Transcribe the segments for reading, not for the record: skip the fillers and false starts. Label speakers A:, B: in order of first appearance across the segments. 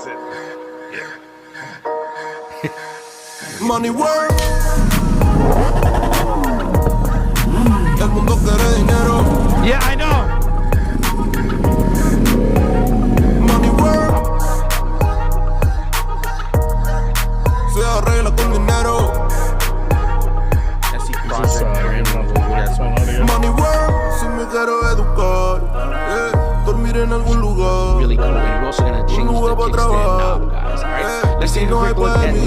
A: it. Yeah.
B: Money work. El mundo quiere dinero.
A: Yeah, I know.
B: Money work. Se arregla con dinero. Money work. Si me quiero educar, dormir en algún lugar.
C: Really cool. You're also gonna change the kickstand knob, guys. Alright, let's take a quick look at the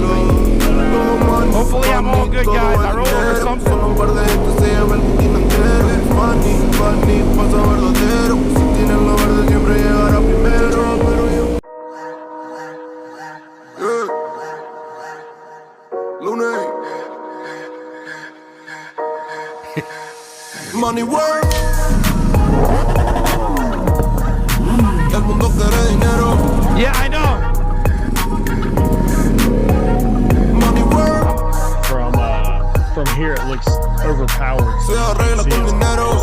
A: Hopefully I'm all good, guys. I roll over something.
B: Solo un par de gente se lleva el botín entero. Funny, pasa verdadero. Si tienes lo verde siempre llegará primero. Pero yo Lunes. Money work. El mundo quiere dinero.
A: Yeah, I know.
B: Money work.
D: From here it looks overpowered.
B: Se arregla con dinero.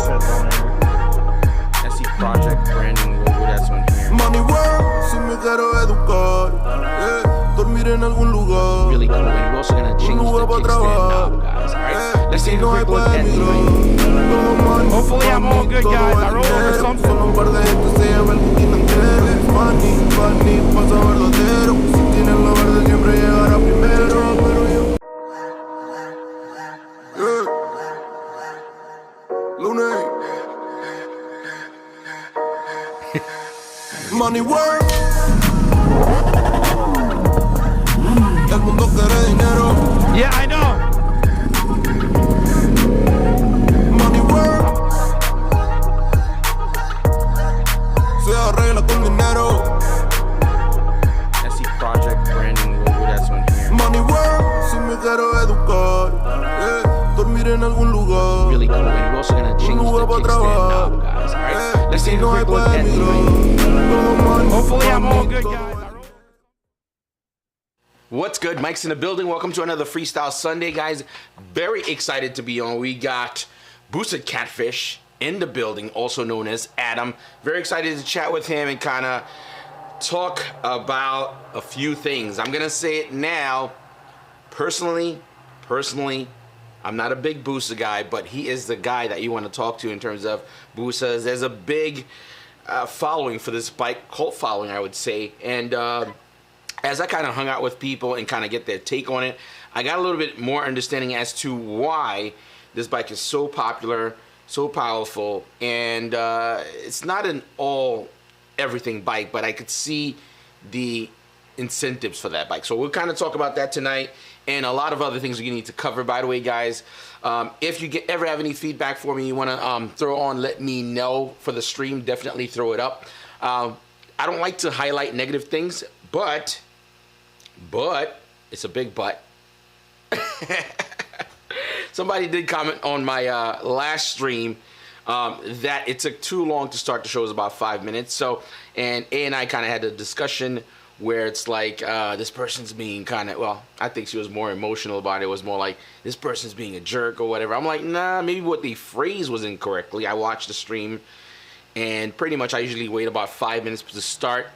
C: SC Project branding logo that's on here.
B: Money work. Si me quiero educar, dormir en algún lugar.
C: Really cool. You're also gonna change the kickstand knob, guys. Alright, let's take a quick look at the
A: Hopefully I'm all good, guys. I roll over something.
B: Solo un par de gente se lleva el botín entero. Funny, pasa verdadero. Si tienes lo verde siempre llegará primero. Pero yo Lunes. Money work. El mundo quiere dinero.
A: Yeah, I know.
B: Money work. Se arregla con dinero.
C: SC Project branding logo that's on here.
B: Money work. Si me quiero educar, dormir en algún lugar.
C: Really cool. You're also gonna change the kickstand knob, guys. Alright, let's take a quick look at the
A: Hopefully I'm all good, guys.
C: What's good? Mike's in the building. Welcome to another Freestyle Sunday, guys. Very excited to be on. We got Boosted Catfish in the building, also known as Adam. Very excited to chat with him and kind of talk about a few things. I'm gonna say it now. Personally, I'm not a big Boosa guy, but he is the guy that you want to talk to in terms of Boosas. There's a big following for this bike, cult following, I would say, and as I kind of hung out with people and kind of get their take on it, I got a little bit more understanding as to why this bike is so popular, so powerful, and it's not an all-everything bike, but I could see the incentives for that bike. So we'll kind of talk about that tonight and a lot of other things we need to cover. By the way, guys, if you ever have any feedback for me you want to throw on, let me know for the stream. Definitely throw it up. I don't like to highlight negative things, but it's a big but. Somebody did comment on my last stream that it took too long to start the show. It was about 5 minutes. So, and A and I kind of had a discussion where it's like this person's being kind of, well, I think she was more emotional about it. It was more like this person's being a jerk or whatever. I'm like, nah, maybe what they phrased was incorrectly. I watched the stream and pretty much I usually wait about 5 minutes to start.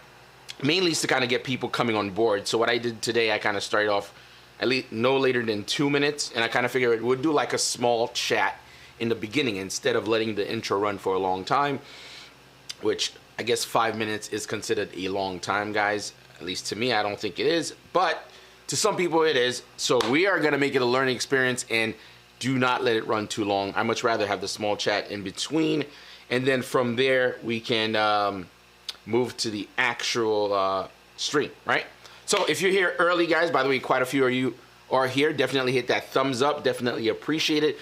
C: Mainly to kind of get people coming on board. So what I did today, I kind of started off at least no later than 2 minutes, and I kind of figured we'd do like a small chat in the beginning instead of letting the intro run for a long time, which I guess 5 minutes is considered a long time, guys. At least to me, I don't think it is, but to some people it is. So we are gonna make it a learning experience and do not let it run too long. I much rather have the small chat in between, and then from there we can move to the actual stream, right? So if you're here early, guys, by the way, quite a few of you are here. Definitely hit that thumbs up. Definitely appreciate it.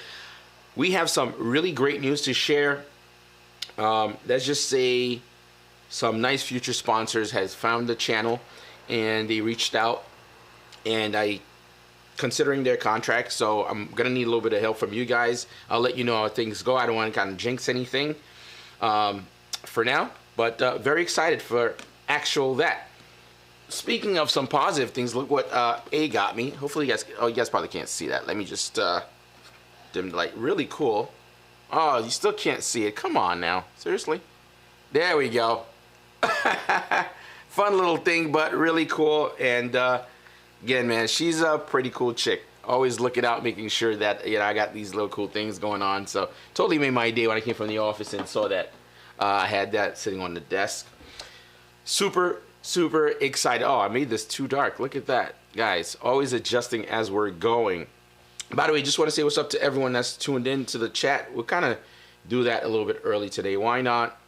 C: We have some really great news to share. Let's just say some nice future sponsors has found the channel and they reached out, and considering their contract, so I'm gonna need a little bit of help from you guys. I'll let you know how things go. I don't want to kind of jinx anything for now. But very excited for actual that. Speaking of some positive things, look what A got me. Hopefully you guys probably can't see that. Let me just dim the light. Really cool. Oh, you still can't see it. Come on now. Seriously? There we go. fun little thing, but really cool. And again, man, she's a pretty cool chick. Always looking out, making sure that, you know, I got these little cool things going on. So totally made my day when I came from the office and saw that I had that sitting on the desk. Super excited. Oh, I made this too dark. Look at that, guys. Always adjusting as we're going. By the way, just want to say what's up to everyone that's tuned in to the chat. We'll kind of do that a little bit early today. Why not?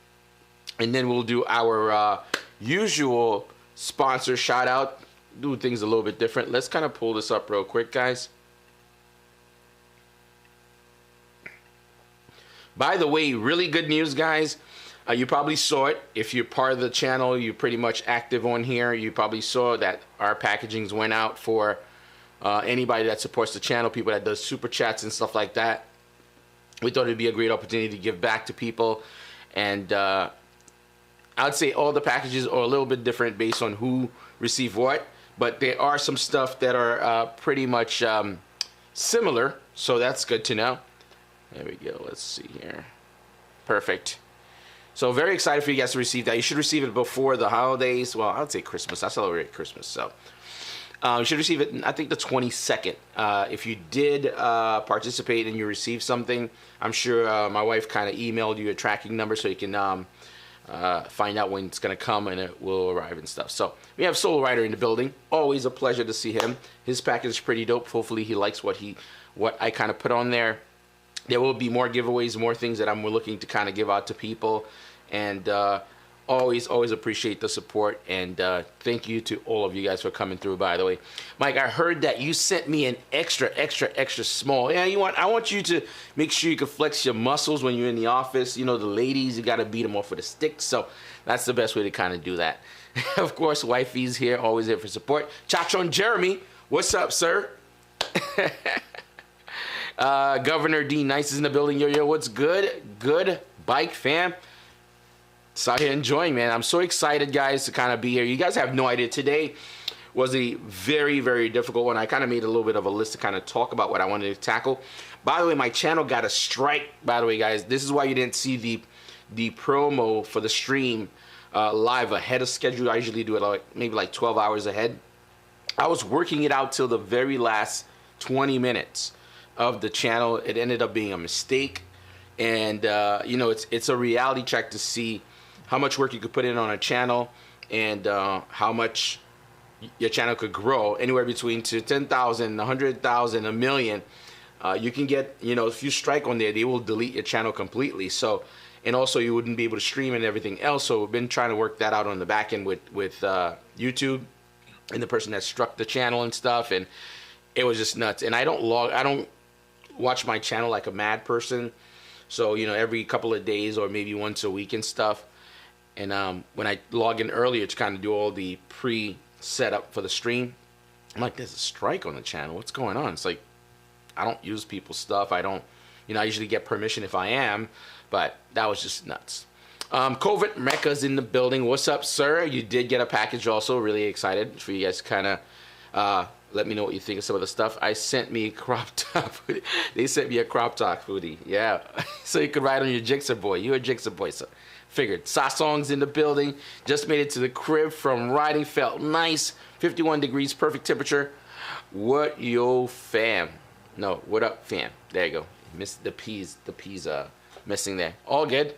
C: And then we'll do our usual sponsor shout out. Do things a little bit different. Let's kind of pull this up real quick, guys. By the way, really good news, guys. You probably saw it. If you're part of the channel, you're pretty much active on here. You probably saw that our packagings went out for anybody that supports the channel, people that does super chats and stuff like that. We thought it'd be a great opportunity to give back to people. And I'd say all the packages are a little bit different based on who received what. But there are some stuff that are pretty much similar, so that's good to know. There we go. Let's see here. Perfect. So very excited for you guys to receive that. You should receive it before the holidays. Well, I would say Christmas. I celebrate Christmas, so you should receive it, I think, the 22nd. If you did participate and you received something, I'm sure my wife kind of emailed you a tracking number so you can find out when it's going to come and it will arrive and stuff. So we have Soul Rider in the building. Always a pleasure to see him. His package is pretty dope. Hopefully he likes what I kind of put on there. There will be more giveaways, more things that I'm looking to kind of give out to people. And always appreciate the support. And thank you to all of you guys for coming through, by the way. Mike, I heard that you sent me an extra small. Yeah, I want you to make sure you can flex your muscles when you're in the office. You know, the ladies, you got to beat them off with a stick. So that's the best way to kind of do that. Of course, wifey's here, always here for support. Chachon Jeremy, what's up, sir? Governor D Nice is in the building. Yo, what's good? Good bike fam. Just out here enjoying, man. I'm so excited, guys, to kind of be here. You guys have no idea. Today was a very difficult one. I kind of made a little bit of a list to kind of talk about what I wanted to tackle. By the way, my channel got a strike. By the way, guys, this is why you didn't see the promo for the stream live ahead of schedule. I usually do it maybe like 12 hours ahead. I was working it out till the very last 20 minutes of the channel. It ended up being a mistake, and you know, it's a reality check to see how much work you could put in on a channel and how much your channel could grow, anywhere between to 10,000, 100,000, a million. You can get, you know, if you strike on there, they will delete your channel completely. So, and also you wouldn't be able to stream and everything else. So we've been trying to work that out on the back end with YouTube and the person that struck the channel and stuff, and it was just nuts. And I don't watch my channel like a mad person. So, you know, every couple of days or maybe once a week and stuff. And when I log in earlier to kind of do all the pre-setup for the stream, I'm like, there's a strike on the channel. What's going on? It's like, I don't use people's stuff. I don't, you know, I usually get permission if I am, but that was just nuts. COVID Mecca's in the building. What's up, sir? You did get a package also. Really excited for you guys to kind of let me know what you think of some of the stuff. I sent me a crop top hoodie. They sent me a crop top hoodie. Yeah. So you could ride on your Jigsaw boy. You're a Jigsaw boy, so figured. Sasong's in the building. Just made it to the crib from riding. Felt nice. 51 degrees, perfect temperature. What yo fam? No, what up fam? There you go. Missed the P's missing there. All good.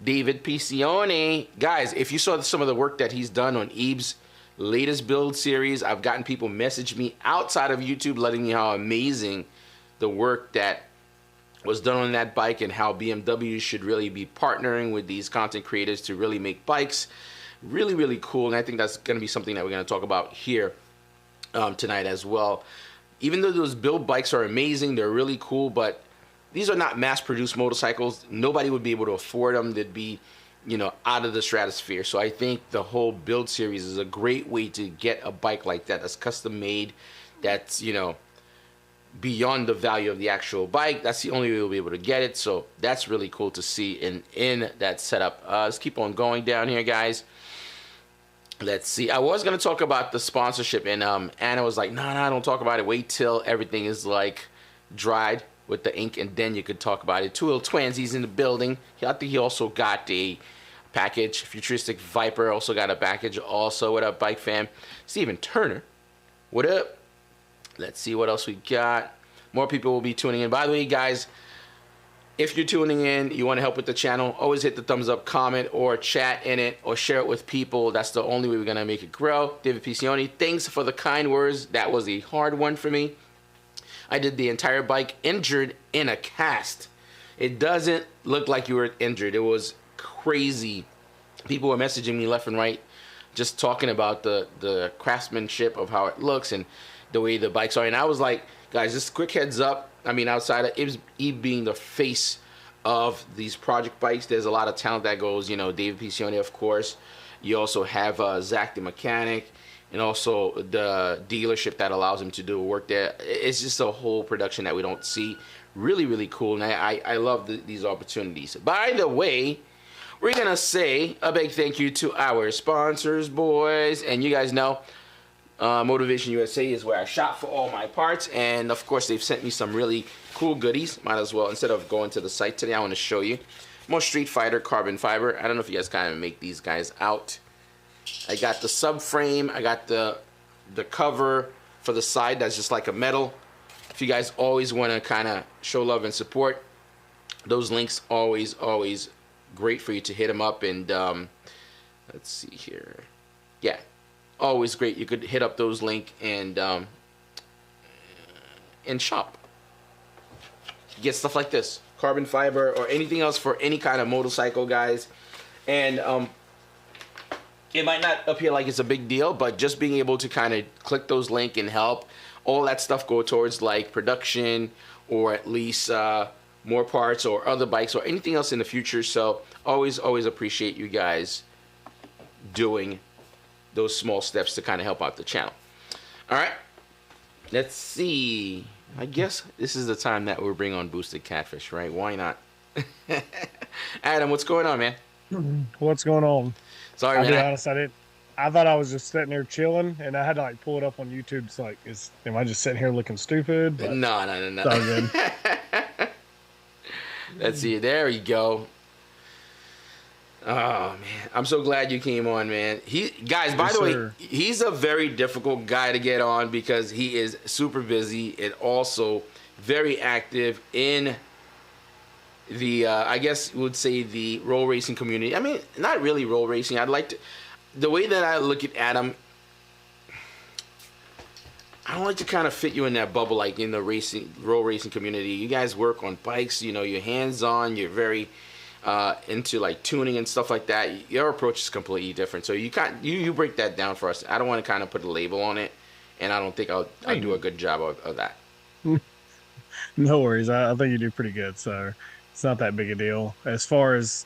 C: David Piccione. Guys, if you saw some of the work that he's done on Ebe's latest build series, I've gotten people message me outside of YouTube letting me how amazing the work that was done on that bike and how BMW should really be partnering with these content creators to really make bikes really cool. And I think that's going to be something that we're going to talk about here tonight as well. Even though those build bikes are amazing, they're really cool, but these are not mass-produced motorcycles. Nobody would be able to afford them. They'd be, you know, out of the stratosphere. So I think the whole build series is a great way to get a bike like that that's custom made, that's, you know, beyond the value of the actual bike. That's the only way we'll be able to get it. So that's really cool to see in that setup. Let's keep on going down here, guys. Let's see. I was going to talk about the sponsorship, and Anna was like, no, don't talk about it. Wait till everything is like dried with the ink, and then you could talk about it. Two little twinsies in the building. I think he also got a package. Futuristic Viper also got a package. Also, what up, Bike Fam? Steven Turner, what up? Let's see what else we got. More people will be tuning in. By the way, guys, if you're tuning in, you want to help with the channel, always hit the thumbs up, comment, or chat in it, or share it with people. That's the only way we're going to make it grow. David Piccioni, thanks for the kind words. That was a hard one for me. I did the entire bike injured in a cast. It doesn't look like you were injured. It was crazy. People were messaging me left and right, just talking about the craftsmanship of how it looks and the way the bikes are. And I was like, guys, just quick heads up. I mean, outside of Ib being the face of these project bikes, there's a lot of talent that goes, you know, David Piccioni, of course. You also have Zach the mechanic, and also the dealership that allows him to do work there. It's just a whole production that we don't see. Really, really cool, and I love these opportunities. By the way, we're going to say a big thank you to our sponsors, boys. And you guys know, Motivation USA is where I shop for all my parts, and of course they've sent me some really cool goodies. Might as well, instead of going to the site today, I want to show you more Street Fighter carbon fiber. I don't know if you guys kind of make these guys out. I got the subframe, I got the cover for the side that's just like a metal. If you guys always want to kind of show love and support, those links always great for you to hit them up. And let's see here, yeah, always great. You could hit up those link and shop. Get stuff like this, carbon fiber or anything else for any kind of motorcycle, guys. And it might not appear like it's a big deal, but just being able to kind of click those links and help all that stuff go towards like production, or at least more parts or other bikes or anything else in the future. So always appreciate you guys doing those small steps to kind of help out the channel. All right, let's see. I guess this is the time that we'll bring on Boosted Catfish, right? Why not? Adam, what's going on, man?
D: What's going on?
C: Sorry,
D: I'll
C: man.
D: be honest, I thought I was just sitting there chilling, and I had to like pull it up on YouTube. It's like, am I just sitting here looking stupid? But
C: no.
D: It's all good.
C: Let's see. There we go. Oh man, I'm so glad you came on, man. Guys, by the way, he's a very difficult guy to get on because he is super busy and also very active in the I guess you would say the roll racing community. I mean, not really roll racing. I'd like to, the way that I look at Adam, I don't like to kind of fit you in that bubble like in the roll racing community. You guys work on bikes, you know, you're hands-on, you're very into like tuning and stuff like that. Your approach is completely different. So you break that down for us. I don't want to kind of put a label on it, and I don't think I'll do a good job of that.
D: No worries. I think you do pretty good. So it's not that big a deal. As far as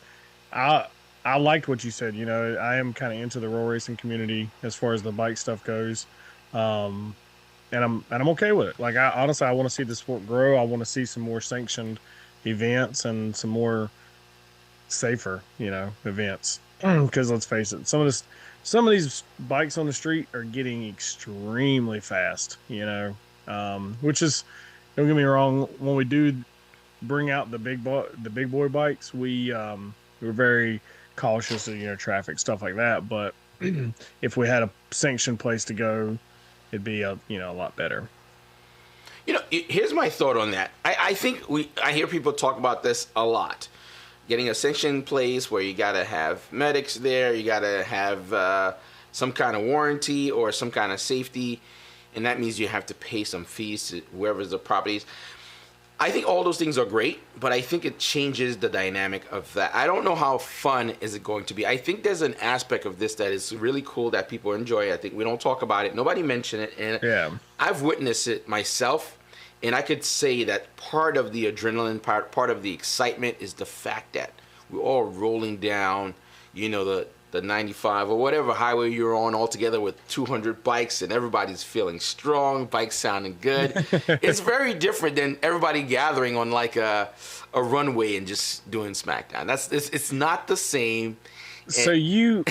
D: I liked what you said. You know, I am kind of into the roll racing community as far as the bike stuff goes, and I'm okay with it. Like honestly, I want to see the sport grow. I want to see some more sanctioned events and some more safer, you know, events. Because let's face it, some of these bikes on the street are getting extremely fast. You know, which is, don't get me wrong, when we do bring out the big boy bikes, we're very cautious of, you know, traffic, stuff like that. But if we had a sanctioned place to go, it'd be a lot better.
C: You know, here's my thought on that. I think I hear people talk about this a lot. Getting a sanctioned place where you gotta have medics there, you gotta have some kind of warranty or some kind of safety, and that means you have to pay some fees to whoever's the properties. I think all those things are great, but I think it changes the dynamic of that. I don't know how fun is it going to be. I think there's an aspect of this that is really cool that people enjoy. I think we don't talk about it. Nobody mentioned it. And
D: yeah,
C: I've witnessed it myself, and I could say that part of the adrenaline, part of the excitement is the fact that we're all rolling down, you know, the 95 or whatever highway you're on all together with 200 bikes, and everybody's feeling strong, bikes sounding good. It's very different than everybody gathering on like a runway and just doing smackdown. It's not the same.
D: So you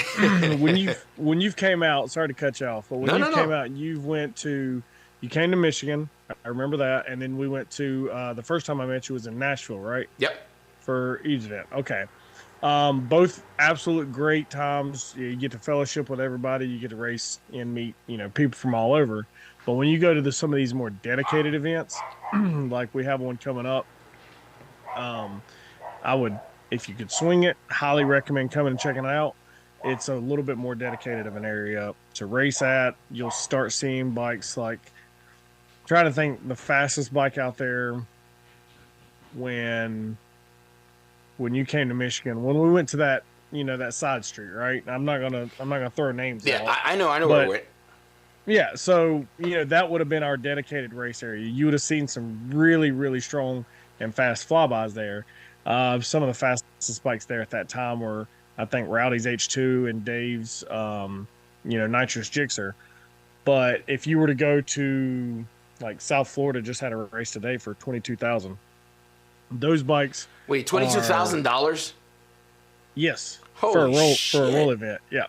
D: when you came out, sorry to cut you off, but when you came out, you came to Michigan. I remember that, and then we went to the first time I met you was in Nashville, right?
C: Yep.
D: For each event. Okay. Both absolute great times. You get to fellowship with everybody. You get to race and meet, people from all over. But when you go to some of these more dedicated events, like we have one coming up, um, I would, if you could swing it, highly recommend coming and checking it out. It's a little bit more dedicated of an area to race at. You'll start seeing bikes like, trying to think the fastest bike out there when you came to Michigan, when we went to that, that side street, right? I'm not gonna throw names
C: Yeah,
D: out.
C: I know where
D: But
C: it went.
D: yeah, so that would have been our dedicated race area. You would have seen some really, really strong and fast flybys there. Some of the fastest bikes there at that time were, I think, Rowdy's H2 and Dave's, Nitrous Gixxer. But if you were to go to like South Florida, just had a race today for 22,000. Those bikes
C: Wait,
D: are,
C: $22,000?
D: yes,
C: Holy
D: for a roll event. Yeah.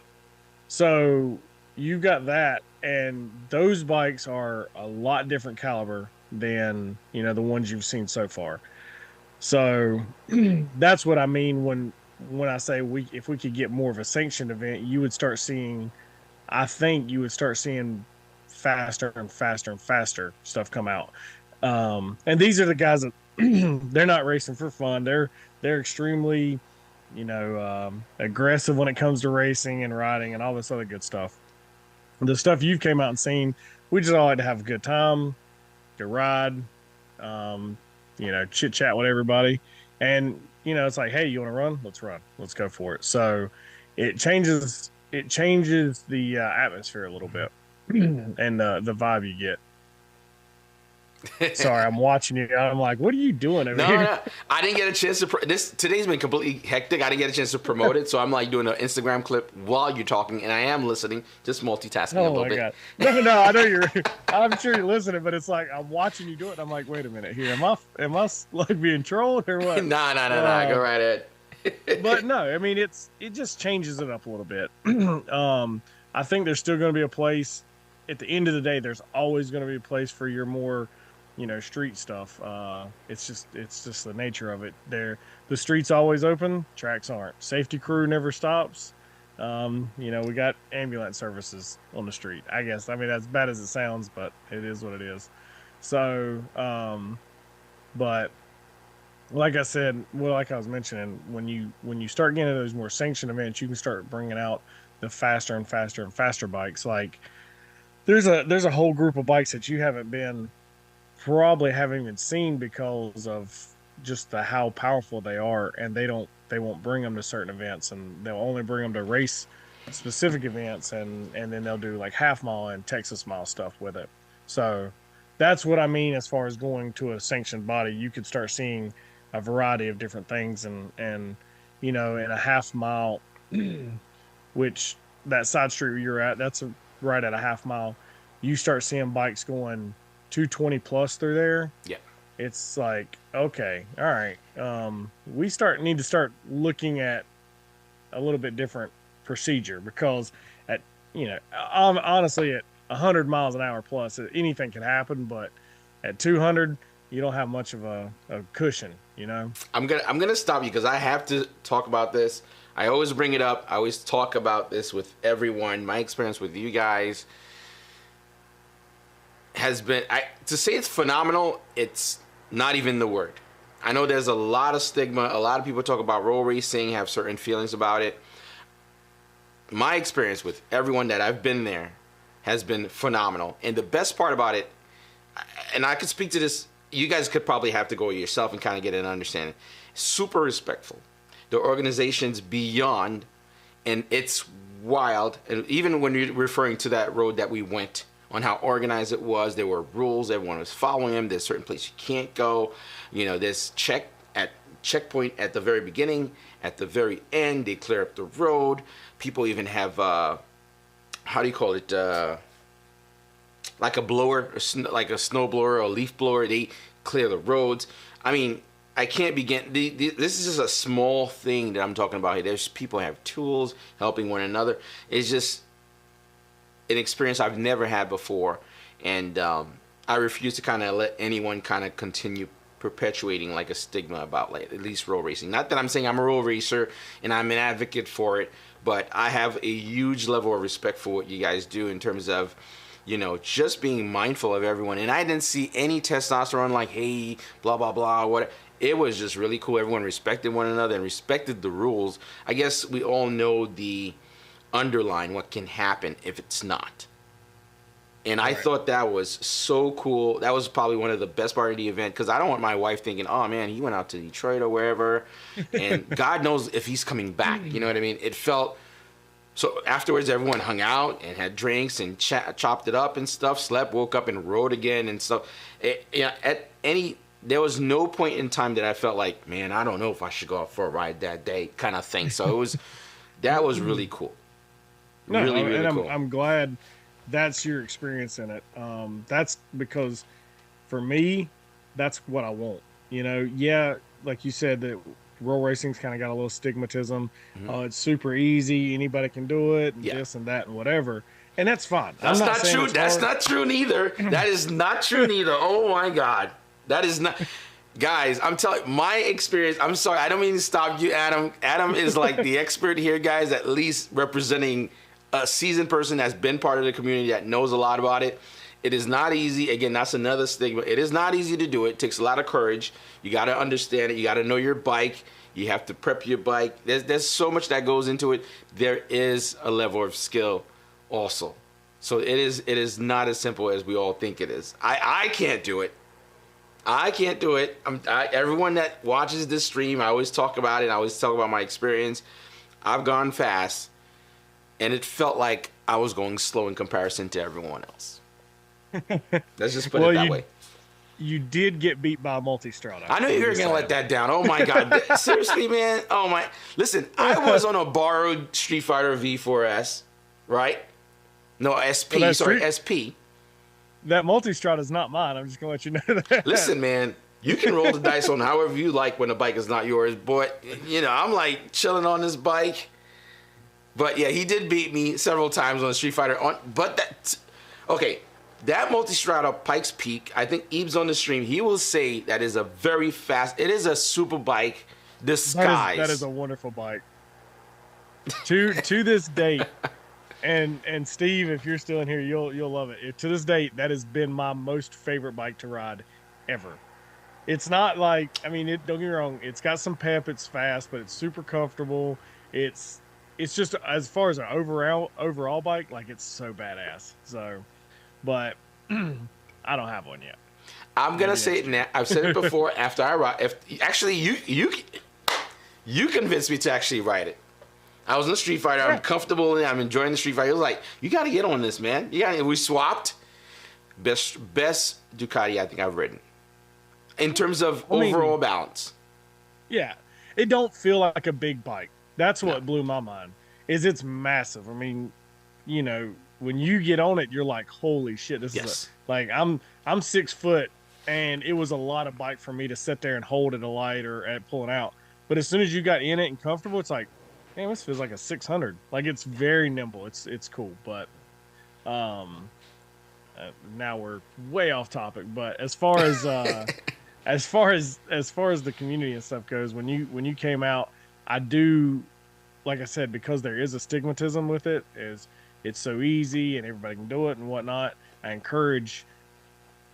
D: So you've got that, and those bikes are a lot different caliber than the ones you've seen so far. So that's what I mean when I say if we could get more of a sanctioned event, you would start seeing. I think you would start seeing faster and faster and faster stuff come out. And these are the guys that they're not racing for fun. They're extremely, aggressive when it comes to racing and riding and all this other good stuff. The stuff you've came out and seen, we just all like to have a good time, good ride, chit chat with everybody. And, it's like, hey, you want to run? Let's run. Let's go for it. So it changes the atmosphere a little bit and the vibe you get. Sorry, I'm watching you. I'm like, what are you doing over here?
C: No, I didn't get a chance to. Today's been completely hectic. I didn't get a chance to promote it, so I'm like doing an Instagram clip while you're talking, and I am listening, just multitasking a little bit.
D: God. No, I know you're. I'm sure you're listening, but it's like I'm watching you do it. And I'm like, wait a minute here. Am I like being trolled or what?
C: Nah. Go right ahead.
D: But no, I mean it just changes it up a little bit. I think there's still going to be a place. At the end of the day, there's always going to be a place for your more street stuff. It's just the nature of it. The street's always open, tracks aren't. Safety crew never stops. We got ambulance services on the street. I guess. I mean, as bad as it sounds, but it is what it is. So, but like I said, like I was mentioning, when you start getting into those more sanctioned events, you can start bringing out the faster and faster and faster bikes. Like there's a whole group of bikes that you haven't even seen because of just how powerful they are, and they won't bring them to certain events, and they'll only bring them to race specific events, and then they'll do like half mile and Texas mile stuff with it. So that's what I mean as far as going to a sanctioned body. You could start seeing a variety of different things, and in a half mile, which that side street where you're at, that's right at a half mile. You start seeing bikes going 220 plus through there.
C: Yeah.
D: It's like, okay, all right. We need to start looking at a little bit different procedure, because honestly at 100 miles an hour plus, anything can happen, but at 200, you don't have much of a cushion,
C: I'm gonna stop you because I have to talk about this. I always bring it up. I always talk about this with everyone. My experience with you guys has been, to say it's phenomenal, it's not even the word. I know there's a lot of stigma. A lot of people talk about roll racing, have certain feelings about it. My experience with everyone that I've been there has been phenomenal. And the best part about it, and I could speak to this, you guys could probably have to go yourself and kind of get an understanding. Super respectful. The organization's beyond, and it's wild. And even when you're referring to that road that we went on, how organized it was, there were rules, everyone was following them. There's certain places you can't go. There's checkpoint at the very beginning, at the very end, they clear up the road. People even have how do you call it? Like a blower, like a snow blower or a leaf blower. They clear the roads. I mean, I can't begin. This is just a small thing that I'm talking about here. There's people have tools, helping one another. It's just an experience I've never had before, and I refuse to kind of let anyone kind of continue perpetuating like a stigma about like at least road racing. Not that I'm saying I'm a road racer and I'm an advocate for it, but I have a huge level of respect for what you guys do in terms of, you know, just being mindful of everyone. And I didn't see any testosterone like, hey, blah, blah, blah, what. It was just really cool. Everyone respected one another and respected the rules. I guess we all know the underline, what can happen if it's not. And I thought that was so cool. That was probably one of the best part of the event, because I don't want my wife thinking, oh, man, he went out to Detroit or wherever, and God knows if he's coming back. You know what I mean? It felt... So afterwards, everyone hung out and had drinks and chopped it up and stuff, slept, woke up, and rode again and stuff. There was no point in time that I felt like, man, I don't know if I should go out for a ride that day kind of thing. So that was really cool.
D: No,
C: really, really
D: and
C: cool.
D: I'm glad that's your experience in it. That's because for me, that's what I want. You know, yeah, like you said, that roll racing's kind of got a little stigmatism. It's super easy. Anybody can do it, and this and that and whatever. And that's fine.
C: That's not true. That's not true neither. That is not true neither. Oh my God. That is not... Guys, I'm telling you, my experience, I'm sorry, I don't mean to stop you, Adam. Adam is like the expert here, guys, at least representing a seasoned person that's been part of the community that knows a lot about it. It is not easy. Again, that's another stigma. It is not easy to do it. It takes a lot of courage. You got to understand it. You got to know your bike. You have to prep your bike. There's so much that goes into it. There is a level of skill also. So it is not as simple as we all think it is. I can't do it. I can't do it. Everyone that watches this stream, I always talk about it. I always talk about my experience. I've gone fast, and it felt like I was going slow in comparison to everyone else. Let's just put it that way.
D: You did get beat by a multi-strata.
C: I knew you were going to let that down. Oh, my God. Seriously, man? Oh, my. Listen, I was on a borrowed Street Fighter V4S, right? No, SP. Sorry, SP.
D: That multi-strata is not mine. I'm just going to let you know that.
C: Listen, man, you can roll the dice on however you like when the bike is not yours. But, you know, I'm like chilling on this bike. But, yeah, he did beat me several times on Street Fighter. Okay, that multi-strata Pikes Peak, I think Eve's on the stream. He will say that is a very fast, it is a super bike disguised.
D: That is a wonderful bike. To this date. And Steve, if you're still in here, you'll love it. To this date, that has been my most favorite bike to ride ever. It's not like, I mean, don't get me wrong, it's got some pep, it's fast, but it's super comfortable. It's just, as far as an overall bike, like, it's so badass. So, but I don't have one yet.
C: I'm gonna say it now. I've said it before. After I ride, actually you convinced me to actually ride it. I was in the Street Fighter. I'm comfortable and I'm enjoying the Street Fighter. He was like, you got to get on this, man. We swapped. Best Ducati I think I've ridden. In terms of overall balance.
D: Yeah. It don't feel like a big bike. That's what blew my mind. It's massive. I mean, you know, when you get on it, you're like, holy shit. This is like, I'm 6 foot, and it was a lot of bike for me to sit there and hold at a light or at pulling out. But as soon as you got in it and comfortable, it's like, man, this feels like a 600. Like, it's very nimble. It's cool. But now we're way off topic. But as far as as far as the community and stuff goes, when you came out, I do, like I said, because there is a stigmatism with it, is it's so easy and everybody can do it and whatnot. I encourage.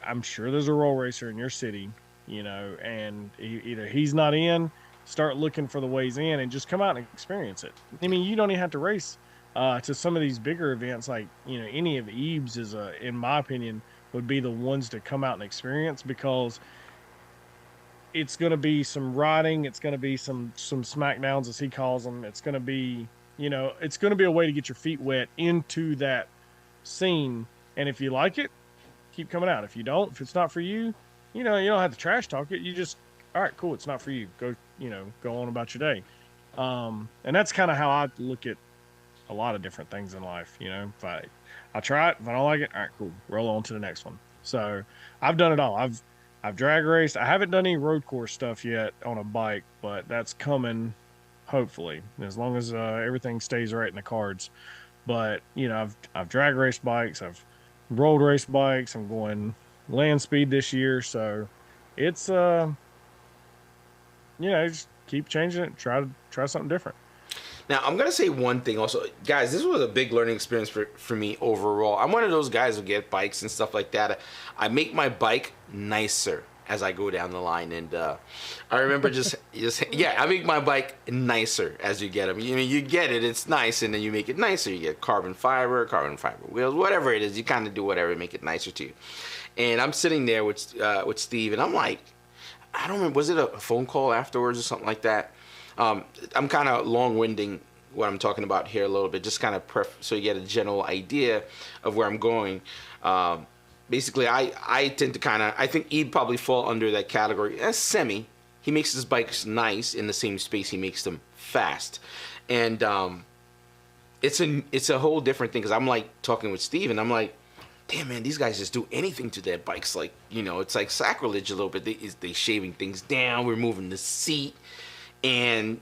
D: I'm sure there's a roll racer in your city, you know, and either he's not in. Start looking for the ways in and just come out and experience it. I mean, you don't even have to race to some of these bigger events. Like, you know, any of the Ebes is, in my opinion, would be the ones to come out and experience, because it's going to be some riding. It's going to be some smackdowns, as he calls them. It's going to be, you know, it's going to be a way to get your feet wet into that scene. And if you like it, keep coming out. If you don't, if it's not for you, you know, you don't have to trash talk it. You just, all right, cool. It's not for you. Go on about your day. And that's kind of how I look at a lot of different things in life. You know, if I try it, if I don't like it, all right, cool. Roll on to the next one. So I've done it all. I've drag raced. I haven't done any road course stuff yet on a bike, but that's coming, hopefully, as long as everything stays right in the cards. But, you know, I've drag raced bikes. I've road raced bikes. I'm going land speed this year. So it's just keep changing it. Try something different.
C: Now, I'm going to say one thing also. Guys, this was a big learning experience for me overall. I'm one of those guys who get bikes and stuff like that. I make my bike nicer as I go down the line. And I remember I make my bike nicer as you get them. You get it, it's nice, and then you make it nicer. You get carbon fiber wheels, whatever it is. You kind of do whatever to make it nicer to you. And I'm sitting there with Steve, and I'm like, I don't remember, was it a phone call afterwards or something like that? I'm kind of long-winding what I'm talking about here a little bit, just kind of so you get a general idea of where I'm going. Basically, I tend to I think he'd probably fall under that category as semi. He makes his bikes nice in the same space he makes them fast. And it's a whole different thing, because I'm like talking with Steve, and I'm like, damn, man, these guys just do anything to their bikes. Like, it's like sacrilege a little bit. They shaving things down, removing the seat, and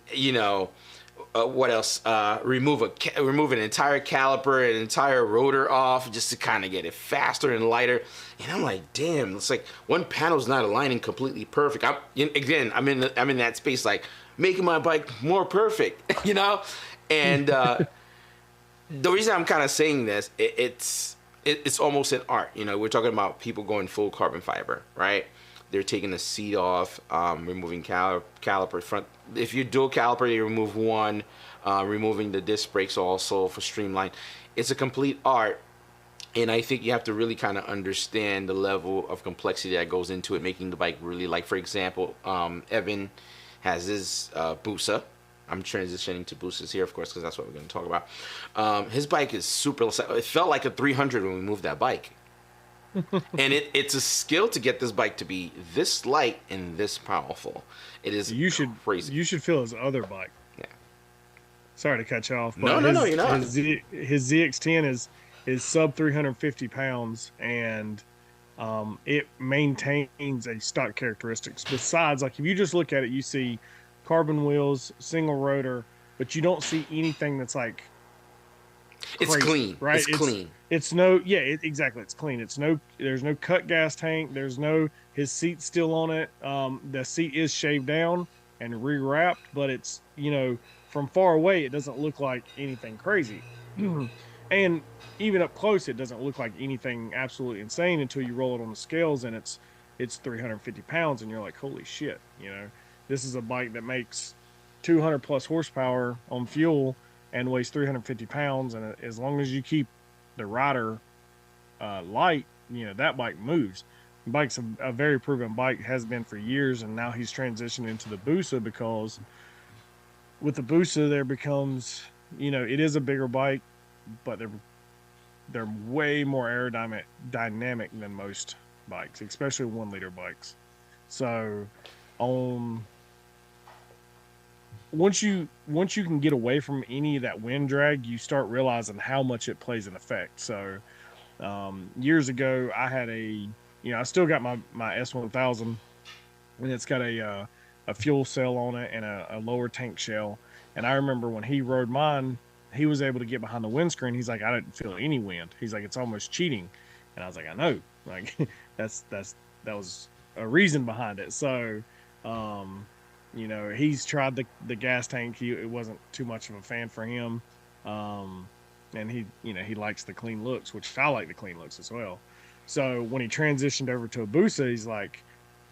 C: what else? Remove an entire caliper, an entire rotor off, just to kind of get it faster and lighter. And I'm like, damn, it's like one panel's not aligning completely perfect. I'm in that space, like making my bike more perfect, And the reason I'm kind of saying this, it's almost an art. We're talking about people going full carbon fiber, right? They're taking the seat off, removing caliper front. If you dual caliper, you remove one, removing the disc brakes also for streamline. It's a complete art, and I think you have to really kind of understand the level of complexity that goes into it, making the bike really, like, for example, Evan has his Busa. I'm transitioning to Busas here, of course, because that's what we're going to talk about. His bike is super. It felt like a 300 when we moved that bike. And it's a skill to get this bike to be this light and this powerful. It is crazy.
D: You should feel his other bike.
C: Yeah.
D: Sorry to cut you off. But
C: no, you're not.
D: His ZX10 is sub 350 pounds, and it maintains a stock characteristics. Besides, like, if you just look at it, you see carbon wheels, single rotor, but you don't see anything that's like
C: it's
D: crazy,
C: clean,
D: right?
C: It's clean.
D: Exactly. It's clean. There's no cut gas tank. His seat's still on it. The seat is shaved down and rewrapped, but it's, from far away, it doesn't look like anything crazy. And even up close, it doesn't look like anything absolutely insane until you roll it on the scales and it's 350 pounds and you're like, holy shit, this is a bike that makes 200 plus horsepower on fuel and weighs 350 pounds. And as long as you keep the rider light, that bike moves. The bike's a very proven bike, has been for years. And now he's transitioned into the Busa, because with the Busa, there becomes, it is a bigger bike, but they're way more aerodynamic than most bikes, especially 1 liter bikes. So once you can get away from any of that wind drag, you start realizing how much it plays an effect. So years ago, I had I still got my S1000, and it's got a fuel cell on it and a lower tank shell. And I remember when he rode mine, he was able to get behind the windscreen. He's like, I didn't feel any wind. He's like, it's almost cheating. And I was like, I know, like that was a reason behind it. So, he's tried the gas tank. It wasn't too much of a fan for him. And he likes the clean looks, which I like the clean looks as well. So when he transitioned over to a Busa, he's like,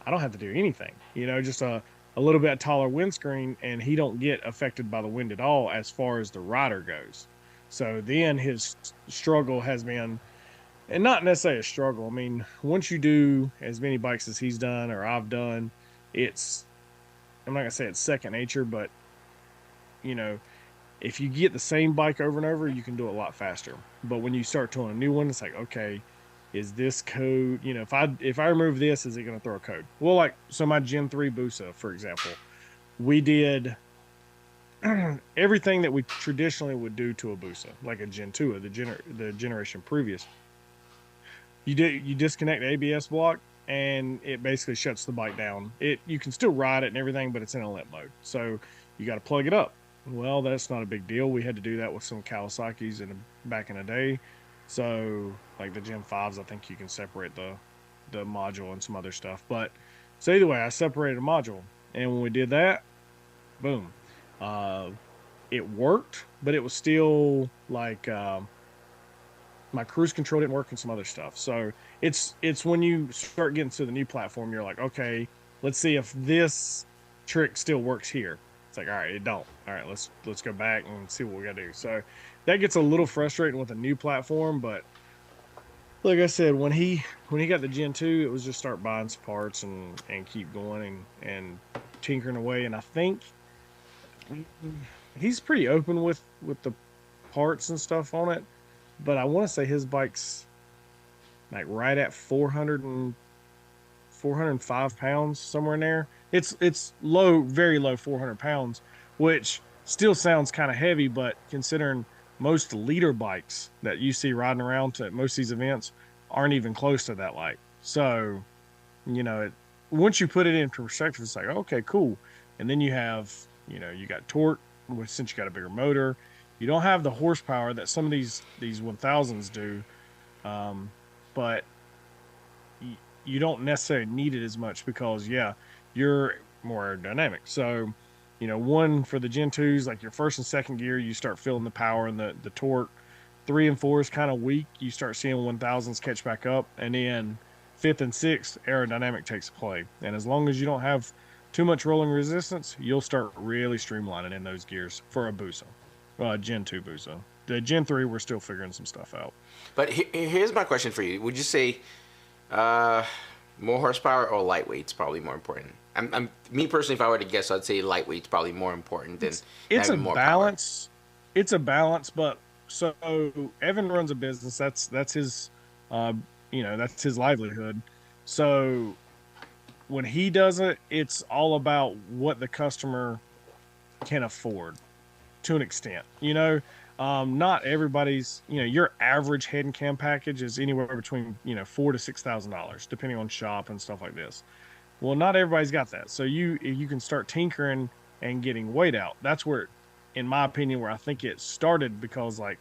D: I don't have to do anything, just a little bit taller windscreen, and he don't get affected by the wind at all as far as the rider goes. So then his struggle has been, and not necessarily a struggle. I mean, once you do as many bikes as he's done or I've done, I'm not gonna say it's second nature, but if you get the same bike over and over, you can do it a lot faster. But when you start towing a new one, it's like, okay, is this code, if I remove this, is it going to throw a code? Well, so my Gen 3 Busa, for example, we did everything that we traditionally would do to a Busa, like a Gen 2, the generation previous. You disconnect the ABS block, and it basically shuts the bike down. You can still ride it and everything, but it's in a limp mode. So you got to plug it up. Well, that's not a big deal. We had to do that with some Kawasaki's back in the day. So like the Gen 5s, I think you can separate the module and some other stuff. But So either way, I separated a module, and when we did that, boom, uh, it worked, but it was still like my cruise control didn't work and some other stuff. So it's when you start getting to the new platform, you're like, okay, let's see if this trick still works here. It's like, all right, it don't. All right, let's go back and see what we gotta do. So that gets a little frustrating with a new platform, but like I said, when he got the Gen 2, it was just start buying some parts and keep going and tinkering away. And I think he's pretty open with the parts and stuff on it, but I want to say his bike's like right at 405 pounds, somewhere in there. It's low, very low 400 pounds, which still sounds kind of heavy, but considering most leader bikes that you see riding around to most of these events aren't even close to that light. So, once you put it into perspective, it's like, okay, cool. And then you have, you got torque, which since you got a bigger motor, you don't have the horsepower that some of these 1000s do, but you don't necessarily need it as much because, yeah, you're more aerodynamic. So, one for the Gen 2s, like your first and second gear, you start feeling the power and the torque. 3 and 4 is kind of weak. You start seeing 1000s catch back up. And then fifth and sixth, aerodynamic takes play. And as long as you don't have too much rolling resistance, you'll start really streamlining in those gears for a Busa, Gen 2 Busa. The Gen 3, we're still figuring some stuff out.
C: But here's my question for you. Would you say more horsepower or lightweight's probably more important? Me personally, if I were to guess, I'd say lightweight's probably more important than
D: it's
C: having
D: a
C: more
D: balance. Power. It's a balance, but so Evan runs a business. That's his, that's his livelihood. So when he does it, it's all about what the customer can afford to an extent. Not everybody's, your average head and cam package is anywhere between, $4,000 to $6,000, depending on shop and stuff like this. Well, not everybody's got that. So you can start tinkering and getting weight out. That's where, in my opinion, where I think it started, because like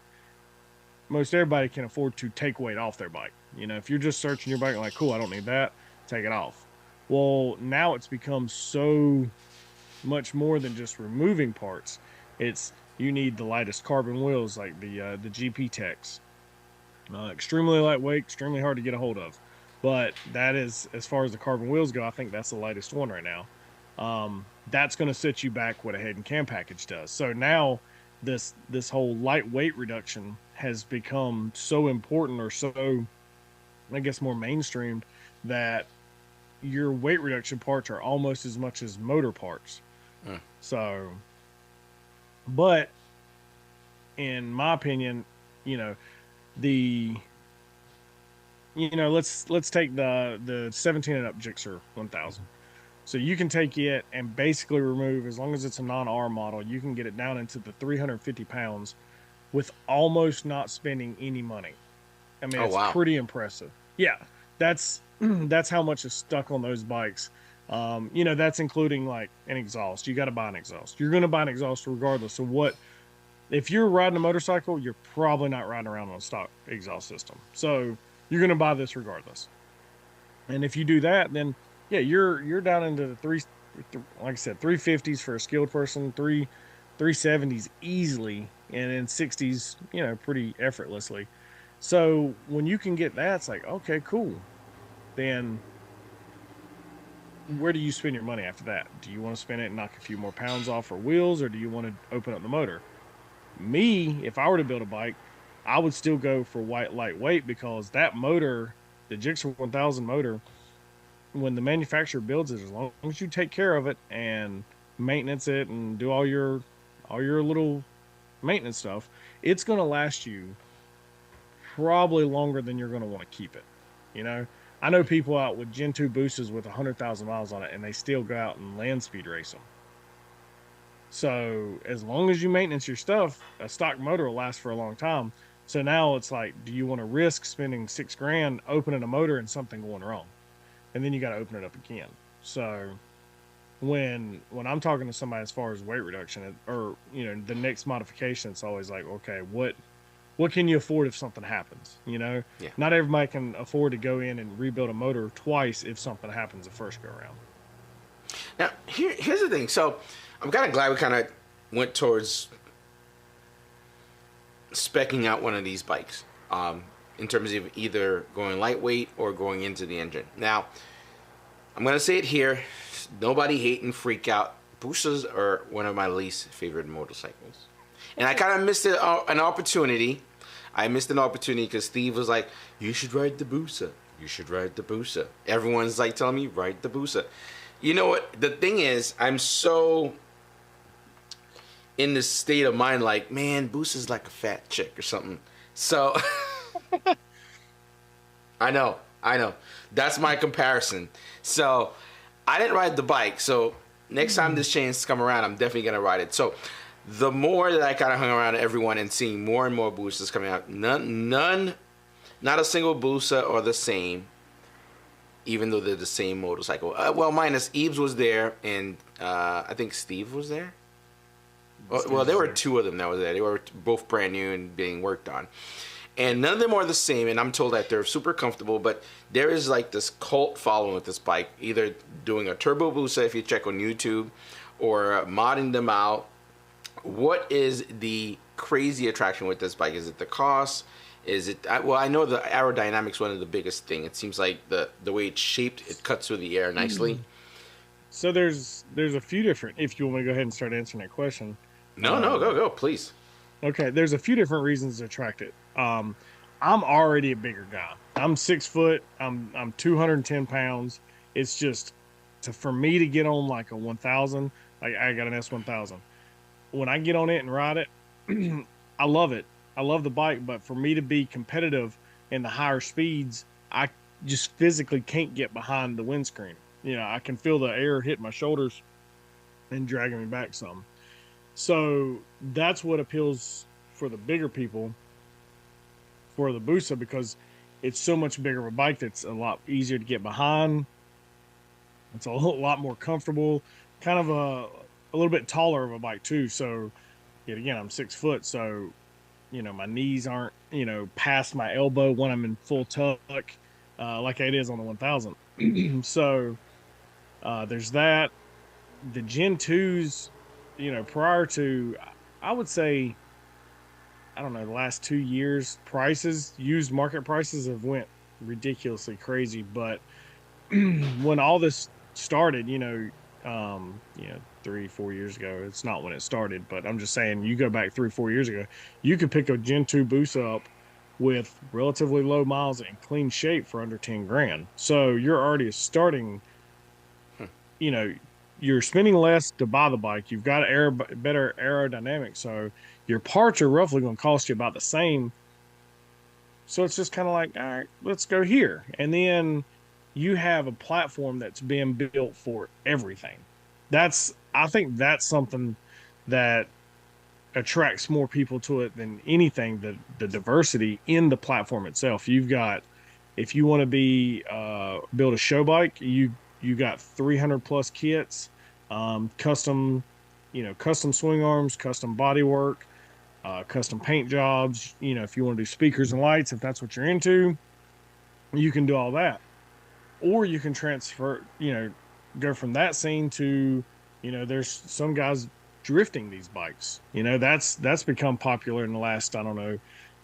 D: most everybody can afford to take weight off their bike. If you're just searching your bike, like, cool, I don't need that, take it off. Well, now it's become so much more than just removing parts. You need the lightest carbon wheels, like the GP Techs. Extremely lightweight, extremely hard to get a hold of. But that is, as far as the carbon wheels go, I think that's the lightest one right now. That's going to set you back what a head and cam package does. So now this whole lightweight reduction has become so important, or so, I guess, more mainstreamed, that your weight reduction parts are almost as much as motor parts. So, but in my opinion, let's take the 17 and up Gixxer 1000. So you can take it and basically remove, as long as it's a non-R model, you can get it down into the 350 pounds with almost not spending any money. I mean, it's pretty impressive. Yeah, that's how much is stuck on those bikes. That's including like an exhaust. You got to buy an exhaust. You're going to buy an exhaust regardless of what. If you're riding a motorcycle, you're probably not riding around on a stock exhaust system. So you're going to buy this regardless. And if you do that, then yeah, you're down into the like I said, 350s for a skilled person, 370s easily, and then 60s, pretty effortlessly. So when you can get that, it's like, okay, cool. Then where do you spend your money after that? Do you want to spend it and knock a few more pounds off for wheels, or do you want to open up the motor? Me, if I were to build a bike, I would still go for lightweight, because that motor, the Gixxer 1000 motor, when the manufacturer builds it, as long as you take care of it and maintenance it and do all your little maintenance stuff, it's going to last you probably longer than you're going to want to keep it. I know people out with Gen 2 boosters with 100,000 miles on it, and they still go out and land speed race them. So as long as you maintenance your stuff, a stock motor will last for a long time. So now it's like, do you want to risk spending $6,000 opening a motor and something going wrong? And then you got to open it up again. So when I'm talking to somebody as far as weight reduction, or the next modification, it's always like, okay, what can you afford if something happens?
C: Yeah.
D: Not everybody can afford to go in and rebuild a motor twice if something happens the first go around.
C: Now, here's the thing. So, I'm kind of glad we kind of went towards speccing out one of these bikes, in terms of either going lightweight or going into the engine. Now, I'm gonna say it here. Nobody hate and freak out. Busas are one of my least favorite motorcycles, and I kind of missed an opportunity. I missed an opportunity because Steve was like, "You should ride the Busa. You should ride the Busa." Everyone's like telling me, "Ride the Busa." You know what? The thing is, I'm so in this state of mind, like, man, Busa's like a fat chick or something. So, I know. That's my comparison. So, I didn't ride the bike. So, next time this chance come around, I'm definitely going to ride it. So, the more that I kind of hung around everyone and seeing more and more Busas coming out, none, not a single Busa are the same, even though they're the same motorcycle. Well, minus Eves was there, and I think Steve was there. Well, there were two of them that was there. They were both brand new and being worked on. And none of them are the same, and I'm told that they're super comfortable, but there is like this cult following with this bike, either doing a turbo Busa if you check on YouTube, or modding them out. What is the crazy attraction with this bike? Is it the cost? Is it, well, I know the aerodynamics one of the biggest thing. It seems like the way it's shaped, it cuts through the air nicely.
D: So there's a few different, if you want me to go ahead and start answering that question.
C: No, go, please.
D: Okay, there's a few different reasons to attract it. I'm already a bigger guy. I'm 6 foot. I'm 210 pounds. It's just for me to get on like a 1000. Like I got an S1000. When I get on it and ride it, I love it. I love the bike, but for me to be competitive in the higher speeds, I just physically can't get behind the windscreen. You know, I can feel the air hit my shoulders and dragging me back some. So that's what appeals for the bigger people for the Busa, because it's so much bigger of a bike that's a lot easier to get behind. It's a lot more comfortable, kind of a little bit taller of a bike too. So yet again, I'm 6 foot. So, you know, my knees aren't, you know, past my elbow when I'm in full tuck, like it is on the 1000. So there's that. The Gen 2s, you know, prior to, I would say, I don't know, the last 2 years, used market prices have went ridiculously crazy. But when all this started, you know, 3-4 years ago, it's not when it started, but I'm just saying, you go back 3-4 years ago, you could pick a Gen 2 Busa up with relatively low miles and clean shape for under 10 grand. So you're already starting, you know, you're spending less to buy the bike. You've got better aerodynamics. So your parts are roughly going to cost you about the same. So it's just kind of like, all right, let's go here. And then you have a platform that's being built for everything. I think that's something that attracts more people to it than anything, the diversity in the platform itself. You've got, if you want to build a show bike, you got 300 plus kits, custom swing arms, custom body work, custom paint jobs. You know, if you want to do speakers and lights, if that's what you're into, you can do all that. Or you can transfer, you know, go from that scene to, you know, there's some guys drifting these bikes. You know, that's become popular in the last, I don't know,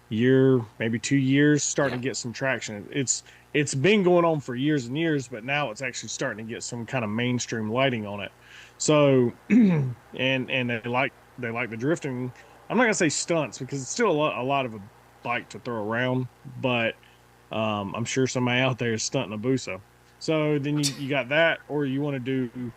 D: year, maybe 2 years, starting to get some traction. It's been going on for years and years, but now it's actually starting to get some kind of mainstream lighting on it. So, and they like the drifting. I'm not gonna say stunts, because it's still a lot of a bike to throw around, but I'm sure somebody out there is stunting a Busa. So then you got that, or you want to do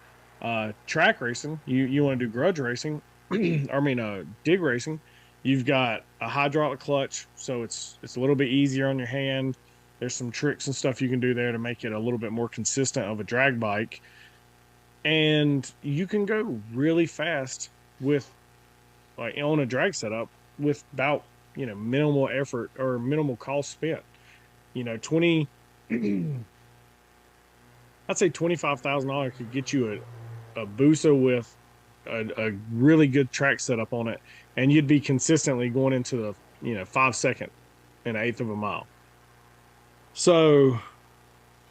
D: track racing. You want to do grudge racing, dig racing. You've got a hydraulic clutch, so it's a little bit easier on your hand. There's some tricks and stuff you can do there to make it a little bit more consistent of a drag bike. And you can go really fast with, like, on a drag setup with about, you know, minimal effort or minimal cost spent. You know, I'd say $25,000 could get you a Busa with a really good track setup on it, and you'd be consistently going into the, you know, 5 second and 1/8 of a mile. So,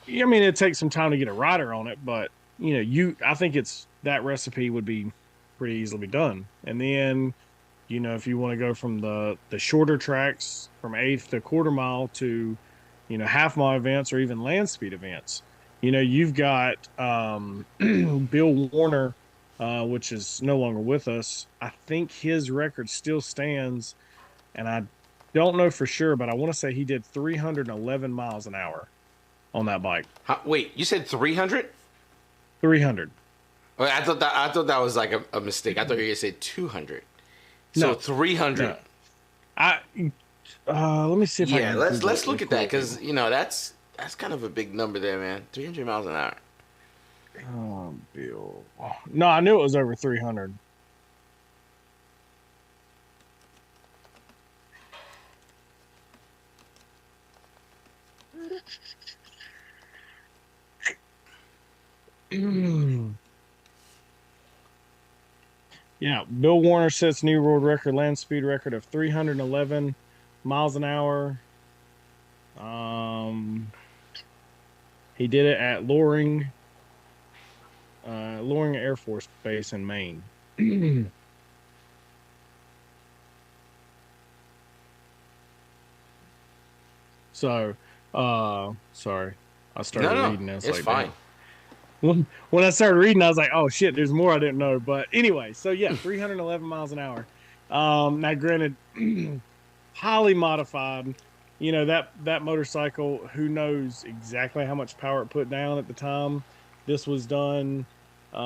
D: I mean, it takes some time to get a rider on it, but I think it's that recipe would be pretty easily done. And then, if you want to go from the shorter tracks from eighth to quarter mile to, half mile events or even land speed events, you've got Bill Warner, which is no longer with us. I think his record still stands, and I don't know for sure, but I want to say he did 311 miles an hour on that bike.
C: Wait, you said 300?
D: 300.
C: I thought that was like a mistake. I thought you were gonna say 200. So
D: No,
C: 300.
D: no. I let me see if I
C: Yeah,
D: can
C: let's
D: Google
C: look
D: it
C: at that
D: quickly.
C: because that's kind of a big number there, man. 300 miles an hour.
D: Oh, Bill. No, I knew it was over 300. Yeah, Bill Warner sets new world record land speed record of 311 miles an hour. Um, he did it at Loring Air Force Base in Maine. So, sorry, I started
C: No, no,
D: reading this
C: it's
D: like,
C: fine.
D: damn. When I started reading, I was like, oh shit, there's more I didn't know. But anyway, so yeah, 311 miles an hour. Now granted, highly modified. That motorcycle, who knows exactly how much power it put down at the time this was done. I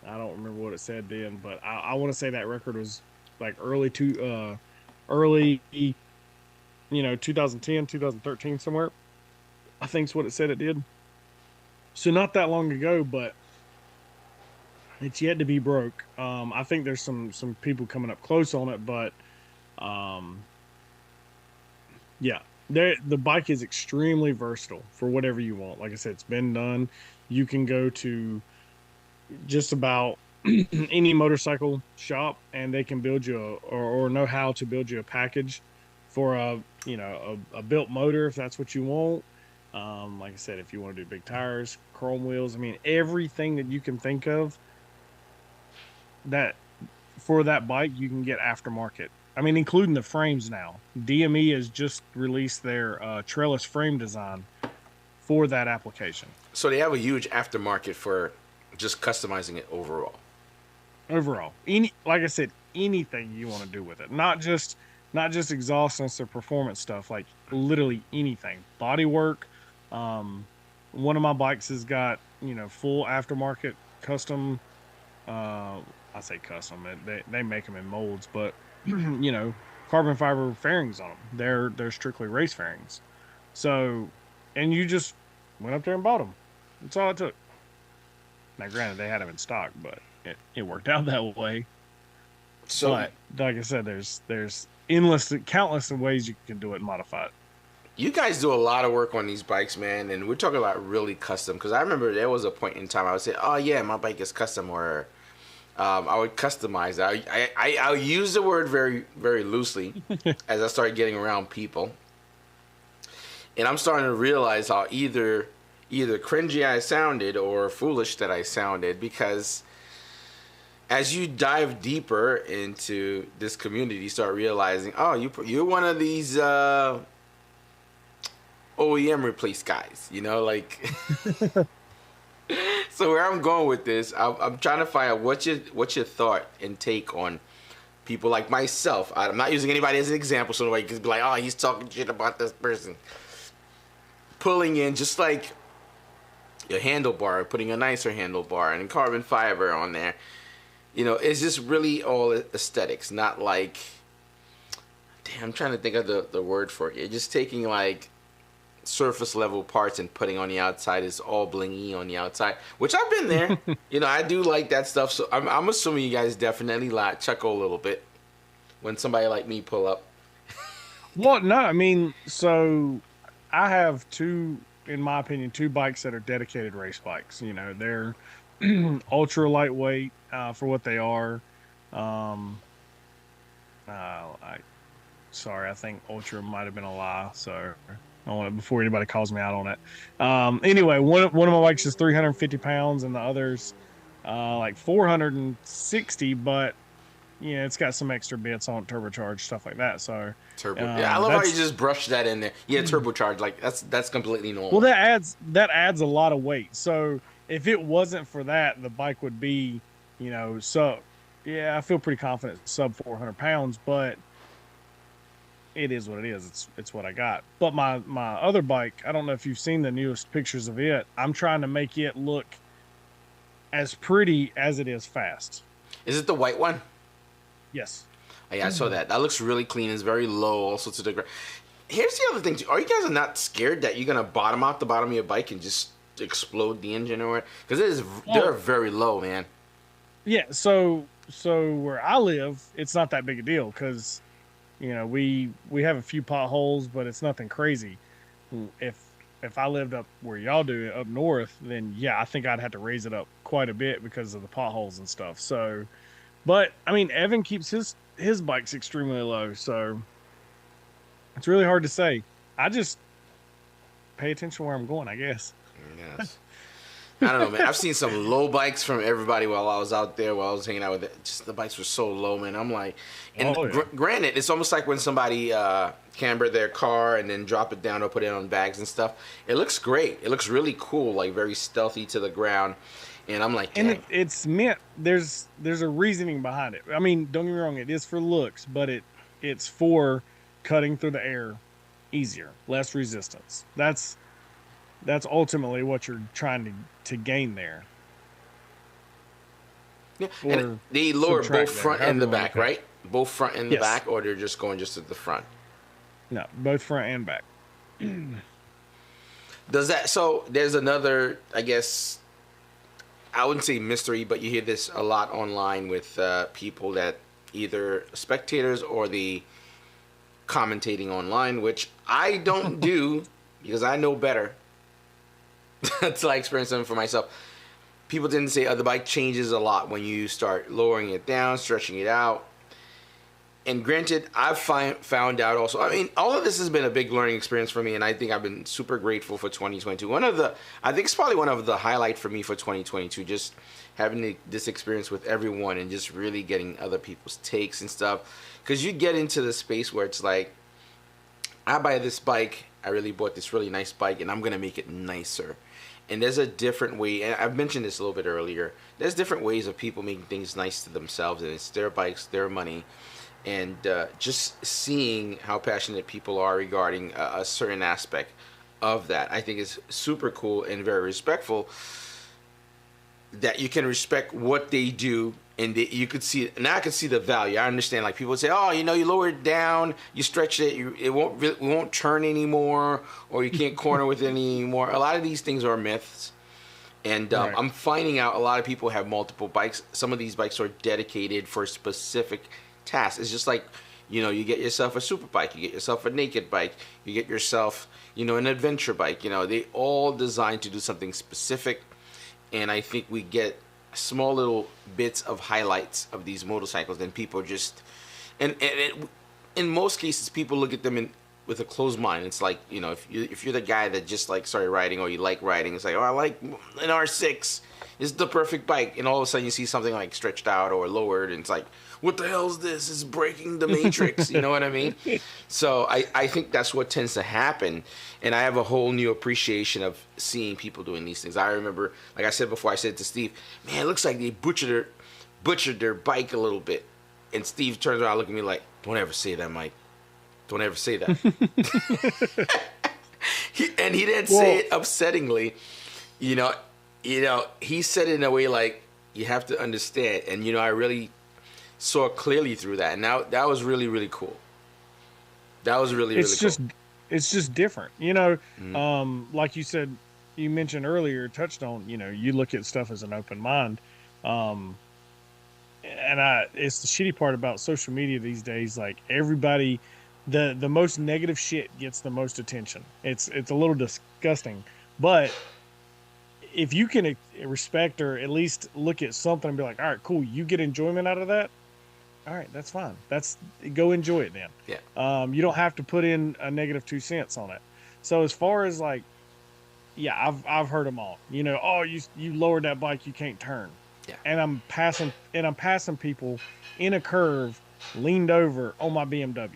D: don't remember what it said then, but I want to say that record was like early 2010, 2013 somewhere. I think's what it said it did. So not that long ago, but it's yet to be broke. I think there's some people coming up close on it, but um, yeah, the bike is extremely versatile for whatever you want. Like I said, it's been done. You can go to just about any motorcycle shop, and they can build you or know how to build you a package for a built motor if that's what you want. Like I said, if you want to do big tires, chrome wheels, I mean everything that you can think of that for that bike you can get aftermarket. I mean, including the frames now. DME has just released their trellis frame design for that application.
C: So they have a huge aftermarket for just customizing it overall.
D: Overall, like I said, anything you want to do with it, not just exhaustness or performance stuff, like literally anything. Body work. One of my bikes has got full aftermarket custom. I say custom. They make them in molds, but carbon fiber fairings on them. They're strictly race fairings. So, and you just went up there and bought them. That's all it took. Now, granted, they had them in stock, but it worked out that way.
C: So
D: But like I said, there's countless ways you can do it and modify it.
C: you guys do a lot of work on these bikes, man, and we're talking about really custom. Because I remember there was a point in time I would say, "Oh yeah, my bike is custom," or I would customize that. I'll use the word very very loosely as I start getting around people, and I'm starting to realize how either cringy I sounded or foolish that I sounded, because as you dive deeper into this community, you start realizing, oh, you're one of these OEM replace guys, like. So where I'm going with this, I'm trying to find out what's your thought and take on people like myself. I'm not using anybody as an example, so nobody can be like, oh, he's talking shit about this person. Pulling in just like your handlebar, putting a nicer handlebar and carbon fiber on there. It's just really all aesthetics, not like, damn, I'm trying to think of the word for it. You're just taking like surface level parts and putting on the outside. Is all blingy on the outside, which I've been there. I do like that stuff. So I'm assuming you guys definitely chuckle a little bit when somebody like me pull up.
D: Well, no, I mean, so I have in my opinion, two bikes that are dedicated race bikes. They're ultra lightweight for what they are. I think ultra might have been a lie. So on it before anybody calls me out on it. Anyway, one of my bikes is 350 pounds, and the others like 460, but yeah, it's got some extra bits on it, turbocharged stuff like that. So
C: Turbo. Yeah, I love how you just brushed that in there. Yeah, turbocharged. Like that's completely normal.
D: Well, that adds a lot of weight. So if it wasn't for that, the bike would be, so yeah, I feel pretty confident sub 400 pounds, but it is what it is. It's what I got. But my other bike, I don't know if you've seen the newest pictures of it. I'm trying to make it look as pretty as it is fast.
C: Is it the white one?
D: Yes.
C: Oh, yeah, I saw that. That looks really clean. It's very low also to the ground. Here's the other thing, too. Are you guys not scared that you're going to bottom out the bottom of your bike and just explode the engine or what? Because they're very low, man. Yeah,
D: so where I live, it's not that big a deal because, we have a few potholes, but it's nothing crazy. If I lived up where y'all do, up north, then, yeah, I think I'd have to raise it up quite a bit because of the potholes and stuff. So... But I mean, Evan keeps his bikes extremely low, so it's really hard to say. I just pay attention where I'm going, I guess.
C: Yes. I don't know, man. I've seen some low bikes from everybody while I was out there, while I was hanging out with it. Just the bikes were so low, man. I'm like, and granted, it's almost like when somebody camber their car and then drop it down or put it on bags and stuff. It looks great. It looks really cool, like very stealthy to the ground. And I'm like, dang.
D: And it's meant, there's a reasoning behind it. I mean, don't get me wrong, it is for looks, but it's for cutting through the air easier, less resistance. That's ultimately what you're trying to gain there.
C: Yeah, and they lower both front and the back, right? Both front and the back, or they're just going just at the front?
D: No, both front and back.
C: So there's another, I guess, I wouldn't say mystery, but you hear this a lot online with people that either spectators or the commentating online, which I don't do because I know better until I experience them for myself. People tend to say, the bike changes a lot when you start lowering it down, stretching it out. And granted, I've found out also, I mean, all of this has been a big learning experience for me, and I think I've been super grateful for 2022. I think it's probably one of the highlights for me for 2022, just having this experience with everyone and just really getting other people's takes and stuff. Because you get into the space where it's like, I buy this bike, I really bought this really nice bike, and I'm going to make it nicer. And there's a different way, and I've mentioned this a little bit earlier, there's different ways of people making things nice to themselves, and it's their bikes, their money. And just seeing how passionate people are regarding a certain aspect of that, I think is super cool and very respectful. That you can respect what they do, and you could see it. Now I can see the value. I understand, like people would say, "Oh, you lower it down, you stretch it, it won't turn anymore, or you can't corner with it anymore." A lot of these things are myths, and right. I'm finding out a lot of people have multiple bikes. Some of these bikes are dedicated for specific tasks. It's just like, you get yourself a super bike, you get yourself a naked bike, you get yourself, an adventure bike. They all designed to do something specific. And I think we get small little bits of highlights of these motorcycles, and people just, in most cases, people look at them with a closed mind. It's like, if you're the guy that just like started riding or you like riding, it's like, oh, I like an R6. It's the perfect bike. And all of a sudden you see something like stretched out or lowered, and it's like, what the hell is this? It's breaking the matrix. You know what I mean? So I think that's what tends to happen. And I have a whole new appreciation of seeing people doing these things. I remember, like I said before, I said to Steve, man, it looks like they butchered their bike a little bit. And Steve turns around and looks at me like, don't ever say that, Mike. Don't ever say that. He didn't say it upsettingly. He said it in a way like, you have to understand. And, I really saw clearly through that. And now that was really, really cool. That was really, really cool.
D: It's just different. Like you said, you mentioned earlier, touched on, you look at stuff as an open mind. It's the shitty part about social media these days. Like everybody, the most negative shit gets the most attention. It's a little disgusting, but if you can respect or at least look at something and be like, all right, cool, you get enjoyment out of that. All right, that's fine. Go enjoy it then.
C: Yeah.
D: You don't have to put in a negative 2 cents on it. So as far as like, yeah, I've heard them all. You know, oh, you lowered that bike, you can't turn.
C: Yeah.
D: And I'm passing people in a curve, leaned over on my BMW.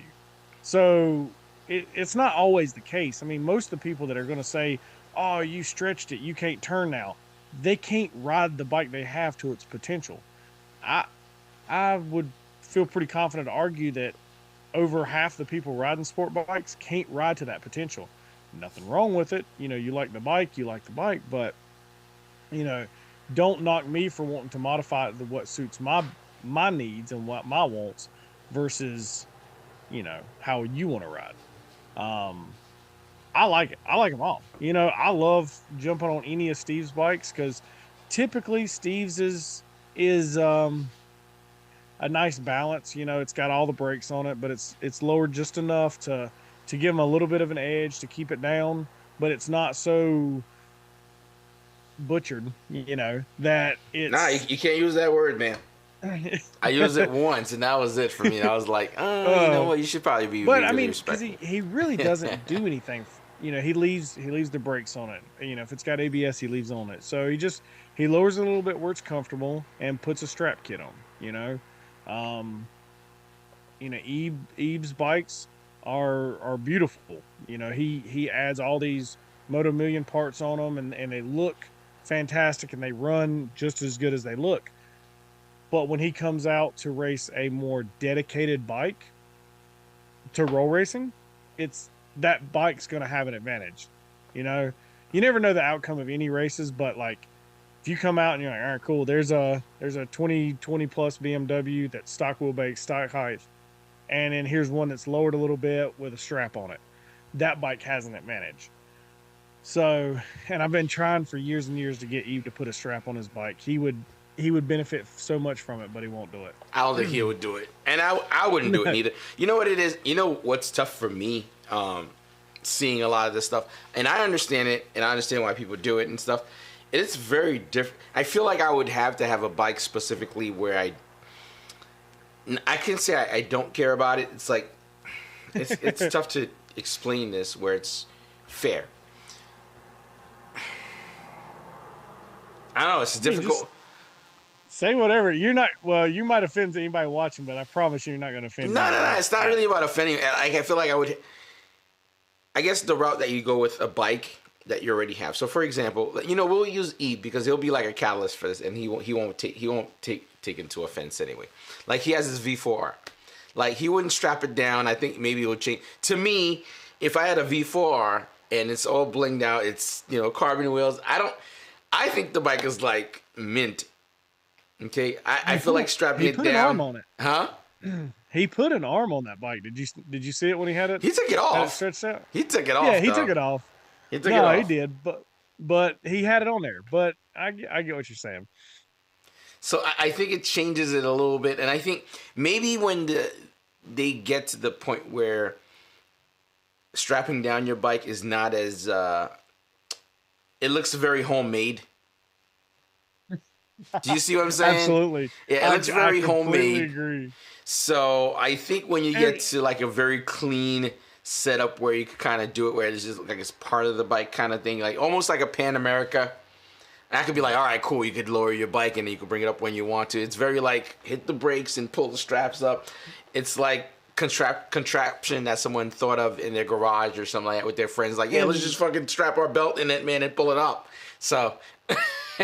D: So it's not always the case. I mean, most of the people that are going to say, "Oh, you stretched it, you can't turn now," they can't ride the bike they have to its potential. I I would feel pretty confident to argue that over half the people riding sport bikes can't ride to that potential. Nothing wrong with it. You know, you like the bike, but you know, don't knock me for wanting to modify it to what suits my needs and what my wants versus, you know, how you want to ride. Um, I like it. I like them all. You know, I love jumping on any of Steve's bikes because typically Steve's is a nice balance. You know, it's got all the brakes on it, but it's lowered just enough to give them a little bit of an edge to keep it down, but it's not so butchered, you know, that it's
C: Nah, you can't use that word, man. I used it once, and that was it for me. I was like, oh, you know what? You should probably be.
D: But
C: really
D: I mean, because
C: respectful.
D: he really doesn't do anything. You know, he leaves the brakes on it. You know, if it's got ABS, he leaves on it. So he lowers it a little bit where it's comfortable and puts a strap kit on. Um, you know, Eve's bikes are beautiful. You know, he adds all these Moto Million parts on them, and they look fantastic, and they run just as good as they look. But when he comes out to race a more dedicated bike to roll racing, that bike's going to have an advantage. You know, you never know the outcome of any races, but like if you come out and you're like, all right, cool, there's a 20 plus BMW that's stock wheelbase, stock height, and then here's one that's lowered a little bit with a strap on it. That bike has an advantage. So, and I've been trying for years and years to get Eve to put a strap on his bike. He would benefit so much from it, but he won't do it.
C: I don't think he would do it, and I wouldn't do it either. You know what it is? You know what's tough for me, seeing a lot of this stuff, and I understand it, and I understand why people do it and stuff. It's very different. I feel like I would have to have a bike specifically where I can say I don't care about it. It's like it's tough to explain this where it's fair. I don't know. It's difficult.
D: Say whatever. You're not. Well, you might offend anybody watching, but I promise you're not going to offend.
C: No. It's not really about offending. I feel like I would. I guess the route that you go with a bike that you already have. So, for example, you know, we'll use E because he'll be like a catalyst for this, and he won't take into offense anyway. Like he has his V4R. Like he wouldn't strap it down. I think maybe it would change. To me, if I had a V4R and it's all blinged out, it's, you know, carbon wheels. I think the bike is like mint. Okay, I feel like strapping it down. He put an
D: arm on it.
C: Huh?
D: He put an arm on that bike. Did you see it when he had it?
C: He took it off.
D: Had it stretched out?
C: He took it off.
D: Yeah, he took it off.
C: He took it off.
D: He did, but he had it on there. But I get what you're saying.
C: So I think it changes it a little bit, and I think maybe when they get to the point where strapping down your bike is not as it looks very homemade. Do you see what I'm saying?
D: Absolutely.
C: Yeah, it looks very homemade.
D: Agree.
C: So I think when you get to like a very clean setup where you can kind of do it where it's just like it's part of the bike kind of thing, like almost like a Pan America. I could be like, all right, cool, you could lower your bike and you can bring it up when you want to. It's very like hit the brakes and pull the straps up. It's like contraption that someone thought of in their garage or something like that with their friends. Like, yeah, let's just fucking strap our belt in it, man, and pull it up. So...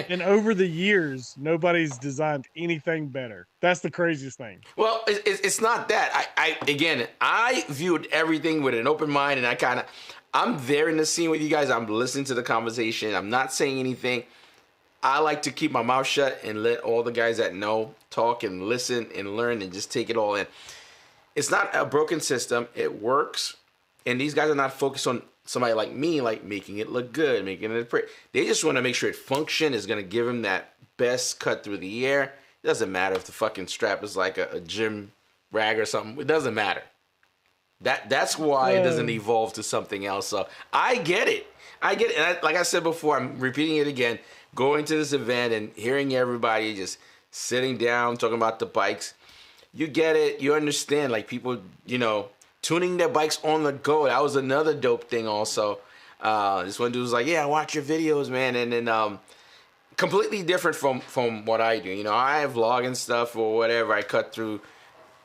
D: And over the years, nobody's designed anything better. That's the craziest thing.
C: Well, it's not that. I viewed everything with an open mind, and I'm there in the scene with you guys. I'm listening to the conversation. I'm not saying anything. I like to keep my mouth shut and let all the guys that know talk and listen and learn and just take it all in. It's not a broken system. It works, and these guys are not focused on somebody like me, like making it look good, making it pretty. They just want to make sure it function is going to give them that best cut through the air. It doesn't matter if the fucking strap is like a gym rag or something. It doesn't matter. That's why it doesn't evolve to something else. So I get it. And like I said before, I'm repeating it again. Going to this event and hearing everybody just sitting down, talking about the bikes. You get it. You understand. Like people, you know, tuning their bikes on the go. That was another dope thing also. This one dude was like, "Yeah, I watch your videos, man," and then completely different from what I do. You know, I vlog and stuff or whatever. I cut through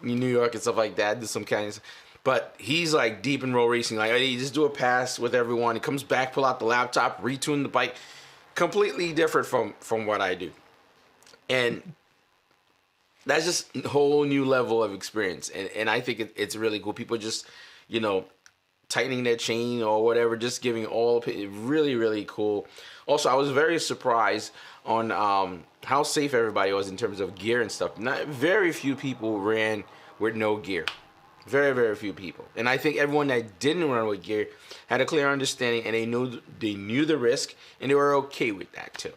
C: New York and stuff like that. Do some kind of, but he's like deep in roll racing. Like, hey, just do a pass with everyone. He comes back, pull out the laptop, retune the bike. Completely different from what I do, and that's just a whole new level of experience. And I think it's really cool. People just, you know, tightening their chain or whatever, just giving all really, really cool. Also, I was very surprised on how safe everybody was in terms of gear and stuff. Not very few people ran with no gear. Very, very few people. And I think everyone that didn't run with gear had a clear understanding, and they knew the risk, and they were okay with that too.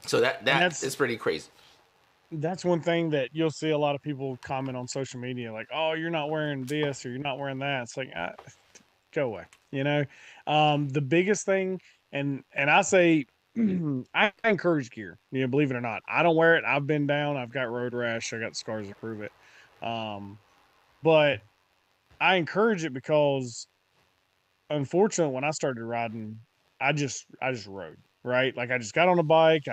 C: So that is pretty crazy.
D: That's one thing that you'll see a lot of people comment on social media, like, "Oh, you're not wearing this or you're not wearing that." It's like, go away. You know, the biggest thing, and I say, I encourage gear. You know, believe it or not, I don't wear it. I've been down. I've got road rash. I got the scars to prove it. But I encourage it because, unfortunately, when I started riding, I just rode, right. Like, I just got on a bike.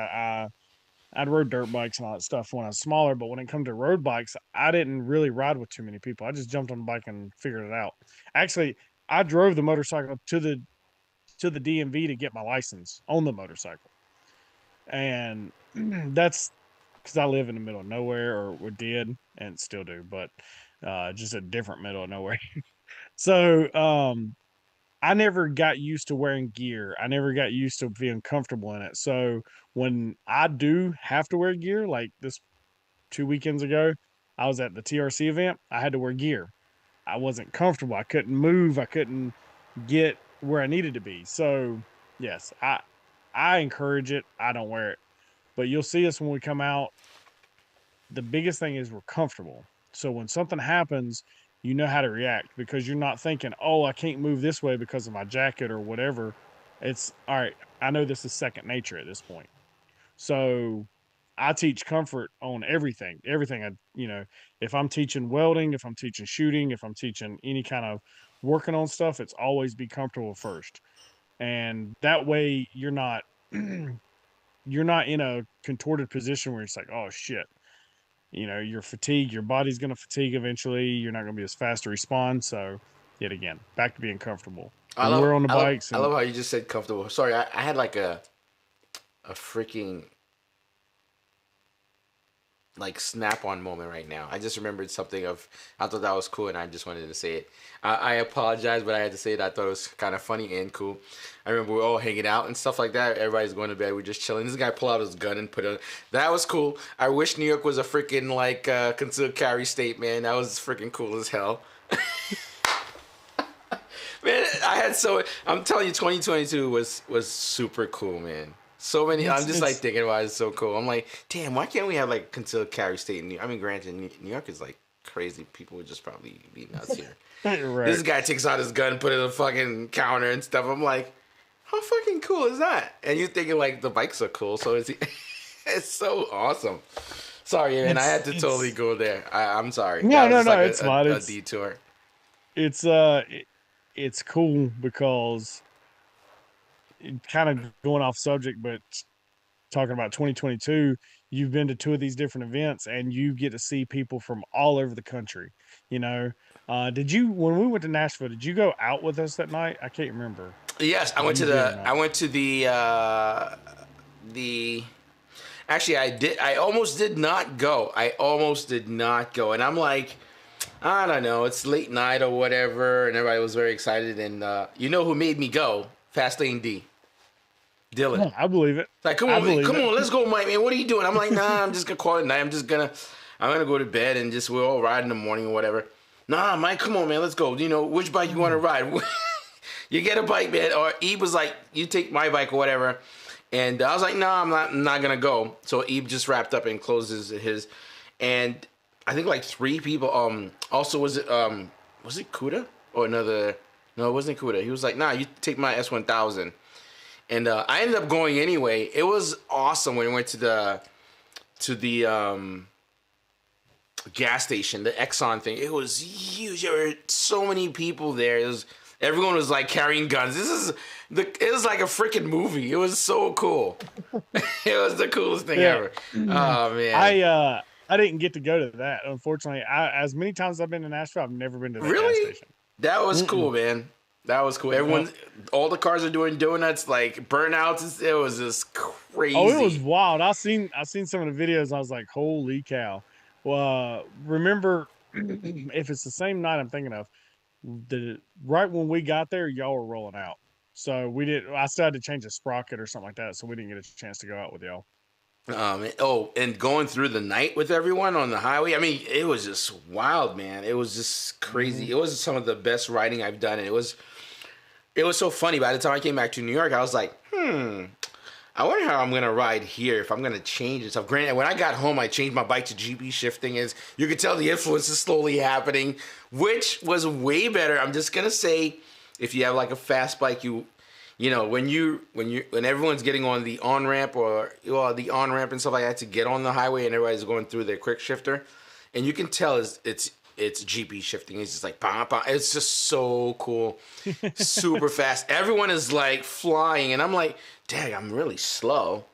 D: I'd rode dirt bikes and all that stuff when I was smaller, but when it comes to road bikes, I didn't really ride with too many people. I just jumped on the bike and figured it out. Actually, I drove the motorcycle to the DMV to get my license on the motorcycle. And that's because I live in the middle of nowhere, or did, and still do, but just a different middle of nowhere. So I never got used to wearing gear. I never got used to being comfortable in it. So when I do have to wear gear, like this 2 weekends ago, I was at the TRC event. I had to wear gear. I wasn't comfortable. I couldn't move. I couldn't get where I needed to be. So yes, I encourage it. I don't wear it, but you'll see us when we come out. The biggest thing is we're comfortable. So when something happens, you know how to react, because you're not thinking, "Oh, I can't move this way because of my jacket or whatever." It's all right. I know this is second nature at this point. So I teach comfort on everything. Everything. If I'm teaching welding, if I'm teaching shooting, if I'm teaching any kind of working on stuff, it's always be comfortable first. And that way you're not you're not in a contorted position where it's like, "Oh shit." You're fatigued, your body's going to fatigue eventually. You're not going to be as fast to respond. So, yet again, back to being comfortable. When we're on the bikes.
C: I love how you just said comfortable. Sorry, I had like a freaking like snap-on moment right now. I just remembered something I thought that was cool, and I just wanted to say it. I apologize, but I had to say it. I thought it was kind of funny and cool. I remember we were all hanging out and stuff like that. Everybody's going to bed. We're just chilling. This guy pulled out his gun and put it. That was cool. I wish New York was a freaking like concealed carry state, man. That was freaking cool as hell. Man, I'm telling you, 2022 was super cool, man. So many. I'm just like thinking about it. It's so cool. I'm like, damn, why can't we have like concealed carry state in New York? I mean, granted, New York is like crazy. People would just probably be nuts here. Right. This guy takes out his gun, put it on the fucking counter and stuff. I'm like, how fucking cool is that? And you're thinking like the bikes are cool, so it's so awesome. Sorry, man, I had to totally go there. I'm sorry.
D: No,
C: like
D: it's not.
C: A detour.
D: It's cool because, kind of going off subject, but talking about 2022, you've been to two of these different events and you get to see people from all over the country. When we went to Nashville, did you go out with us that night? I can't remember.
C: Yes, I went to the actually I did. I almost did not go. And I'm like, I don't know, it's late night or whatever, and everybody was very excited. And you know who made me go? Fastlane D. Dylan.
D: Oh, I believe it.
C: Like, come on, let's go, Mike, man. What are you doing? I'm like, nah, I'm just gonna call it night. I'm gonna go to bed and just we'll all ride in the morning or whatever. Nah, Mike, come on, man, let's go. Which bike you want to ride? You get a bike, man. Or Ebe was like, you take my bike or whatever. And I was like, nah, I'm not gonna go. So Ebe just wrapped up and closes his. And I think like 3 people. Also, was it Kuda or another? No, it wasn't Kuda. He was like, nah, you take my S1000. And I ended up going anyway. It was awesome when we went to the gas station, the Exxon thing. It was huge. There were so many people there. Everyone was like carrying guns. It was like a freaking movie. It was so cool. It was the coolest thing ever. Oh man.
D: I didn't get to go to that. Unfortunately, as many times as I've been to Nashville, I've never been to that gas
C: Really?
D: station.
C: That was cool, man. That was cool. All the cars are doing donuts, like burnouts. It was just crazy.
D: Oh, it was wild. I seen some of the videos. I was like, holy cow. Well, remember, if it's the same night I'm thinking of, right when we got there, y'all were rolling out. So I still had to change a sprocket or something like that. So we didn't get a chance to go out with y'all.
C: And going through the night with everyone on the highway. I mean, it was just wild, man. It was just crazy. It was some of the best riding I've done. And it was so funny. By the time I came back to New York, I was like, I wonder how I'm going to ride here if I'm going to change it. So granted, when I got home, I changed my bike to GP shifting. As you could tell, the influence is slowly happening, which was way better. I'm just going to say, if you have like a fast bike, you know, when everyone's getting on the on-ramp the on-ramp and stuff like that to get on the highway and everybody's going through their quick shifter, and you can tell it's GP shifting. It's just like, bah, bah. It's just so cool. Super fast. Everyone is like flying and I'm like, dang, I'm really slow.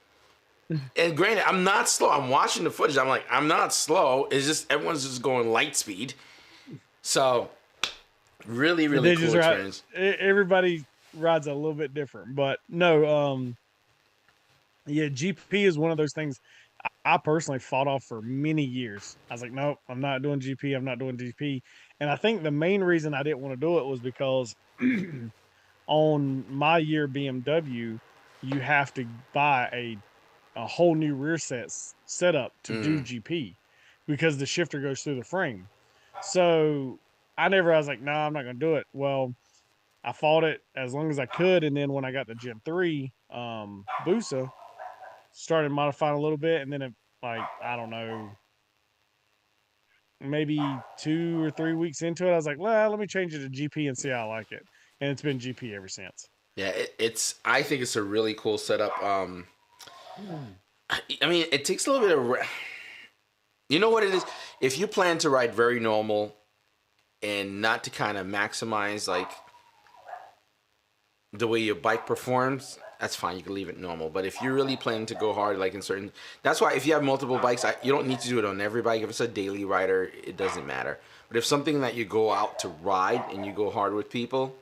C: And granted, I'm not slow. I'm watching the footage. I'm like, I'm not slow. It's just everyone's just going light speed. So really, really cool experience.
D: Everybody rides a little bit different, but no, yeah, GP is one of those things I personally fought off for many years. I was like, nope, I'm not doing GP. I'm not doing GP. And I think the main reason I didn't want to do it was because on my year BMW, you have to buy a whole new rear setup to do GP because the shifter goes through the frame. So I was like, no, I'm not going to do it. Well, I fought it as long as I could. And then when I got the Gen 3 Busa, started modifying a little bit. And then I don't know, maybe 2 or 3 weeks into it, I was like, well, let me change it to GP and see how I like it. And it's been GP ever since.
C: Yeah, I think it's a really cool setup. I mean, it takes a little bit of... You know what it is? If you plan to ride very normal and not to kind of maximize like the way your bike performs, that's fine. You can leave it normal. But if you're really planning to go hard, like in certain... That's why if you have multiple bikes, you don't need to do it on every bike. If it's a daily rider, it doesn't matter. But if something that you go out to ride and you go hard with people,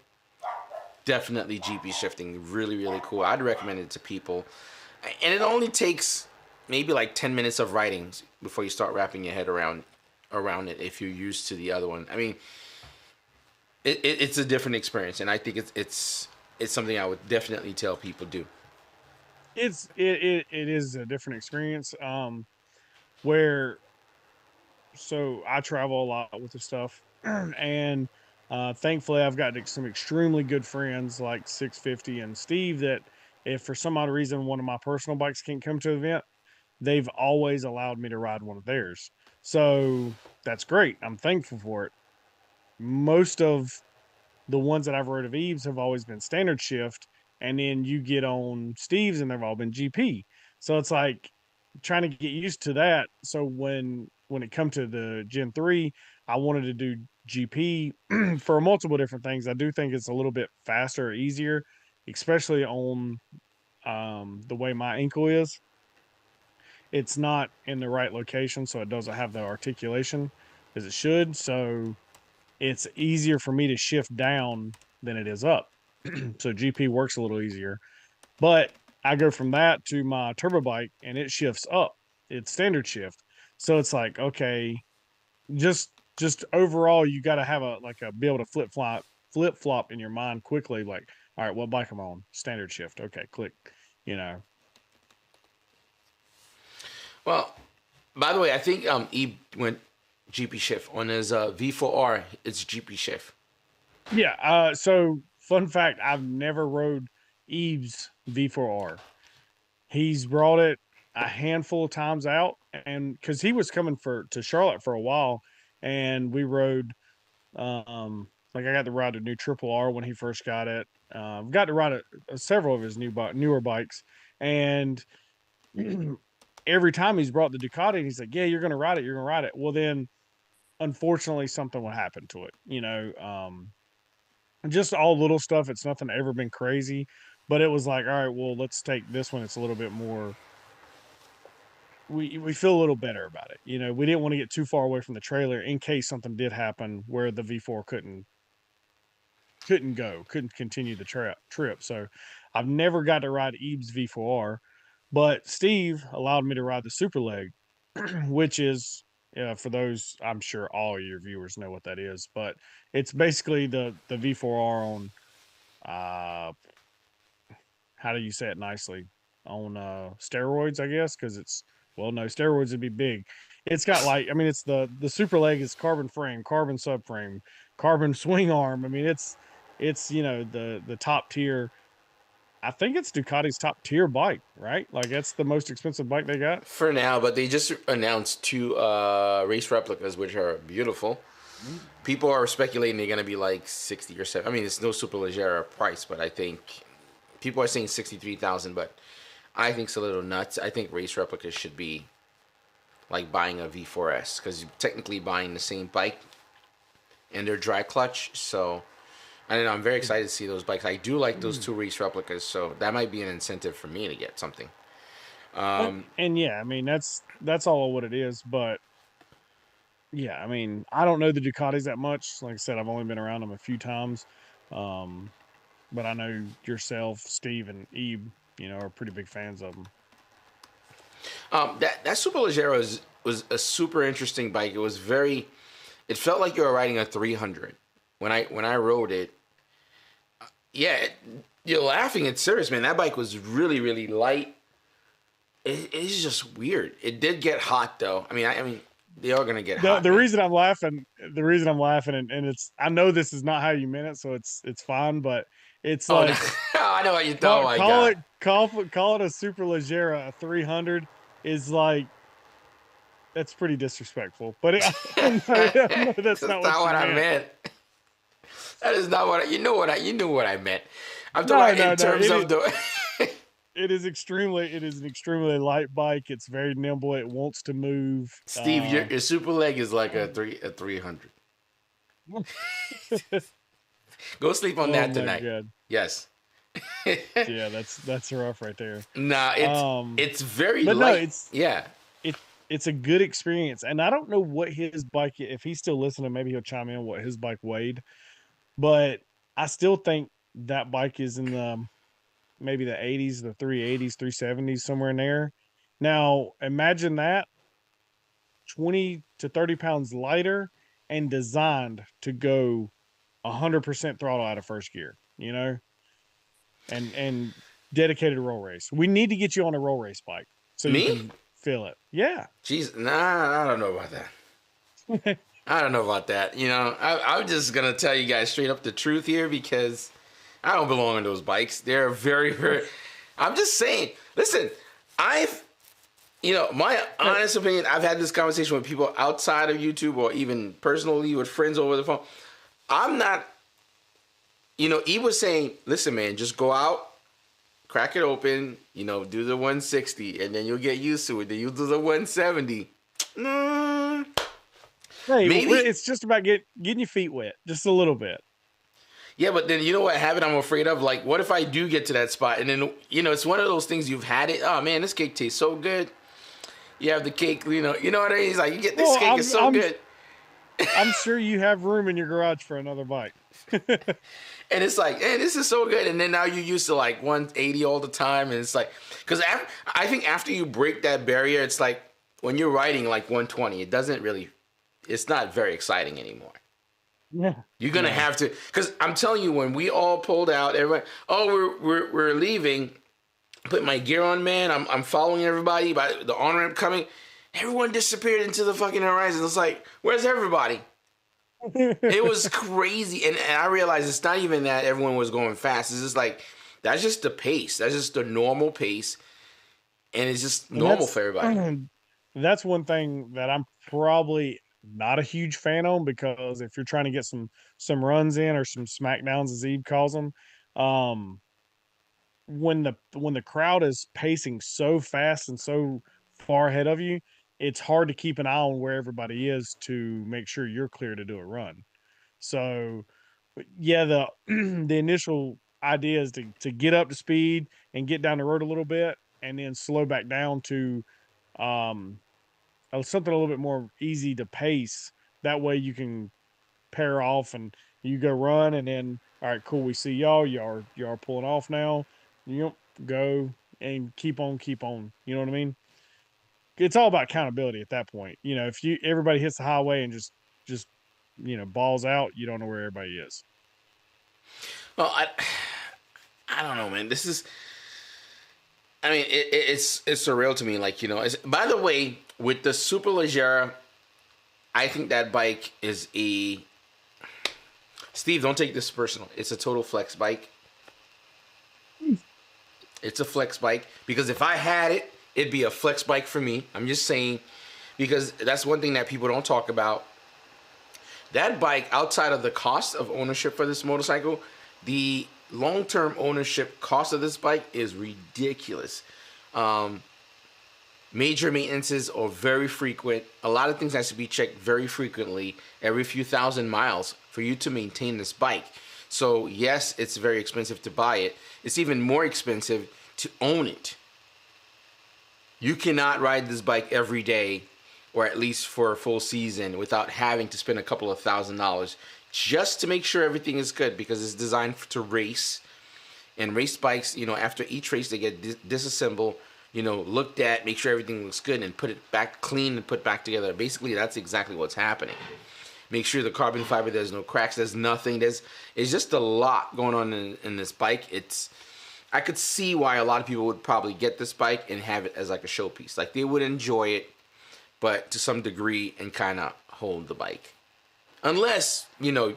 C: definitely GP shifting. Really, really cool. I'd recommend it to people. And it only takes maybe like 10 minutes of riding before you start wrapping your head around it if you're used to the other one. I mean, it's a different experience, and I think it's something I would definitely tell people do.
D: It is a different experience. Where so I travel a lot with the stuff, and thankfully I've got some extremely good friends like 650 and Steve that if for some odd reason one of my personal bikes can't come to the event, they've always allowed me to ride one of theirs. So that's great. I'm thankful for it. Most of the ones that I've rode of Eve's have always been standard shift, and then you get on Steve's and they've all been GP. So it's like trying to get used to that. So when it come to the Gen 3, I wanted to do GP for multiple different things. I do think it's a little bit faster, easier, especially on the way my ankle is. It's not in the right location, so it doesn't have the articulation as it should. So it's easier for me to shift down than it is up. So GP works a little easier. But I go from that to my turbo bike and it shifts up. It's standard shift. So it's like, okay, just overall you got to have be able to flip flop in your mind quickly, like, all right, what bike am I on? Standard shift. Okay, click, you know.
C: Well, by the way, I think Ebe went GP shift on his V4R. It's GP shift.
D: Yeah. So fun fact, I've never rode Eve's V4R. He's brought it a handful of times out, and because he was coming to Charlotte for a while, and we rode. Like I got to ride a new Triple R when he first got it. Got to ride several of his newer bikes, and every time he's brought the Ducati, he's like, "Yeah, you're gonna ride it. You're gonna ride it." Well, then, unfortunately, something would happen to it. You know, just all little stuff. It's nothing ever been crazy, but it was like, all right, well, let's take this one. It's a little bit more. We feel a little better about it. You know, we didn't want to get too far away from the trailer in case something did happen where the V4 couldn't continue the trip. So I've never got to ride Eve's V4R, but Steve allowed me to ride the Super Leg, which is, for those, I'm sure all your viewers know what that is, but it's basically the V4R on, uh, how do you say it nicely? On steroids, I guess, because it's, well, no, steroids would be big. It's got like, I mean, it's the Super Leg is carbon frame, carbon subframe, carbon swing arm. I mean, it's the top tier. I think it's Ducati's top tier bike, right? Like that's the most expensive bike they got
C: for now. But they just announced 2 race replicas, which are beautiful. People are speculating they're gonna be like 60 or 70. I mean, it's no Superleggera price, but I think people are saying 63,000. But I think it's a little nuts. I think race replicas should be like buying a V4S because you're technically buying the same bike and they're dry clutch. So I don't know. I'm very excited to see those bikes. I do like those 2 race replicas, so that might be an incentive for me to get something.
D: and yeah, I mean that's all what it is. But yeah, I mean I don't know the Ducatis that much. Like I said, I've only been around them a few times, but I know yourself, Steve, and Ebe, are pretty big fans of them.
C: That Superleggera was a super interesting bike. It was very. It felt like you were riding a 300 when I rode it. Yeah, you're laughing. It's serious, man. That bike was really, really light. It's just weird. It did get hot, though. I mean, they are gonna get hot.
D: The reason I'm laughing, and it's, I know this is not how you meant it, so it's fine, but it's like,
C: no. I know what you thought.
D: Call it a Superleggera, a 300 is like, that's pretty disrespectful. But I know that's not what I meant.
C: That is not what you knew what I meant. I'm talking in terms of the.
D: It is an extremely light bike. It's very nimble. It wants to move.
C: Steve, your Super Leg is like a 300. Go sleep on that tonight. God. Yes.
D: Yeah, that's rough right there.
C: Nah, it's very light.
D: It's a good experience, and I don't know what his bike. If he's still listening, maybe he'll chime in what his bike weighed. But I still think that bike is in the maybe the 80s, the 380s, 370s, somewhere in there. Now, imagine that 20 to 30 pounds lighter and designed to go 100% throttle out of first gear, and dedicated roll race. We need to get you on a roll race bike so you can feel it. Yeah.
C: Jeez, nah, I don't know about that. I don't know about that. I'm just going to tell you guys straight up the truth here because I don't belong on those bikes. They're very, very... I'm just saying. Listen, my honest opinion, I've had this conversation with people outside of YouTube or even personally with friends over the phone. I'm not... he was saying, listen, man, just go out, crack it open, do the 160, and then you'll get used to it. Then you'll do the 170.
D: Hey, maybe it's just about getting your feet wet, just a little bit.
C: Yeah, but then you know what habit I'm afraid of? Like, what if I do get to that spot and then it's one of those things you've had it. Oh man, this cake tastes so good. You have the cake, you know what I mean? It's like you get this cake, it's so good.
D: I'm sure you have room in your garage for another bike.
C: And it's like, hey, this is so good. And then now you're used to like 180 all the time, and it's like, because I think after you break that barrier, it's like when you're riding like 120, it's not very exciting anymore.
D: Yeah,
C: you're gonna have to, because I'm telling you, when we all pulled out, everyone, we're leaving. Put my gear on, man. I'm following everybody by the on ramp coming. Everyone disappeared into the fucking horizon. It's like, where's everybody? It was crazy, and I realized it's not even that everyone was going fast. It's just like that's just the pace. That's just the normal pace, and it's just normal for everybody.
D: That's one thing that I'm probably not a huge fan on, because if you're trying to get some runs in or some smackdowns, as Eve calls them, when the crowd is pacing so fast and so far ahead of you, it's hard to keep an eye on where everybody is to make sure you're clear to do a run. So yeah, the the initial idea is to get up to speed and get down the road a little bit, and then slow back down to um something a little bit more easy to pace. That way you can pair off and you go run, and then all right, cool. We see y'all. Y'all are pulling off now. You know, go and keep on. You know what I mean? It's all about accountability at that point. You know, if you everybody hits the highway and just balls out, you don't know where everybody is.
C: Well, I don't know, man. This is. I mean, it's surreal to me. Like, by the way, with the Superleggera, I think that bike is a. Steve, don't take this personal. It's a total flex bike. It's a flex bike because if I had it, it'd be a flex bike for me. I'm just saying, because that's one thing that people don't talk about. That bike, outside of the cost of ownership for this motorcycle, the long-term ownership cost of this bike is ridiculous. Major maintenances are very frequent. A lot of things has to be checked very frequently, every few thousand miles, for you to maintain this bike. So yes, it's very expensive to buy it. It's even more expensive to own it. You cannot ride this bike every day, or at least for a full season, without having to spend a couple of $1,000 just to make sure everything is good, because it's designed to race. And race bikes, after each race, they get disassembled, looked at, make sure everything looks good, and put it back clean and put back together. Basically, that's exactly what's happening. Make sure the carbon fiber, there's no cracks, there's nothing. It's just a lot going on in this bike. I could see why a lot of people would probably get this bike and have it as like a showpiece. Like, they would enjoy it, but to some degree, and kind of hold the bike. Unless, you're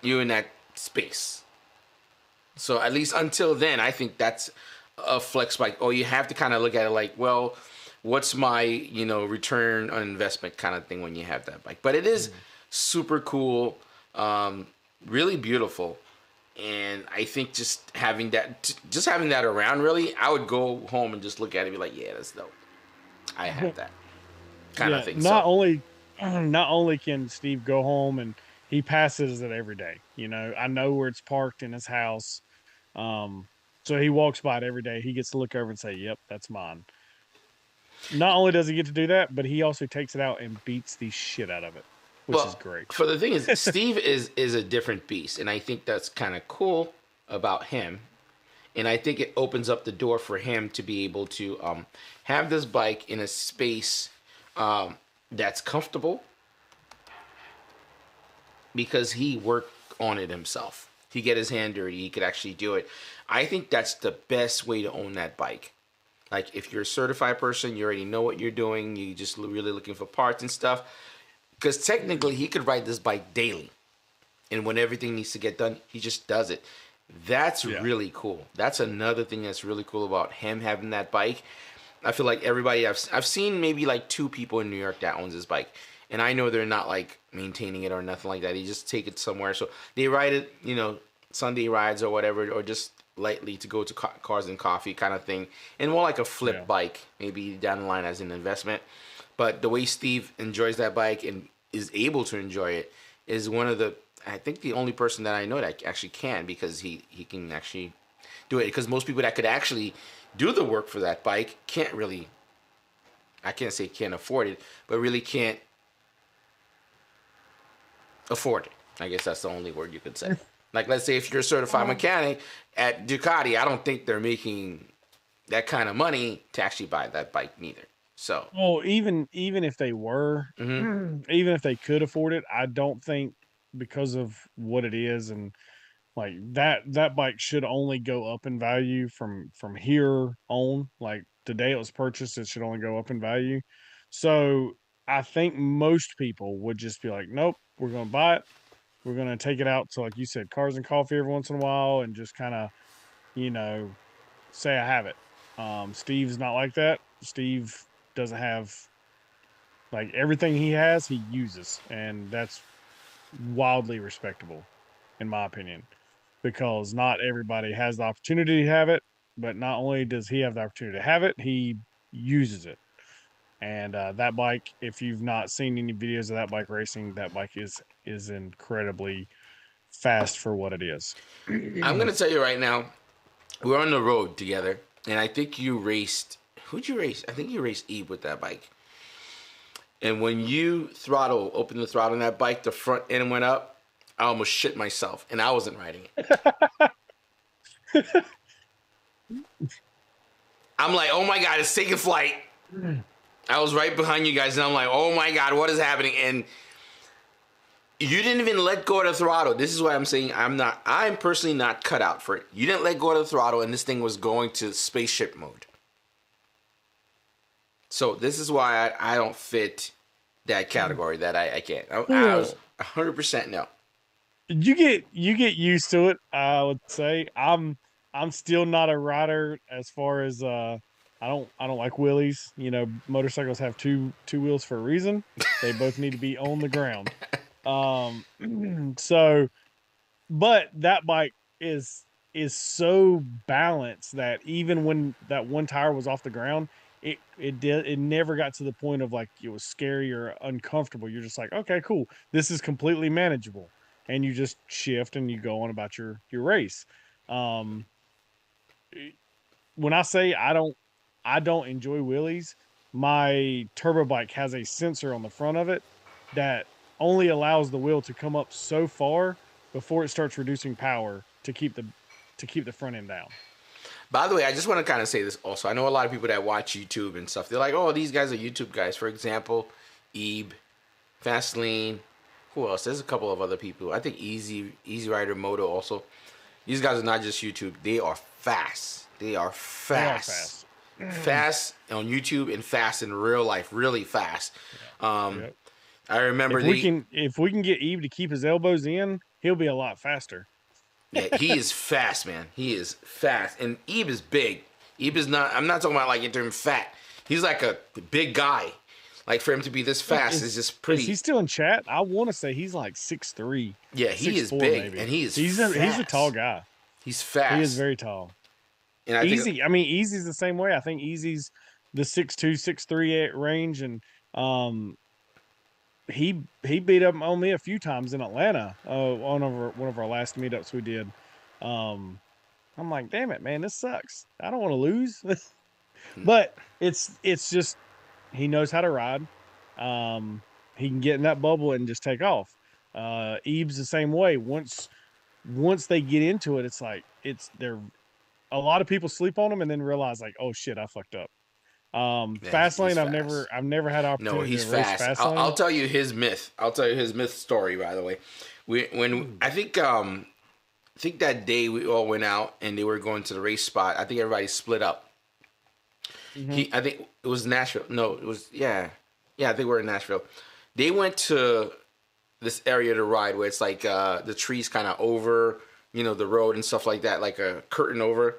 C: in that space. So at least until then, I think that's a flex bike. Or you have to kind of look at it like, well, what's my, return on investment kind of thing when you have that bike. But it is super cool, really beautiful. And I think just having that around, really, I would go home and just look at it and be like, yeah, that's dope. I have that kind of thing.
D: Not only can Steve go home and he passes it every day. I know where it's parked in his house. So he walks by it every day. He gets to look over and say, yep, that's mine. Not only does he get to do that, but he also takes it out and beats the shit out of it, which is great.
C: For the thing is, Steve is a different beast, and I think that's kind of cool about him. And I think it opens up the door for him to be able to have this bike in a space that's comfortable, because he worked on it himself. He get his hand dirty. He could actually do it. I think that's the best way to own that bike. Like, if you're a certified person, you already know what you're doing. You just really looking for parts and stuff. Because technically, he could ride this bike daily. And when everything needs to get done, he just does it. That's really cool. That's another thing that's really cool about him having that bike. I feel like everybody, I've seen maybe like 2 people in New York that owns this bike. And I know they're not like maintaining it or nothing like that. They just take it somewhere. So they ride it, Sunday rides or whatever, or just lightly to go to Cars and Coffee kind of thing. And more like a flip bike, maybe down the line as an investment. But the way Steve enjoys that bike and is able to enjoy it is I think the only person that I know that actually can, because he can actually do it. Because most people that could actually do the work for that bike can't really, I can't say can't afford it, but really can't afford it. I guess that's the only word you could say. Like, let's say if you're a certified mechanic at Ducati, I don't think they're making that kind of money to actually buy that bike neither. So,
D: well, even if they were, even if they could afford it, I don't think, because of what it is, and like that bike should only go up in value from here on. Like, the day it was purchased, it should only go up in value. So I think most people would just be like, nope, we're going to buy it. We're going to take it out to, like you said, Cars and Coffee every once in a while, and just kind of, say I have it. Steve's not like that. Steve doesn't have, like, everything he has, he uses. And that's wildly respectable, in my opinion, because not everybody has the opportunity to have it. But not only does he have the opportunity to have it, he uses it. And that bike, if you've not seen any videos of that bike racing, that bike is incredibly fast for what it is.
C: I'm gonna tell you right now, we're on the road together, and I think you raced. Who'd you race? I think you raced Eve with that bike. And when you opened the throttle on that bike, the front end went up. I almost shit myself, and I wasn't riding it. I'm like, oh my God, it's taking flight. I was right behind you guys, and I'm like, oh my God, what is happening? And you didn't even let go of the throttle. This is why I'm saying I'm personally not cut out for it. You didn't let go of the throttle, and this thing was going to spaceship mode. So this is why I don't fit that category. That I can't. I was 100% no.
D: You get used to it. I would say I'm still not a rider as far as I don't like wheelies. You know, motorcycles have two wheels for a reason. They both need to be on the ground. So, but that bike is so balanced that even when that one tire was off the ground, it never got to the point of like it was scary or uncomfortable. You're just like, okay, cool, this is completely manageable, and you just shift and you go on about your race. When I say I don't enjoy wheelies, my turbo bike has a sensor on the front of it that only allows the wheel to come up so far before it starts reducing power to keep the front end down.
C: By the way, I just want to kind of say this also. I know a lot of people that watch YouTube and stuff. They're like, oh, these guys are YouTube guys. For example, Ebe, Fastlane. Who else? There's a couple of other people. I think Easy Rider Moto also. These guys are not just YouTube. They are fast. They are fast. Fast on YouTube and fast in real life. Really fast.
D: Yep.
C: I remember
D: if we can get Eve to keep his elbows in, he'll be a lot faster.
C: Yeah, he is fast, man. He is fast. And Ebe is big. Ebe is not, I'm not talking about like in terms of fat. He's like a big guy. Like for him to be this fast is just pretty.
D: Is he still in chat? I want to say he's like 6'3".
C: Yeah, he is big. Maybe. And he's
D: he's a tall guy.
C: He's fast.
D: He is very tall.
C: And
D: Easy's the same way. I think Easy's the 6'2", 6'3" range, and he beat up on me a few times in Atlanta on one of our last meetups we did. I'm like, damn it, man, this sucks. I don't want to lose. But it's just he knows how to ride. He can get in that bubble and just take off. Eve's the same way. Once they get into it, it's like a lot of people sleep on them and then realize like, oh shit, I fucked up. Fastlane, I've never had opportunity.
C: No, he's
D: to race
C: fast. I'll tell you his myth. I'll tell you his myth story. By the way, I think that day we all went out and they were going to the race spot. I think everybody split up. Mm-hmm. I think it was Nashville. No, it was I think we're in Nashville. They went to this area to ride where it's like the trees kind of over, the road and stuff like that, like a curtain over.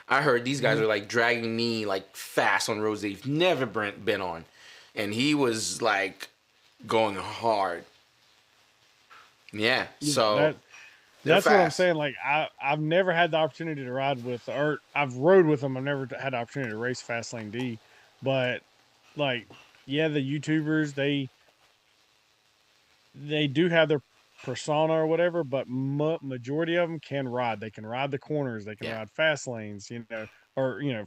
C: I heard these guys are like dragging me like fast on roads they've never been on. And he was like going hard. Yeah. So
D: that's what I'm saying. Like I've never had the opportunity to ride with, or I've rode with them. I've never had the opportunity to race Fastlane D, but like, yeah, the YouTubers, they do have their persona or whatever, but majority of them can ride. They can ride the corners. They can ride fast lanes, or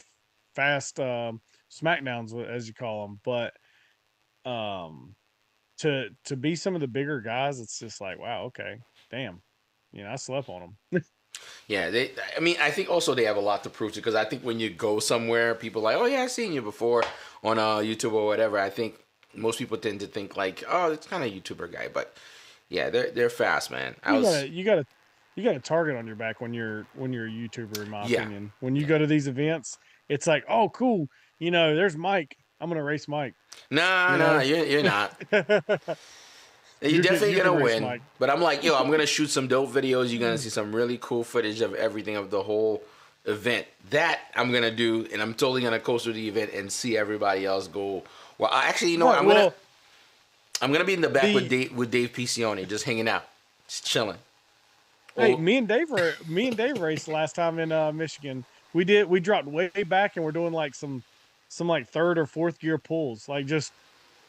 D: fast smackdowns as you call them. But to be some of the bigger guys, it's just like, wow, okay, damn, I slept on them.
C: Yeah, I think also they have a lot to prove to, because I think when you go somewhere, people are like, oh yeah, I've seen you before on YouTube or whatever. I think most people tend to think like, oh, it's kind of a YouTuber guy, but yeah, they're fast, man.
D: You got a target on your back when you're a YouTuber, in my opinion. When you go to these events, it's like, oh, cool. There's Mike. I'm gonna race Mike.
C: No, you're not. You're definitely gonna win. Mike. But I'm like, I'm gonna shoot some dope videos. You're gonna see some really cool footage of everything, of the whole event. That I'm gonna do, and I'm totally gonna coast through the event and see everybody else go. Well, actually, I'm gonna be in the back with Dave Piccioni, just hanging out, just chilling.
D: Hey, me and Dave raced last time in Michigan. We dropped way back and we're doing like some like third or fourth gear pulls, like just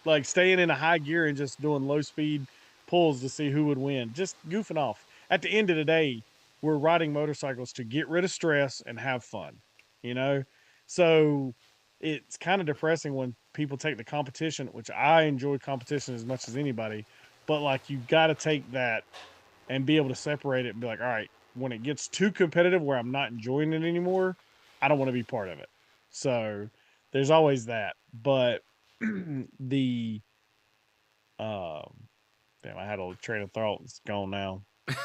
D: like staying in a high gear and just doing low speed pulls to see who would win, just goofing off. at the end of the day, we're riding motorcycles to get rid of stress and have fun, you know? So it's kind of depressing when people take the competition, which I enjoy competition as much as anybody, but like you got to take that and be able to separate it and be like, all right, when it gets too competitive where I'm not enjoying it anymore, I don't want to be part of it. So there's always that. But the um damn, I had a train of thought. It's gone now.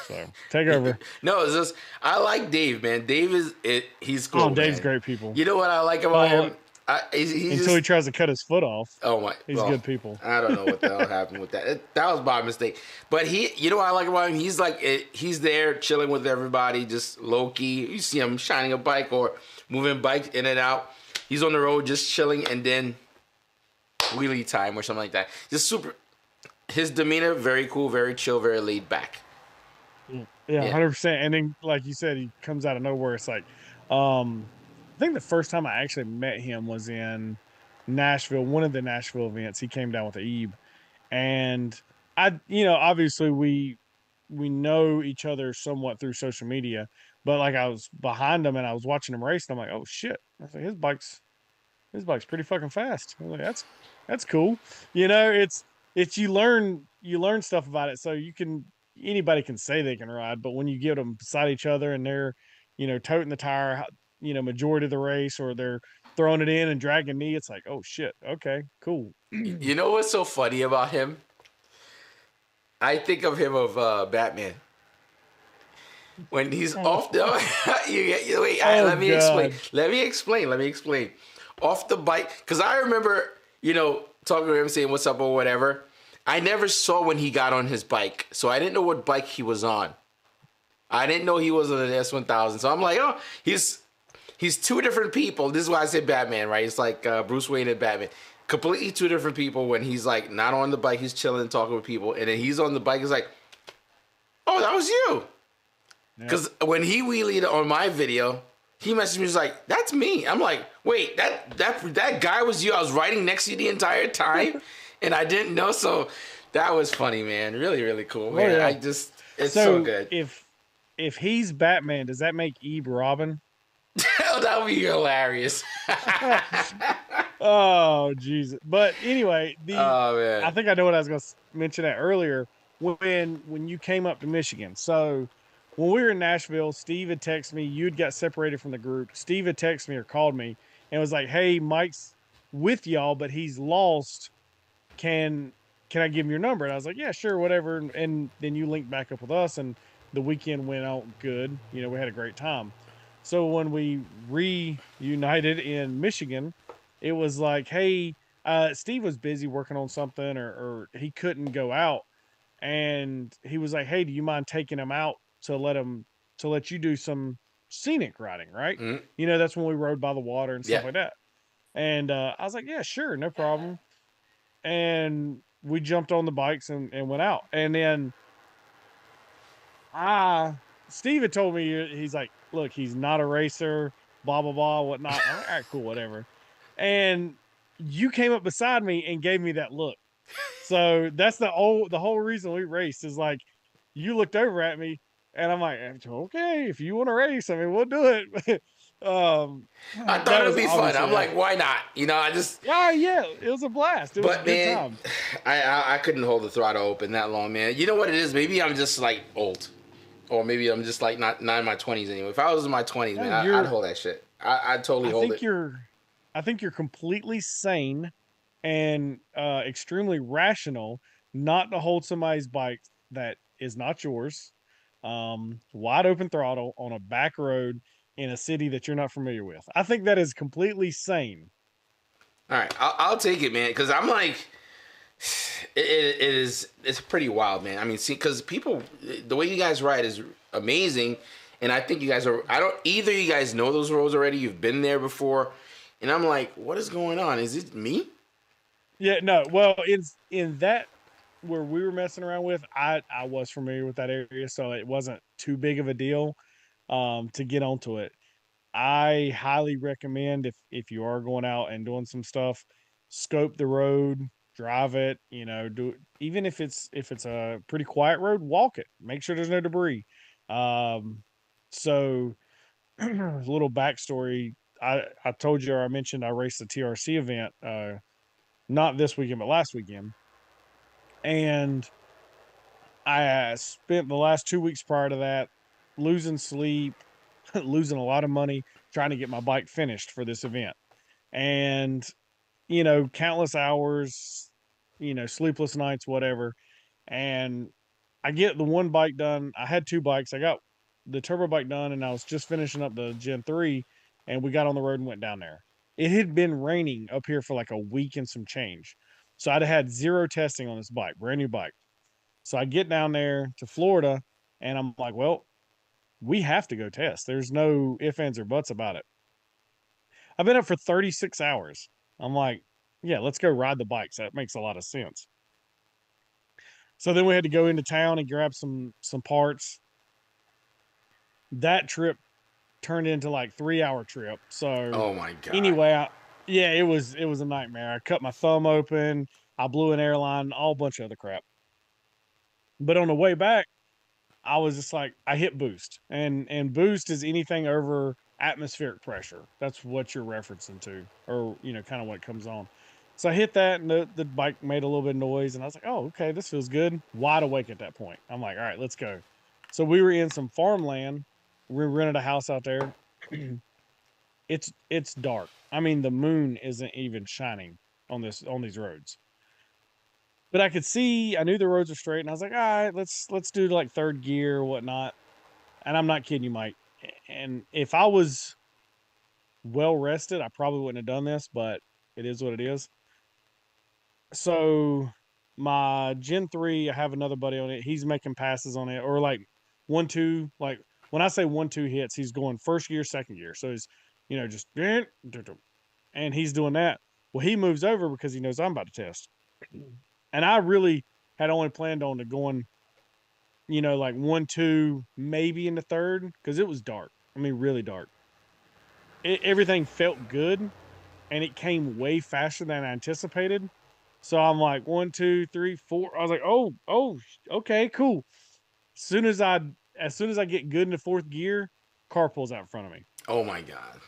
D: So take over.
C: No, it's just I like Dave, man. Dave is it. He's cool.
D: Oh, Dave's
C: man.
D: great people.
C: You know what I like about
D: Well,
C: him? He's
D: until he
C: just,
D: tries to cut his foot off.
C: oh my,
D: He's
C: well,
D: good people.
C: I don't know what the hell happened with that. That was my mistake. But you know what I like about him? He's like, he's there chilling with everybody, just low key. You see him shining a bike or moving bikes in and out. He's on the road just chilling, and then wheelie time or something like that. Just super. His demeanor very cool, very chill, very laid back.
D: Yeah, 100%. And then, like you said, he comes out of nowhere. It's like, I think the first time I actually met him was in Nashville, one of the Nashville events. He came down with the Ebe, and obviously we know each other somewhat through social media, but like I was behind him and I was watching him race, and I'm like, oh shit! I was like, his bike's pretty fucking fast. I was like, that's cool. It's you learn stuff about it, so anybody can say they can ride, but when you get them beside each other and they're toting the tire, majority of the race, or they're throwing it in and dragging knee, it's like, oh shit, okay, cool.
C: You know what's so funny about him? I think of him of Batman. When he's off the wait, let me explain. Let me explain. Off the bike, because I remember, talking to him saying what's up or whatever. I never saw when he got on his bike, so I didn't know what bike he was on. I didn't know he was on an S1000. So I'm like, oh, he's two different people. This is why I said Batman, right? It's like Bruce Wayne and Batman. Completely two different people. When he's like not on the bike, he's chilling and talking with people, and then he's on the bike. He's like, oh, that was you. Because when he wheelied on my video, he messaged me. He's like, that's me. I'm like, wait, that guy was you. I was riding next to you the entire time, and I didn't know. So that was funny, man. Really, really cool, man.
D: Yeah.
C: It's so good.
D: If he's Batman, does that make Ebe Robin?
C: That would be hilarious.
D: Oh, Jesus. But anyway,
C: man.
D: I think I know what I was going to mention that earlier when you came up to Michigan. So when we were in Nashville, Steve had texted me. You'd got separated from the group. Steve had texted me or called me and was like, hey, Mike's with y'all, but he's lost. Can I give him your number? And I was like, yeah, sure, whatever. And then you linked back up with us, and the weekend went out good. We had a great time. So when we reunited in Michigan, it was like, hey, Steve was busy working on something, or he couldn't go out. And he was like, hey, do you mind taking him out to let you do some scenic riding, right?
C: Mm-hmm.
D: That's when we rode by the water and stuff like that. And I was like, yeah, sure, no problem. And we jumped on the bikes and went out. And then Steve had told me, he's like, look, he's not a racer, blah, blah, blah, whatnot. I'm like, all right, cool, whatever. And you came up beside me and gave me that look. So that's the whole reason we raced is like, you looked over at me and I'm like, okay, if you want to race, I mean, we'll do it.
C: I thought it'd be fun. I'm like, why not?
D: Yeah, it was a blast. It was a good time.
C: I couldn't hold the throttle open that long, man. You know what it is? Maybe I'm just like old, or maybe I'm just like not in my 20s anymore. If I was in my 20s, man, I'd hold that shit. I'd totally hold it.
D: I think you're completely sane and extremely rational not to hold somebody's bike that is not yours, wide open throttle on a back road in a city that you're not familiar with. I think that is completely sane.
C: All right, I'll take it, man, because I'm like, it's pretty wild, man. I mean, see, because the way you guys ride is amazing, and I think you guys either you guys know those roads already, you've been there before, and I'm like, what is going on? Is it me?
D: Yeah, no. Well, in that where we were messing around with, I was familiar with that area, so it wasn't too big of a deal to get onto it. I highly recommend if you are going out and doing some stuff, scope the road, drive it, even if it's a pretty quiet road, walk it. Make sure there's no debris. So a little backstory. I told you, or I mentioned I raced the TRC event, not this weekend, but last weekend. And I spent the last 2 weeks prior to that losing sleep, losing a lot of money trying to get my bike finished for this event. And, countless hours, sleepless nights, whatever. And I get the one bike done. I had 2 bikes. I got the turbo bike done, and I was just finishing up the Gen 3, and we got on the road and went down there. It had been raining up here for like a week and some change. So I'd had 0 testing on this bike, brand new bike. So I get down there to Florida, and I'm like, well, we have to go test. There's no ifs, ands, or buts about it. I've been up for 36 hours. I'm like, yeah, let's go ride the bikes. That makes a lot of sense. So then we had to go into town and grab some parts. That trip turned into like 3-hour trip. So
C: Oh my god.
D: anyway, it was a nightmare. I cut my thumb open. I blew an airline, all bunch of other crap. But on the way back, I was just like, I hit boost, and boost is anything over atmospheric pressure. That's what you're referencing to, or kind of what comes on. So I hit that, and the bike made a little bit of noise, and I was like, oh, okay, this feels good. Wide awake at that point. I'm like, all right, let's go. So we were in some farmland. We rented a house out there. It's dark. I mean, the moon isn't even shining on these roads. But I could see, I knew the roads were straight, and I was like, all right, let's do like third gear or whatnot. And I'm not kidding you, Mike. And if I was well rested, I probably wouldn't have done this, but it is what it is. So my Gen 3, I have another buddy on it. He's making passes on it, or like 1-2. Like when I say 1-2 hits, he's going first gear, second gear. So he's, just, and he's doing that. Well, he moves over because he knows I'm about to test. And I really had only planned on going, like 1-2, maybe in the third, because it was dark. I mean, really dark. Everything felt good, and it came way faster than I anticipated. So I'm like 1, 2, 3, 4. I was like, oh, okay, cool. As soon as I get good in the fourth gear, car pulls out in front of me.
C: Oh my god.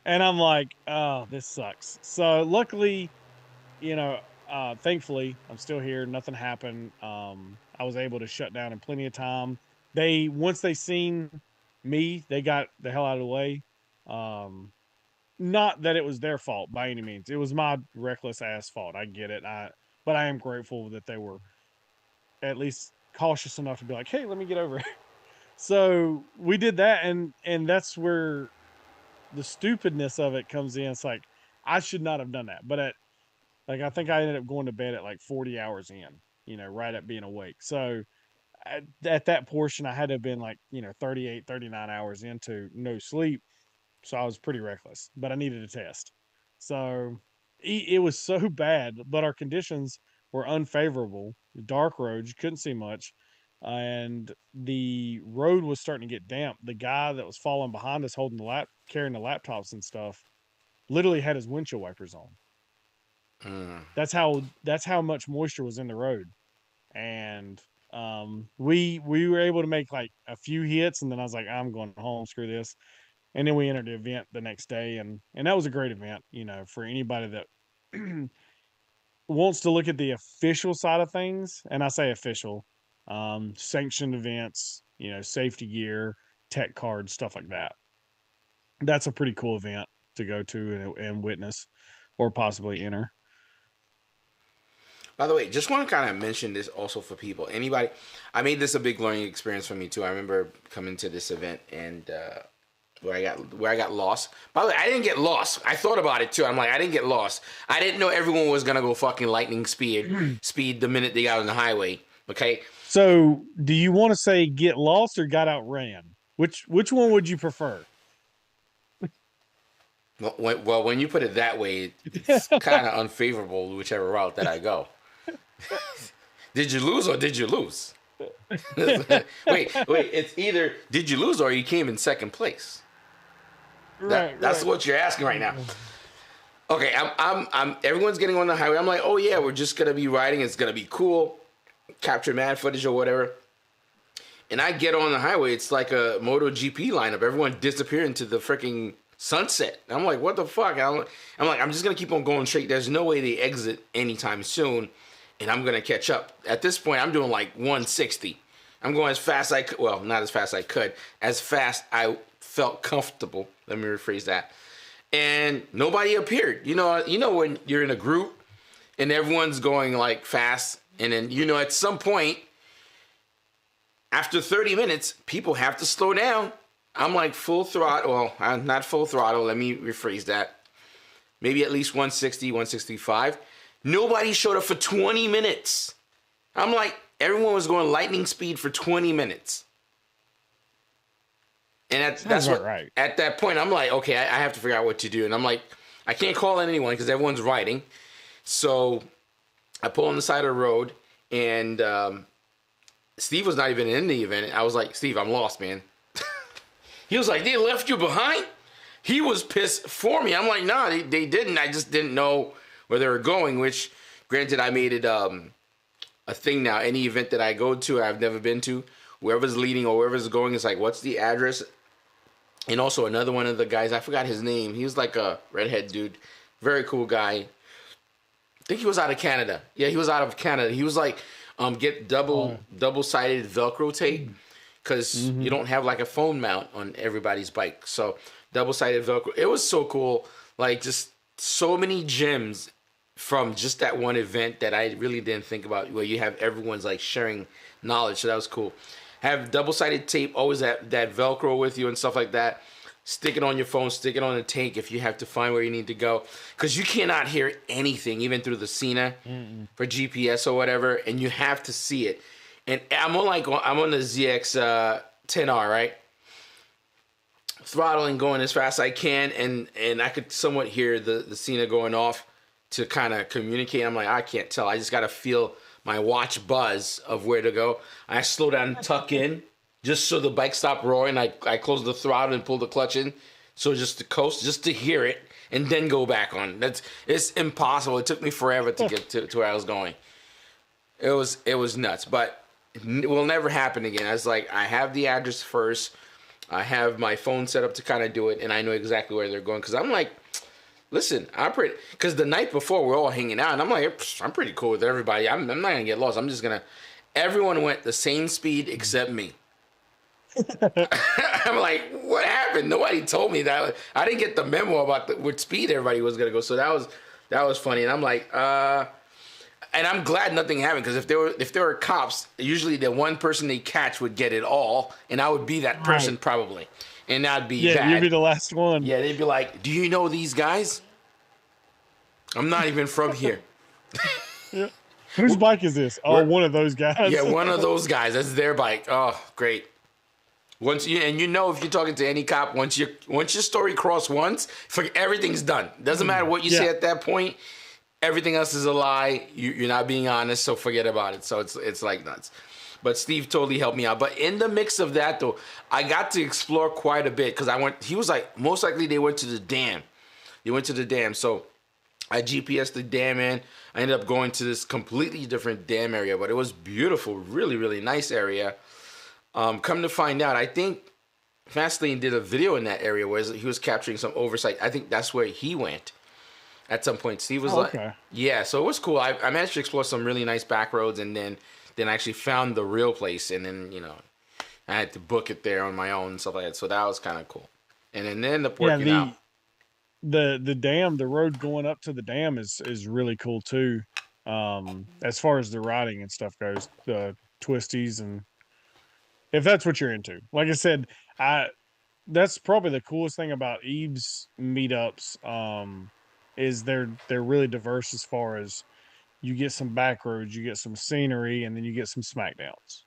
D: And I'm like, oh, this sucks. So luckily, thankfully, I'm still here. Nothing happened. I was able to shut down in plenty of time. Once they seen me, they got the hell out of the way. Not that it was their fault by any means. It was my reckless ass fault. I get it. But I am grateful that they were at least cautious enough to be like, hey, let me get over it. So we did that, and that's where the stupidness of it comes in. It's like, I should not have done that. But I think I ended up going to bed at like 40 hours in, right at being awake. So at that portion, I had to have been like, 38, 39 hours into no sleep. So I was pretty reckless, but I needed a test. So it was so bad, but our conditions were unfavorable. Dark roads, you couldn't see much. And the road was starting to get damp. The guy that was following behind us carrying the laptops and stuff literally had his windshield wipers on. That's how much moisture was in the road. And we were able to make like a few hits, and then I was like, I'm going home, screw this. And then we entered the event the next day, and that was a great event, for anybody that wants to look at the official side of things. And I say official, sanctioned events, safety gear, tech cards, stuff like that. That's a pretty cool event to go to and witness, or possibly enter.
C: By the way, just want to kind of mention this also for people. I made this a big learning experience for me too. I remember coming to this event and where I got lost. By the way, I didn't get lost. I thought about it too. I'm like, I didn't get lost. I didn't know everyone was gonna go fucking lightning speed the minute they got on the highway. Okay.
D: So, do you want to say get lost or got outran? Which one would you prefer?
C: Well, when you put it that way, it's kind of unfavorable whichever route that I go. Did you lose or did you lose? wait, it's either did you lose or you came in second place. That's what you're asking right now. Okay, everyone's getting on the highway. I'm like, oh yeah, we're just gonna be riding. It's gonna be cool, capture mad footage or whatever. And I get on the highway. It's like a MotoGP lineup. Everyone disappearing into the freaking sunset. I'm like, what the fuck? I'm like, I'm just gonna keep on going straight. There's no way they exit anytime soon, and I'm gonna catch up. At this point, I'm doing like 160. I'm going as fast as I could. Well, not as fast as I could. As fast I felt comfortable. Let me rephrase that. And nobody appeared. You know when you're in a group and everyone's going like fast, and then at some point after 30 minutes, people have to slow down. I'm like full throttle. Well, I'm not full throttle. Let me rephrase that. Maybe at least 160, 165. Nobody showed up for 20 minutes. I'm like, everyone was going lightning speed for 20 minutes. And that's what, right. At that point, I'm like, okay, I have to figure out what to do. And I'm like, I can't call anyone because everyone's riding. So I pull on the side of the road, and Steve was not even in the event. I was like, Steve, I'm lost, man. He was like, they left you behind? He was pissed for me. I'm like, nah, they didn't. I just didn't know where they were going, which, granted, I made it a thing now. Any event that I go to, I've never been to, whoever's leading or whoever's going is like, what's the address? And also another one of the guys, I forgot his name. He was like a redhead dude. Very cool guy. I think he was out of Canada. Yeah, he was out of Canada. He was like, get double-sided Velcro tape, because you don't have like a phone mount on everybody's bike. So double-sided Velcro. It was so cool. Like, just so many gems from just that one event that I really didn't think about, where you have everyone's like sharing knowledge. So that was cool. Have double-sided tape, always that Velcro with you and stuff like that. Stick it on your phone, stick it on the tank if you have to find where you need to go. Because you cannot hear anything, even through the Sena for GPS or whatever, and you have to see it. And I'm on the ZX 10R, right? Throttling, going as fast as I can, and I could somewhat hear the Sena going off to kind of communicate. I'm like, I can't tell. I just got to feel my watch buzz of where to go. I slow down and tuck in just so the bike stopped roaring. I close the throttle and pull the clutch in, so just to coast, just to hear it, and then go back on. It's impossible. It took me forever to get to where I was going. It was nuts, but it will never happen again. I was like, I have the address first. I have my phone set up to kind of do it, and I know exactly where they're going. Because I'm like, listen, because the night before we're all hanging out, and I'm like, I'm pretty cool with everybody. I'm not going to get lost. Everyone went the same speed except me. I'm like, what happened? Nobody told me that. I didn't get the memo about what speed everybody was going to go. So that was funny. And I'm like, and I'm glad nothing happened, because if there were cops, usually the one person they catch would get it all, and I would be that person probably, and that'd be bad.
D: You'd be the last one.
C: Yeah, they'd be like, "Do you know these guys? I'm not even from here."
D: Yeah. Whose bike is this? Oh, one of those guys.
C: Yeah, one of those guys. That's their bike. Oh, great. If you're talking to any cop, once your story crossed once, everything's done. Doesn't matter what you say at that point. Everything else is a lie. You're not being honest, so forget about it. So it's like nuts. But Steve totally helped me out. But in the mix of that, though, I got to explore quite a bit, because he was like, most likely they went to the dam. So I GPSed the dam in. I ended up going to this completely different dam area, but it was beautiful, really, really nice area. Come to find out, I think Fastlane did a video in that area where he was capturing some oversight. I think that's where he went at some point. Steve was yeah, so it was cool. I managed to explore some really nice back roads, and then I actually found the real place, and then, I had to book it there on my own and stuff like that. So that was kind of cool. And then end up working out.
D: The dam, the road going up to the dam is really cool too. As far as the riding and stuff goes, the twisties, and if that's what you're into. Like I said, that's probably the coolest thing about Eve's meetups, is they're really diverse, as far as you get some back roads, you get some scenery, and then you get some smackdowns.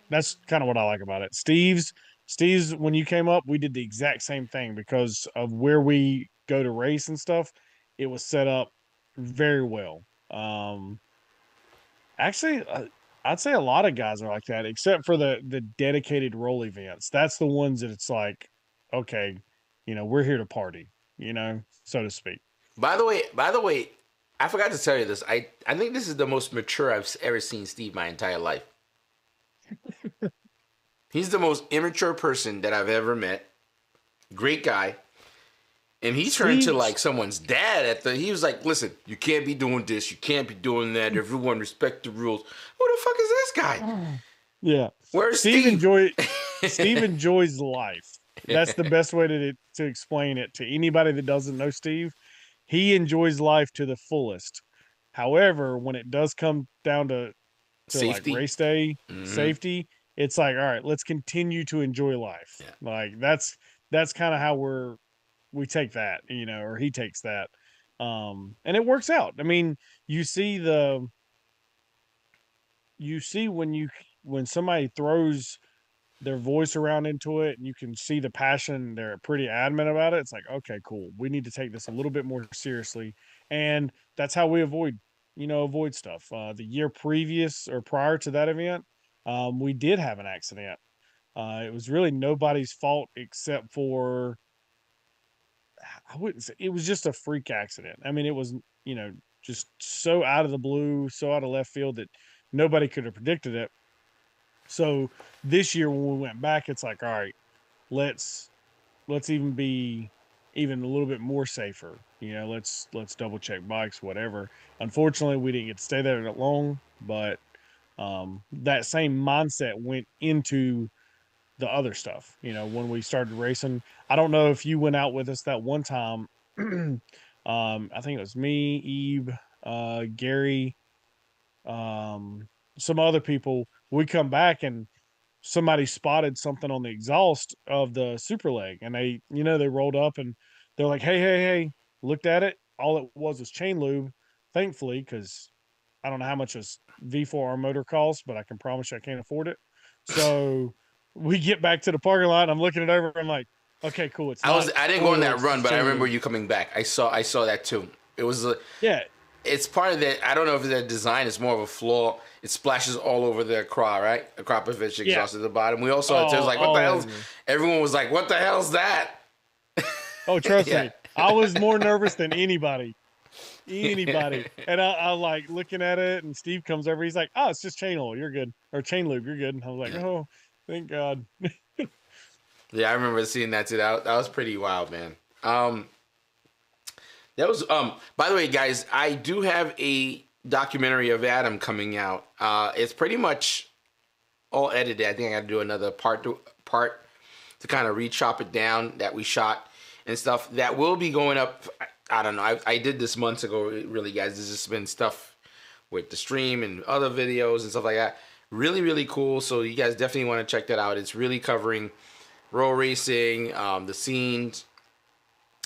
D: That's kind of what I like about it. Steve's, when you came up, we did the exact same thing, because of where we go to race and stuff. It was set up very well. Actually, I'd say a lot of guys are like that, except for the dedicated roll events. That's the ones that it's like, okay, we're here to party. so to speak.
C: By the way, I forgot to tell you this. I think this is the most mature I've ever seen Steve my entire life. He's the most immature person that I've ever met. Great guy. And he turned to like someone's dad he was like, listen, you can't be doing this, you can't be doing that, everyone respect the rules. Who the fuck is this guy?
D: Yeah.
C: Where's Steve?
D: Steve enjoys life. That's the best way to explain it to anybody that doesn't know Steve. He enjoys life to the fullest. However, when it does come down to
C: Safety.
D: like race day, safety, it's like, all right, let's continue to enjoy life.
C: Yeah.
D: Like that's kind of how we take that, or he takes that. And it works out. I mean, you see when somebody throws their voice around into it and you can see the passion, they're pretty adamant about it. It's like, okay, cool. We need to take this a little bit more seriously. And that's how we avoid stuff. The year previous or prior to that event, we did have an accident. It was really nobody's fault except for, I wouldn't say it was just a freak accident. I mean, it was, just so out of the blue, so out of left field that nobody could have predicted it. So this year when we went back, it's like, all right, let's even be even a little bit more safer. Let's double check bikes, whatever. Unfortunately, we didn't get to stay there that long, but that same mindset went into the other stuff. When we started racing, I don't know if you went out with us that one time. I think it was me, Eve, Gary, some other people. We come back and somebody spotted something on the exhaust of the super leg, and they rolled up and they're like, hey, looked at it. All it was chain lube, thankfully, because I don't know how much a V4R motor costs, but I can promise you I can't afford it. So we get back to the parking lot, and I'm looking it over, and I'm like, okay, cool.
C: I didn't go on that run, but I remember you coming back. I saw that too. It was it's part of that. I don't know if the design is more of a flaw. It splashes all over the craw, right? The Krapovich exhaust at the bottom. We also it was like, what the hell? Everyone was like, what the hell's that?
D: Oh, trust me, I was more nervous than anybody. And I like looking at it, and Steve comes over. He's like, oh, it's just chain oil. You're good. Or chain lube. You're good. And I was like, oh, thank God.
C: Yeah, I remember seeing that too. That was pretty wild, man. That was by the way, guys, I do have a documentary of Adam coming out. It's pretty much all edited. I think I got to do another part to kind of re-chop it down that we shot and stuff. That will be going up. I don't know. I did this months ago, really, guys. There's just been stuff with the stream and other videos and stuff like that. Really, really cool. So you guys definitely want to check that out. It's really covering road racing, the scenes,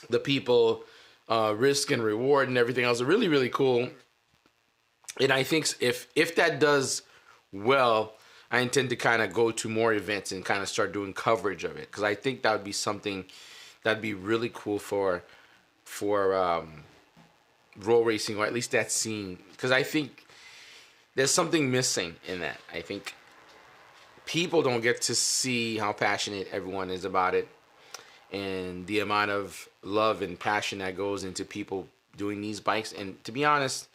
C: the people, risk and reward and everything else. Really, really cool. And I think if that does well, I intend to kind of go to more events and kind of start doing coverage of it, because I think that would be something that'd be really cool for road racing, or at least that scene, because I think there's something missing in that. I think people don't get to see how passionate everyone is about it, and the amount of love and passion that goes into people doing these bikes. And to be honest,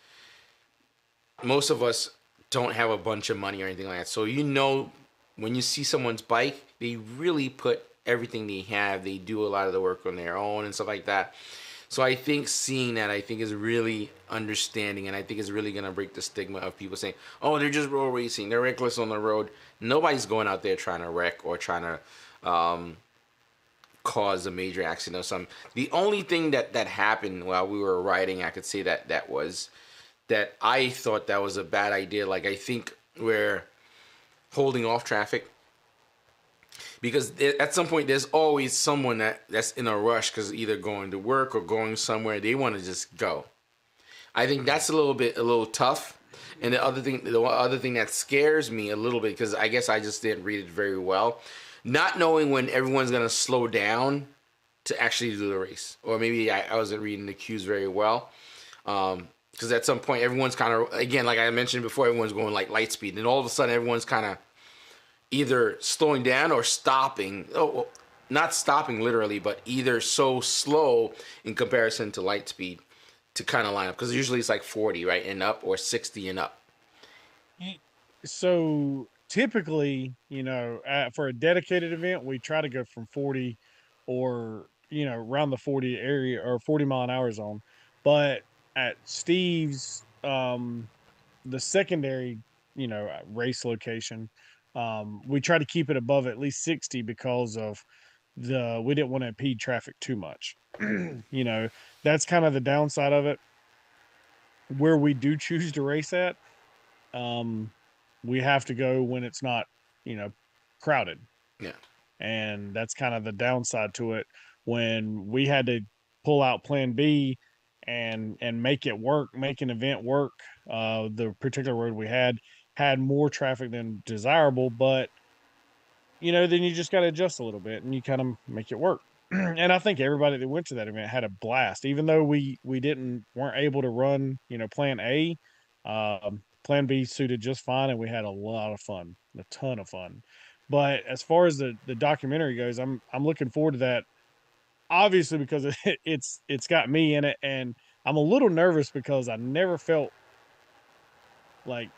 C: most of us don't have a bunch of money or anything like that. So when you see someone's bike, they really put everything they have. They do a lot of the work on their own and stuff like that. So I think seeing that, I think is really understanding, and I think is really going to break the stigma of people saying, oh, they're just road racing, they're reckless on the road. Nobody's going out there trying to wreck or trying to cause a major accident or something. The only thing that happened while we were riding, I could say that was that I thought that was a bad idea. Like, I think we're holding off traffic, because at some point there's always someone that's in a rush because either going to work or going somewhere. They want to just go. I think that's a little tough. And the other thing that scares me a little bit, because I guess I just didn't read it very well, not knowing when everyone's going to slow down to actually do the race. Or maybe I wasn't reading the cues very well. Because at some point everyone's kind of, again, like I mentioned before, everyone's going like light speed. And all of a sudden everyone's kind of either slowing down or stopping. Oh, not stopping literally, but either so slow in comparison to light speed to kind of line up? Because usually it's like 40, right, and up, or 60 and up.
D: So typically, for a dedicated event, we try to go from 40 or, around the 40 area or 40 mile an hour zone. But at Steve's, the secondary, race location, we try to keep it above at least 60 because of we didn't want to impede traffic too much. That's kind of the downside of it. Where we do choose to race at, um, we have to go when it's not, you know, crowded.
C: Yeah.
D: And that's kind of the downside to it. When we had to pull out plan B and make it work, make an event work, the particular road we had more traffic than desirable, but then you just got to adjust a little bit and you kind of make it work. And I think everybody that went to that event had a blast, even though we weren't able to run, plan A. Plan B suited just fine, and we had a lot of fun, a ton of fun. But as far as the documentary goes, I'm looking forward to that. Obviously, because it's got me in it, and I'm a little nervous because I never felt like,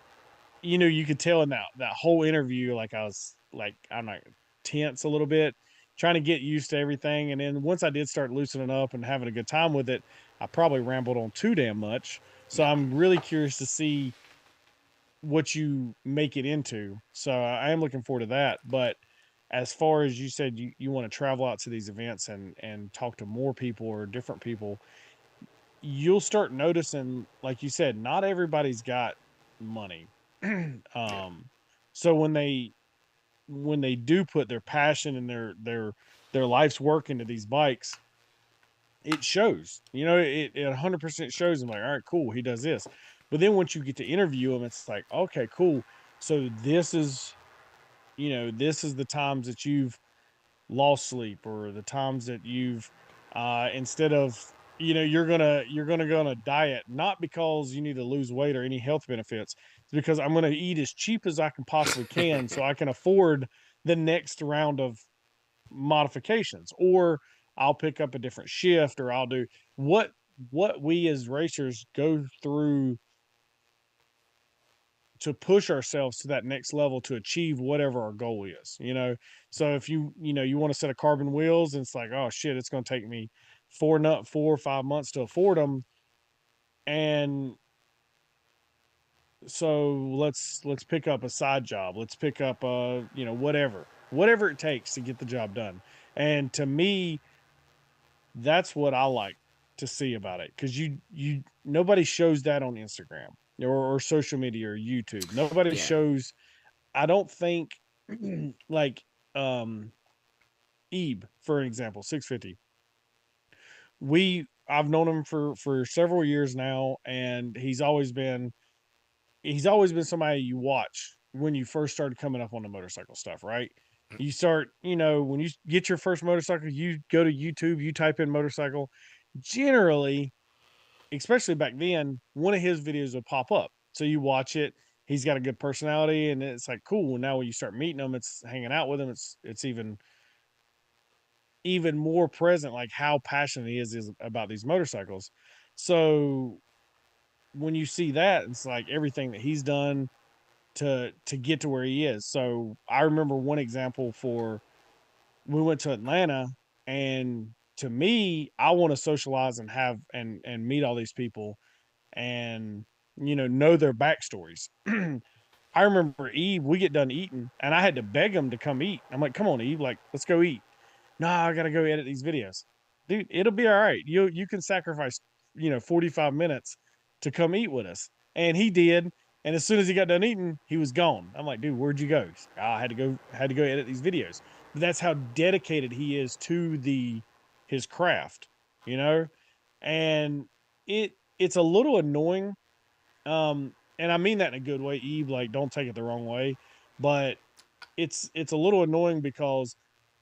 D: you could tell in that whole interview, like I was like, I'm not tense a little bit, trying to get used to everything. And then once I did start loosening up and having a good time with it, I probably rambled on too damn much. So
C: Yeah.
D: I'm really curious to see what you make it into. So I am looking forward to that. But as far as you said, you want to travel out to these events and talk to more people or different people, you'll start noticing, like you said, not everybody's got money.
C: Yeah.
D: So when they do put their passion and their life's work into these bikes, it shows. It 100% shows. I'm like, all right, cool, he does this. But then once you get to interview him, it's like, okay, cool. So this is the times that you've lost sleep, or the times that you've instead of you're gonna go on a diet, not because you need to lose weight or any health benefits. It's because I'm gonna eat as cheap as I can possibly can so I can afford the next round of modifications, or I'll pick up a different shift, or I'll do what we as racers go through to push ourselves to that next level to achieve whatever our goal is. So if you want to set a carbon wheels, and it's like, oh shit, it's going to take me 4 or 5 months to afford them. And so let's pick up a side job, let's pick up whatever it takes to get the job done. And to me, that's what I like to see about it, because you nobody shows that on Instagram or social media or YouTube. Nobody
C: Yeah.
D: shows. I don't think like Ebe, for example, 650. I've known him for several years now, and he's always been somebody you watch when you first started coming up on the motorcycle stuff, right? You start, when you get your first motorcycle, you go to YouTube, you type in motorcycle. Generally, especially back then, one of his videos will pop up. So you watch it. He's got a good personality, and it's like cool. Now when you start meeting him, it's hanging out with him. It's even more present, like how passionate he is about these motorcycles. So when you see that, it's like everything that he's done to get to where he is. So I remember one example we went to Atlanta, and to me, I want to socialize and have and meet all these people and know their backstories. I remember Eve, we get done eating, and I had to beg him to come eat. I'm like, come on, Eve, like, let's go eat. No, I gotta go edit these videos. Dude, it'll be all right. You can sacrifice, 45 minutes to come eat with us. And he did. And as soon as he got done eating, he was gone. I'm like, dude, where'd you go? He's like, I had to go edit these videos. But that's how dedicated he is to his craft, you know? And it's a little annoying. And I mean that in a good way, Eve, like, don't take it the wrong way. But it's a little annoying because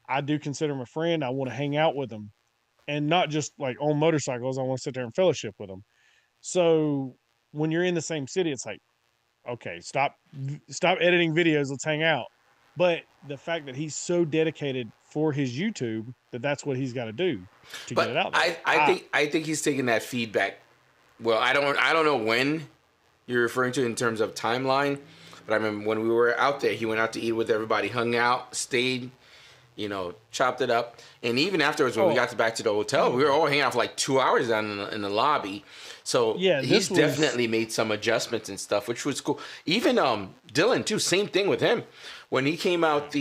D: I do consider him a friend. I want to hang out with him, and not just like on motorcycles. I want to sit there and fellowship with him. So when you're in the same city, it's like, okay, stop editing videos. Let's hang out. But the fact that he's so dedicated for his YouTube that's what he's got to do to get it out there.
C: I think he's taking that feedback. Well, I don't know when you're referring to in terms of timeline, but I remember when we were out there, he went out to eat with everybody, hung out, stayed, chopped it up, and even afterwards when we got back to the hotel, we were all hanging out for like 2 hours down in the lobby. So he's definitely made some adjustments and stuff, which was cool. Even Dylan too, same thing with him. When he came out,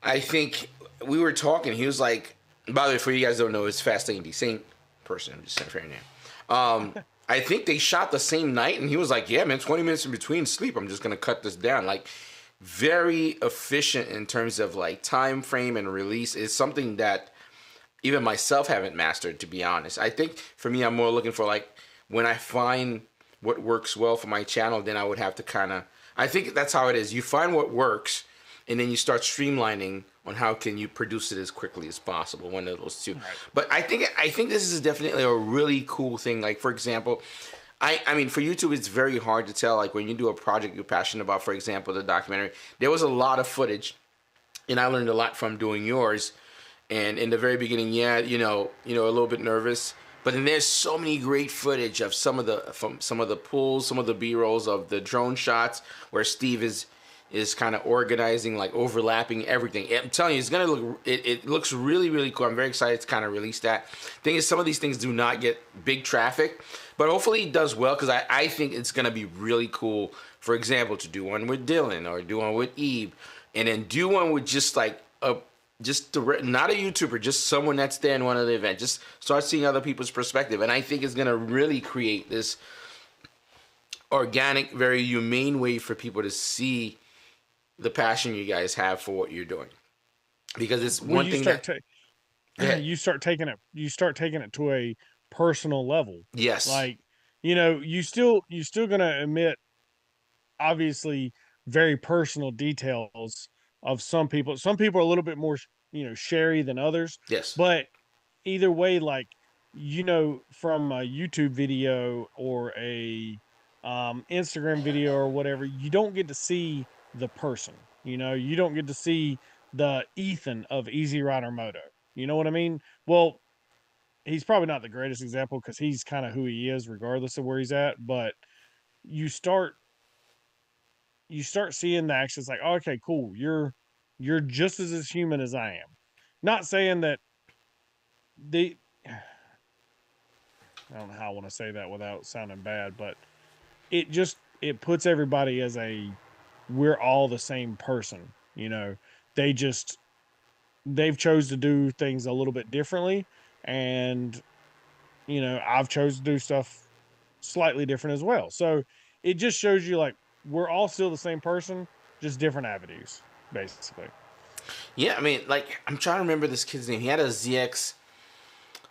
C: I think we were talking. He was like, by the way, for you guys who don't know, it's FastAndy, same person. I'm just saying for your name. I think they shot the same night, and he was like, "Yeah, man, 20 minutes in between sleep. I'm just gonna cut this down." Like, very efficient in terms of like time frame and release. Is something that even myself haven't mastered, to be honest. I think for me, I'm more looking for like when I find what works well for my channel, then I would have to kind of. I think that's how it is. You find what works, and then you start streamlining on how can you produce it as quickly as possible. One of those two. Right. But I think this is definitely a really cool thing. Like, for example, I mean, for YouTube, it's very hard to tell. Like when you do a project you're passionate about, for example, the documentary, there was a lot of footage, and I learned a lot from doing yours. And in the very beginning, a little bit nervous. But then there's so many great footage of some of the pulls, some of the B-rolls of the drone shots where Steve is kind of organizing, like overlapping everything. I'm telling you, it's gonna look. It looks really, really cool. I'm very excited to kind of release that. Thing is, some of these things do not get big traffic, but hopefully it does well because I think it's gonna be really cool. For example, to do one with Dylan or do one with Eve, and then do one with just like not a YouTuber, just someone that's there in one of the events. Just start seeing other people's perspective. And I think it's going to really create this organic, very humane way for people to see the passion you guys have for what you're doing. Because it's one thing
D: you start taking it to a personal level.
C: Yes.
D: Like, you still going to emit obviously very personal details of some people. Some people are a little bit more, sherry than others.
C: Yes.
D: But either way, like, from a YouTube video or a Instagram video or whatever, you don't get to see the person. You don't get to see the Ethan of Easy Rider Moto. You know what I mean? Well, he's probably not the greatest example because he's kind of who he is regardless of where he's at. But you start seeing the actions like, oh, okay, cool. You're just as human as I am. Not saying that I don't know how I want to say that without sounding bad, but it puts everybody as we're all the same person. They've chose to do things a little bit differently. And, I've chose to do stuff slightly different as well. So it just shows you like, we're all still the same person, just different avenues, basically.
C: Yeah, I mean, like, I'm trying to remember this kid's name. He had a ZX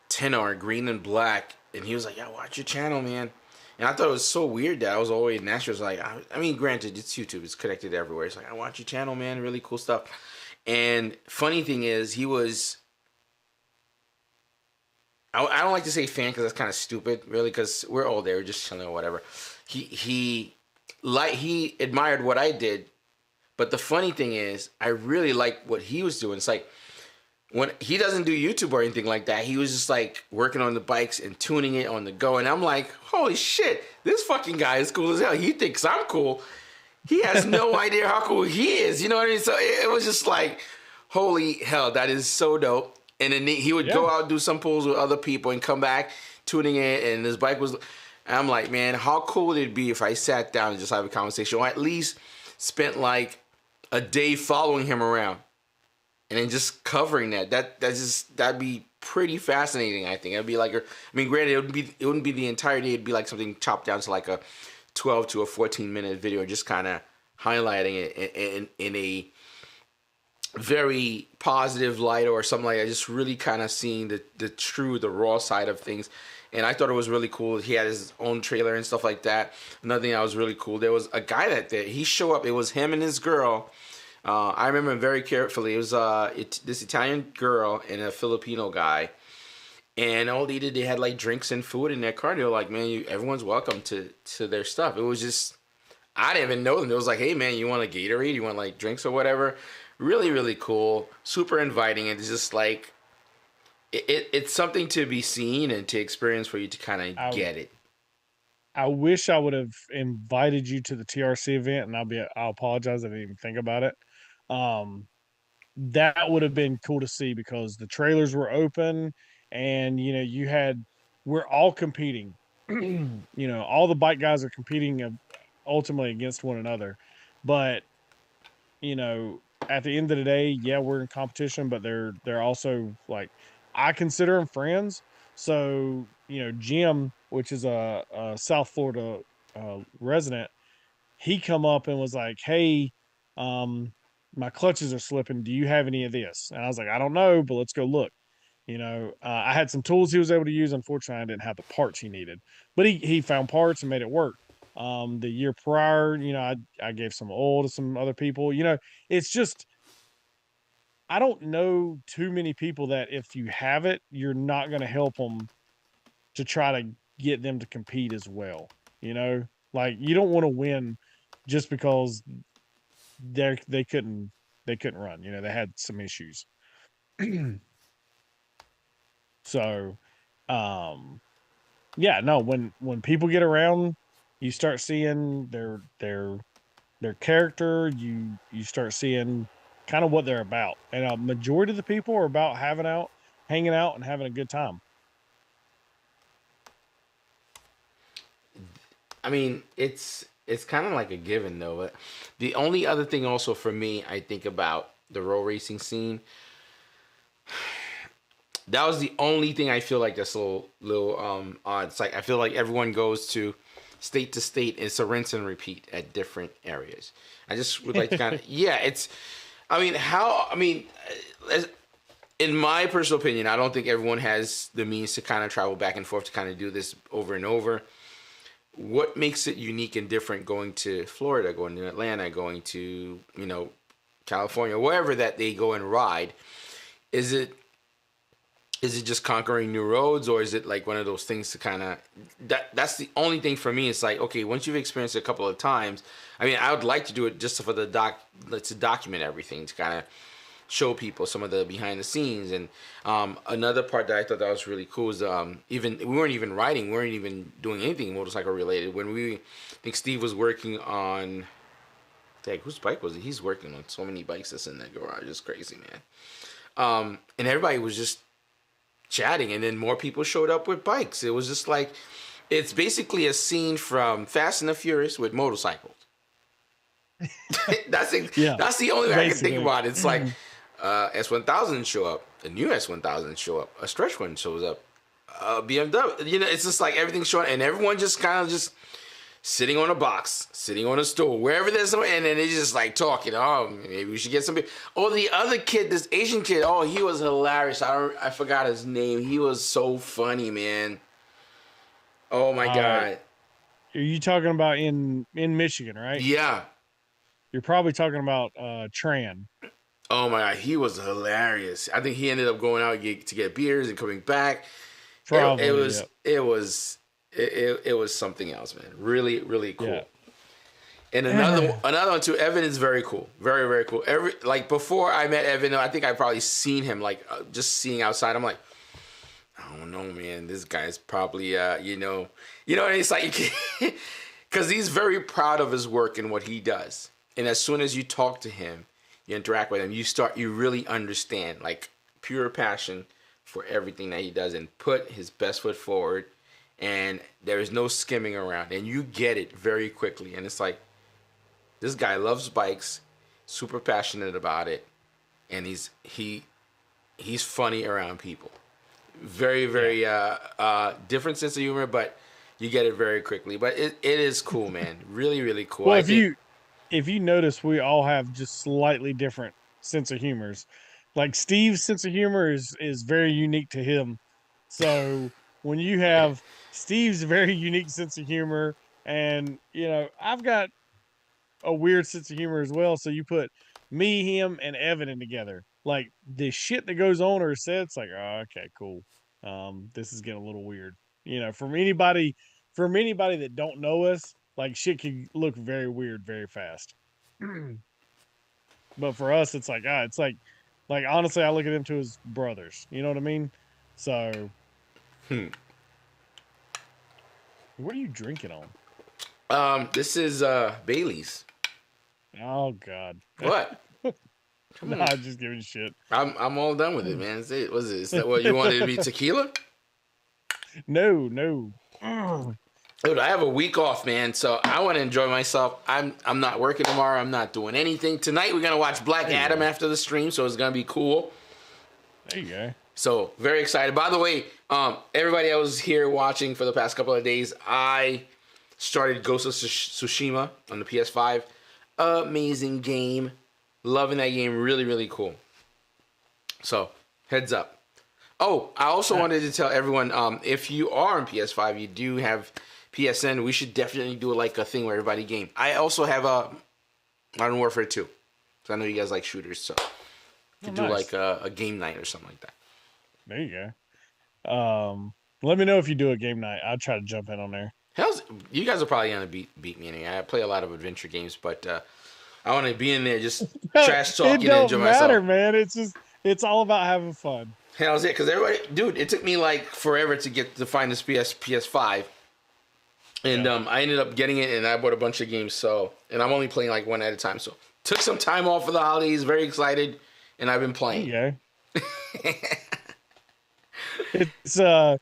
C: 10R, green and black, and he was like, "Yeah, watch your channel, man." And I thought it was so weird that I was always in Nashville. Like, I mean, granted, it's YouTube, it's connected everywhere. It's like, "I watch your channel, man, really cool stuff." And funny thing is, he was. I don't like to say fan because that's kind of stupid, really, because we're all there, just chilling or whatever. He admired what I did, but the funny thing is, I really like what he was doing. It's like when he doesn't do YouTube or anything like that, he was just like working on the bikes and tuning it on the go. And I'm like, holy shit, this fucking guy is cool as hell. He thinks I'm cool. He has no idea how cool he is. You know what I mean? So it was just like, holy hell, that is so dope. And then he would go out and do some pulls with other people and come back tuning it. And his bike was, I'm like, man, how cool would it be if I sat down and just have a conversation, or at least spent like a day following him around and then just covering that. That'd be pretty fascinating. I think it'd be like, granted, it wouldn't be the entire day. It'd be like something chopped down to like a 12 to a 14-minute video, just kind of highlighting it in a very positive light or something like that. Just really kind of seeing the raw side of things. And I thought it was really cool. He had his own trailer and stuff like that. Another thing that was really cool, there was a guy he showed up. It was him and his girl. I remember him very carefully. It was this Italian girl and a Filipino guy. And all they did, they had like drinks and food in their car. They were like, man, everyone's welcome to their stuff. It was just, I didn't even know them. It was like, hey man, you want a Gatorade? You want like drinks or whatever? really, really cool, super inviting, and it's just like it's something to be seen and to experience for you to kind of
D: I
C: get it.
D: I wish I would have invited you to the TRC event, and I'll apologize. I didn't even think about it. Um, that would have been cool to see because the trailers were open, and you had we're all competing. All the bike guys are competing ultimately against one another, but you know, at the end of the day, yeah, we're in competition, but they're also like I consider them friends. So Jim, which is a South Florida resident, he come up and was like, "Hey, my clutches are slipping. Do you have any of this?" And I was like, "I don't know, but let's go look." I had some tools he was able to use. Unfortunately, I didn't have the parts he needed, but he found parts and made it work. The year prior, I gave some oil to some other people. It's just I don't know too many people that if you have it, you're not going to help them to try to get them to compete as well. Like you don't want to win just because they couldn't run. They had some issues. So, um, yeah, no, when people get around, you start seeing their character, you start seeing kind of what they're about. And a majority of the people are about hanging out and having a good time.
C: I mean, it's kind of like a given though. But the only other thing also for me, I think about the road racing scene. That was the only thing I feel like that's a little odd. It's like I feel like everyone goes to state. It's a rinse and repeat at different areas. I just would like to kind of yeah. It's I mean how I mean. In my personal opinion, I don't think everyone has the means to kind of travel back and forth to kind of do this over and over. What makes it unique and different going to Florida, going to Atlanta, going to, California, wherever that they go and ride? Is it just conquering new roads, or is it like one of those things to kind of that's the only thing for me. It's like, okay, once you've experienced it a couple of times, I mean, I would like to do it just for to document everything, to kind of show people some of the behind the scenes. And another part that I thought that was really cool is even we weren't even riding, we weren't even doing anything motorcycle related. I think Steve was working on, like, whose bike was it? He's working on so many bikes that's in that garage. It's crazy, man. And everybody was just chatting, and then more people showed up with bikes. It was just like, it's basically a scene from Fast and the Furious with motorcycles. That's the only way I can think about it. It's like S1000 show up, the new S1000 show up, a stretch one shows up, BMW. It's just like everything's showing, and everyone just kind of just sitting on a box, sitting on a stool, wherever there's no, and then they just like talking. Oh, maybe we should get some. Oh, the other kid, this Asian kid. Oh, he was hilarious. I forgot his name. He was so funny, man. Oh my god.
D: Are you talking about in Michigan, right?
C: Yeah.
D: You're probably talking about Tran.
C: Oh my god, he was hilarious. I think he ended up going out to get beers and coming back. Probably, it was something else, man. Really, really cool. Yeah. And another one too. Evan is very cool, very, very cool. Before I met Evan, I think I probably seen him just seeing outside. I'm like, I don't know, man. This guy's probably and it's like because he's very proud of his work and what he does. And as soon as you talk to him, you interact with him, you really understand, like, pure passion for everything that he does and put his best foot forward. And there is no skimming around, and you get it very quickly. And it's like, this guy loves bikes, super passionate about it, and he's funny around people. Very, very different sense of humor, but you get it very quickly. But it is cool, man. Really, really cool.
D: Well, if you notice, we all have just slightly different sense of humors. Like Steve's sense of humor is very unique to him. So when you have Steve's very unique sense of humor, and I've got a weird sense of humor as well. So you put me, him, and Evan in together. Like the shit that goes on or said, it's like, oh, okay, cool. This is getting a little weird. From anybody that don't know us, like shit can look very weird very fast. But for us, it's like honestly, I look at them two as brothers. You know what I mean? So, what are you drinking on?
C: This is Bailey's.
D: Oh God.
C: What? Come on.
D: I'm just giving you shit.
C: I'm all done with it, man. Is it? Was it? Is that what you wanted to be tequila?
D: No.
C: Dude, I have a week off, man, so I want to enjoy myself. I'm not working tomorrow. I'm not doing anything. Tonight we're gonna watch Black Adam after the stream, so it's gonna be cool.
D: There you go.
C: So very excited. By the way, everybody that was here watching for the past couple of days, I started Ghost of Tsushima on the PS5. Amazing game. Loving that game. Really, really cool. So, heads up. Oh, I also wanted to tell everyone, if you are on PS5, you do have PSN, we should definitely do like a thing where everybody game. I also have Modern Warfare 2. So I know you guys like shooters, so you do like a game night or something like that.
D: There you go. Let me know if you do a game night. I'll try to jump in on there.
C: You guys are probably gonna beat me anyway. I play a lot of adventure games, but I want to be in there just trash talking and enjoy myself. It don't matter,
D: man. It's all about having fun.
C: Hell's it, because everybody, dude, it took me like forever to find this PS5, and I ended up getting it, and I bought a bunch of games. So, and I'm only playing like one at a time. So, took some time off for the holidays. Very excited, and I've been playing.
D: There you go.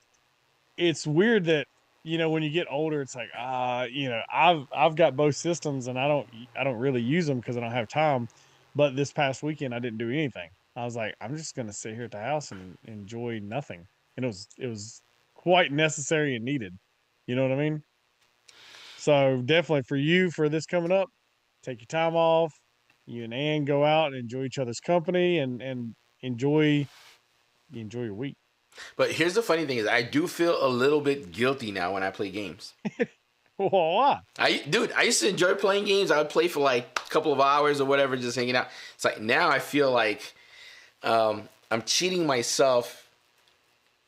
D: It's weird that when you get older, it's like I've got both systems, and I don't really use them because I don't have time. But this past weekend, I didn't do anything. I was like, I'm just gonna sit here at the house and enjoy nothing, and it was quite necessary and needed. You know what I mean? So definitely for this coming up, take your time off. You and Ann go out and enjoy each other's company and enjoy your week.
C: But here's the funny thing is I do feel a little bit guilty now when I play games.
D: Why?
C: I used to enjoy playing games. I would play for like a couple of hours or whatever, just hanging out. It's like now I feel like I'm cheating myself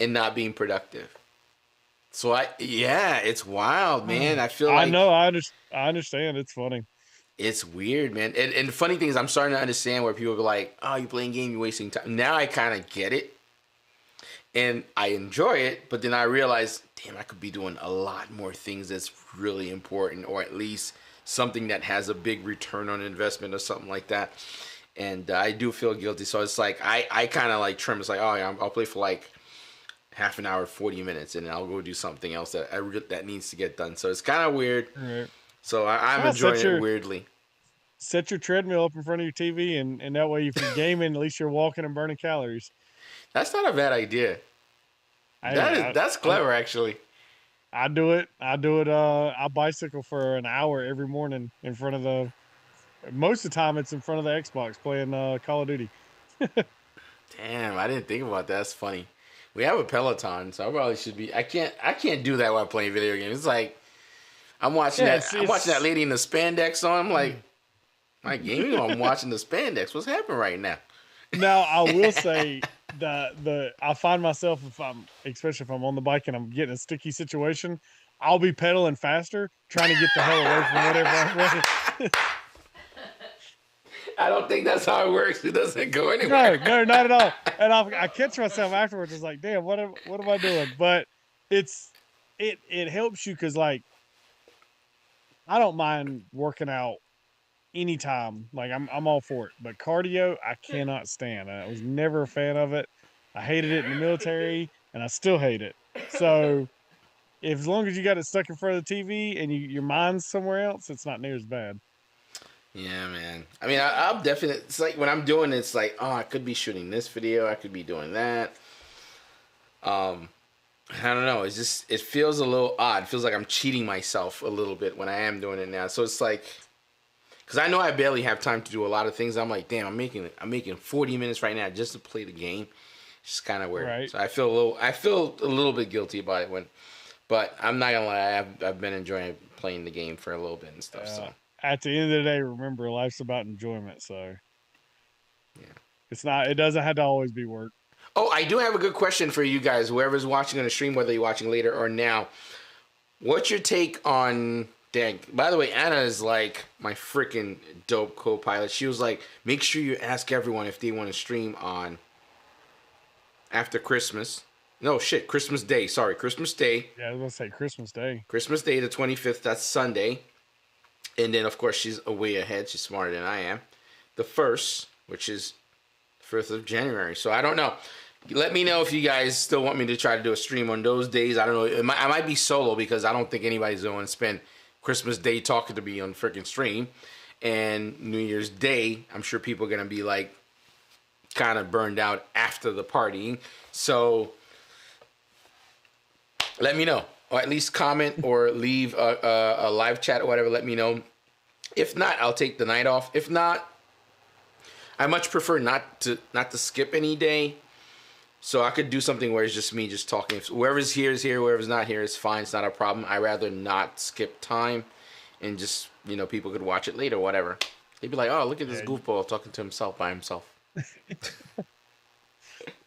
C: and not being productive. So it's wild, man. I feel like
D: I understand. It's funny.
C: It's weird, man. And the funny thing is I'm starting to understand where people go like, oh, you're playing game, you're wasting time. Now I kind of get it. And I enjoy it, but then I realize, damn, I could be doing a lot more things that's really important, or at least something that has a big return on investment or something like that. And I do feel guilty. So it's like, I kind of like trim. It's like, oh, yeah, I'll play for like half an hour, 40 minutes, and then I'll go do something else that needs to get done. So it's kind of weird. Right. So I'm enjoying it weirdly.
D: Set your treadmill up in front of your TV, and that way if you're gaming, at least you're walking and burning calories.
C: That's not a bad idea. That's clever, actually.
D: I do it. I bicycle for an hour every morning in front of most of the time it's in front of the Xbox playing Call of Duty.
C: Damn, I didn't think about that. That's funny. We have a Peloton, so I probably should be. I can't do that while playing video games. It's like I'm watching that lady in the spandex on. I'm like, my gaming. I'm watching the spandex. What's happening right now?
D: Now I will say I find myself especially if I'm on the bike and I'm getting a sticky situation, I'll be pedaling faster, trying to get the hell away from whatever I'm running.
C: I don't think that's how it works. It doesn't go anywhere.
D: No, not at all. And I catch myself afterwards. It's like, damn, what am I doing? But it helps you because like I don't mind working out anytime. Like I'm all for it. But cardio, I cannot stand. I was never a fan of it. I hated it in the military, and I still hate it. So as long as you got it stuck in front of the TV and your mind's somewhere else, it's not near as bad.
C: Yeah, man. I mean, I'm definitely. It's like when I'm doing it, it's like, oh, I could be shooting this video. I could be doing that. I don't know. It's just it feels a little odd. It feels like I'm cheating myself a little bit when I am doing it now. So it's like. Because I know I barely have time to do a lot of things. I'm like, damn, I'm making 40 minutes right now just to play the game. It's just kind of weird. Right. So I feel a little bit guilty about it but I'm not gonna lie, I've been enjoying playing the game for a little bit and stuff. So
D: at the end of the day, remember, life's about enjoyment. So yeah, it doesn't have to always be work.
C: Oh, I do have a good question for you guys. Whoever's watching on the stream, whether you're watching later or now, what's your take on Dang. By the way, Anna is like my freaking dope co-pilot. She was like, make sure you ask everyone if they want to stream on after Christmas. No, shit, Christmas Day. Sorry, Christmas Day.
D: Yeah, I was gonna say Christmas Day.
C: Christmas Day, the 25th, that's Sunday. And then, of course, she's way ahead. She's smarter than I am. The 1st, which is 1st of January. So I don't know. Let me know if you guys still want me to try to do a stream on those days. I don't know. I might be solo because I don't think anybody's going to spend Christmas Day talking to me on freaking stream. And New Year's Day, I'm sure people are going to be like kind of burned out after the partying. So let me know. Or at least comment or leave a live chat or whatever. Let me know. If not, I'll take the night off. If not, I much prefer not to skip any day. So I could do something where it's just me just talking. If whoever's here is here, whoever's not here is fine. It's not a problem. I'd rather not skip time and just, people could watch it later, whatever. They'd be like, oh, look at this goofball talking to himself by himself.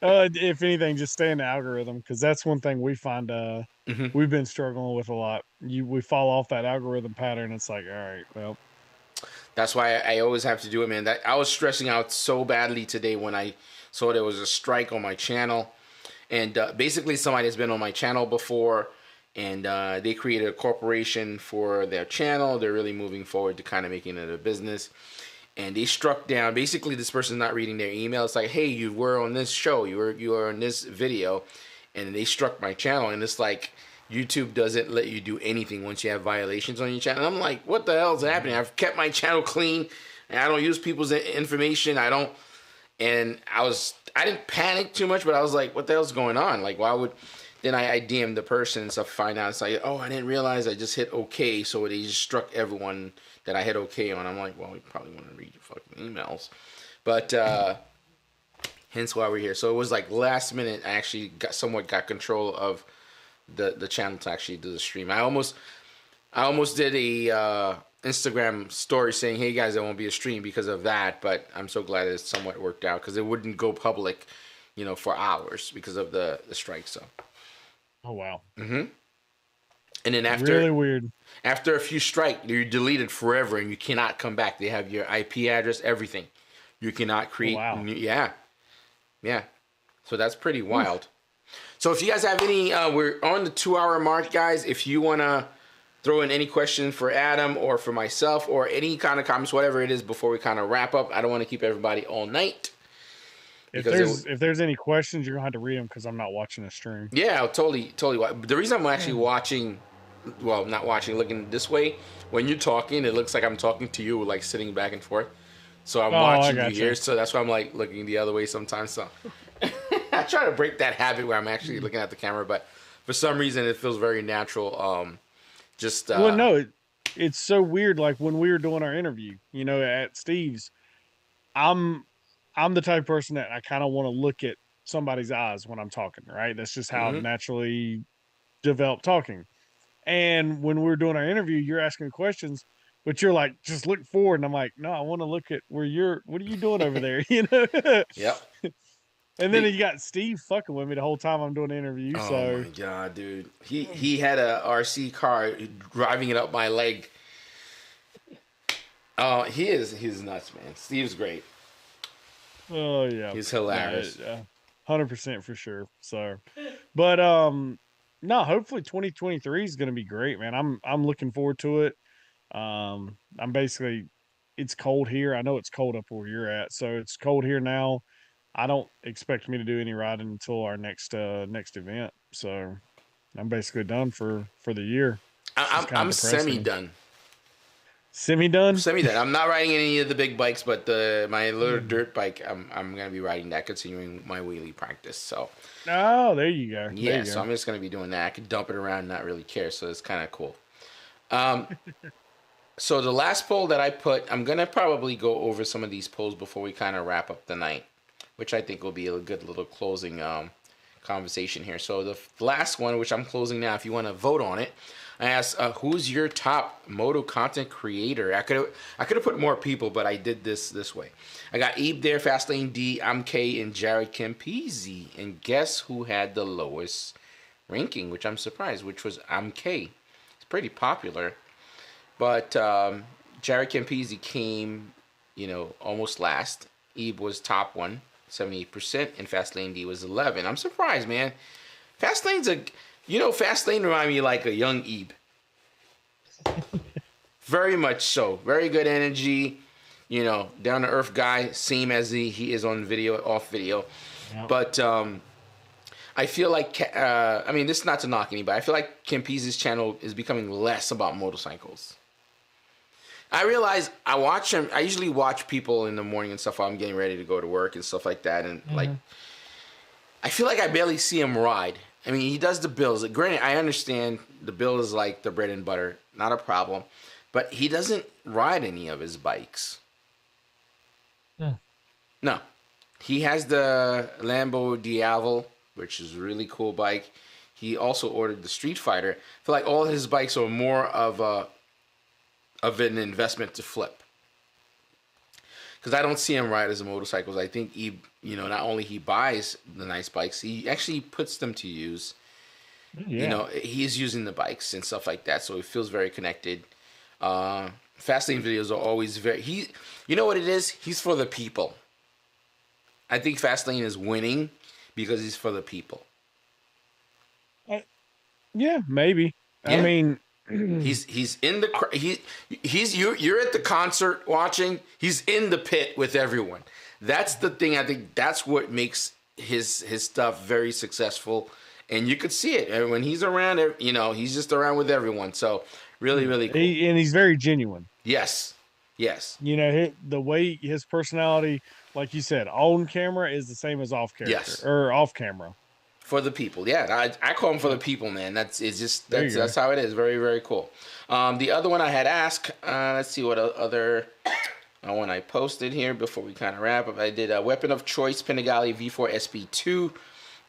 D: If anything, just stay in the algorithm, because that's one thing we find we've been struggling with a lot. We fall off that algorithm pattern. It's like, all right, well.
C: That's why I always have to do it, man. I was stressing out so badly today when I saw there was a strike on my channel. And basically somebody has been on my channel before, and they created a corporation for their channel. They're really moving forward to kind of making it a business. And they struck down, basically this person's not reading their email. It's like, hey, you were on this show, you were on this video, and they struck my channel. And it's like, YouTube doesn't let you do anything once you have violations on your channel. And I'm like, what the hell is happening? I've kept my channel clean, and I don't use people's information. I didn't panic too much, but I was like, what the hell's going on? Like, why would... Then I DM'd the person and stuff, find out. It's like, oh, I didn't realize I just hit OK, so they just struck everyone that I hit OK on. I'm like, well, we probably want to read your fucking emails. But hence why we're here. So it was like last minute, I actually somewhat got control of the channel to actually do the stream. I almost did a Instagram story saying, hey guys, there won't be a stream because of that, but I'm so glad it somewhat worked out, because it wouldn't go public, for hours because of the strike. So.
D: Oh wow.
C: And then after
D: really weird.
C: After a few strikes, you're deleted forever and you cannot come back. They have your IP address, everything. You cannot create.
D: Oh, wow.
C: Yeah. So that's pretty wild. So if you guys have any, we're on the 2-hour mark, guys. If you want to throw in any question for Adam or for myself or any kind of comments, whatever it is, before we kind of wrap up, I don't want to keep everybody all night.
D: If there's any questions, you're gonna have to read them, because I'm not watching the stream.
C: Yeah, I'll totally. The reason I'm actually watching, well, not watching, looking this way, when you're talking, it looks like I'm talking to you, like sitting back and forth. So I'm watching you here, so that's why I'm like looking the other way sometimes. So I try to break that habit where I'm actually looking at the camera, but for some reason it feels very natural. Well,
D: no, it's so weird. Like when we were doing our interview, at Steve's, I'm the type of person that I kind of want to look at somebody's eyes when I'm talking, right? That's just how I've naturally developed talking. And when we were doing our interview, you're asking questions, but you're like, just look forward. And I'm like, no, I want to look at what are you doing over there?
C: Yep.
D: And then you got Steve fucking with me the whole time I'm doing the interview.
C: Oh my God, dude. He had a RC car driving it up my leg. Oh, he's nuts, man. Steve's great.
D: Oh yeah,
C: he's hilarious.
D: 100% for sure. So, but no, hopefully 2023 is going to be great, man. I'm looking forward to it. It's cold here. I know it's cold up where you're at, so it's cold here now. I don't expect me to do any riding until our next event. So I'm basically done for the year.
C: I'm semi done.
D: Semi-done?
C: Semi-done. I'm not riding any of the big bikes, but my little dirt bike, I'm going to be riding that, continuing my wheelie practice. So.
D: Oh, there you go.
C: Yeah, so I'm just going to be doing that. I can dump it around and not really care, so it's kind of cool. So the last poll that I put, I'm going to probably go over some of these polls before we kind of wrap up the night, which I think will be a good little closing conversation here. So the last one, which I'm closing now, if you want to vote on it, I asked, who's your top moto content creator? I could have put more people, but I did this way. I got Ebe there, Fastlane D, I'm K, and Jared Campese. And guess who had the lowest ranking, which I'm surprised, which was I'm K. It's pretty popular. But Jared Campisi came, almost last. Ebe was top one, 78%, and Fastlane D was 11. I'm surprised, man. Fastlane's Fastlane remind me like a young Ebe. Very much so. Very good energy. Down to earth guy, same as he is on video, off video. Yep. But I feel like, this is not to knock anybody. I feel like Campisi's channel is becoming less about motorcycles. I realize I watch him. I usually watch people in the morning and stuff while I'm getting ready to go to work and stuff like that. And I feel like I barely see him ride. I mean, he does the builds. Granted, I understand the build is like the bread and butter, not a problem. But he doesn't ride any of his bikes.
E: Yeah.
C: No. He has the Lambo Diavel, which is a really cool bike. He also ordered the Street Fighter. I feel like all his bikes are more of an investment to flip. Because I don't see him ride as a motorcycles. I think not only he buys the nice bikes, he actually puts them to use. Yeah. He's using the bikes and stuff like that, so it feels very connected. Fastlane videos are always you know what it is? He's for the people. I think Fastlane is winning because he's for the people.
D: Yeah, maybe. Yeah. I mean,
C: he's in the you're at the concert watching. He's in the pit with everyone. That's the thing. I think that's what makes his stuff very successful, and you could see it. And when he's around, he's just around with everyone. So really, really cool.
D: And he's very genuine.
C: Yes.
D: The way his personality, like you said, on camera is the same as off character.
C: Yes.
D: Or off camera.
C: For the people, yeah. I call him for the people, man. That's how it is. Very, very cool. The other one I had asked, let's see what other one I posted here before we kind of wrap up. I did a weapon of choice, Panigale V4 SP2,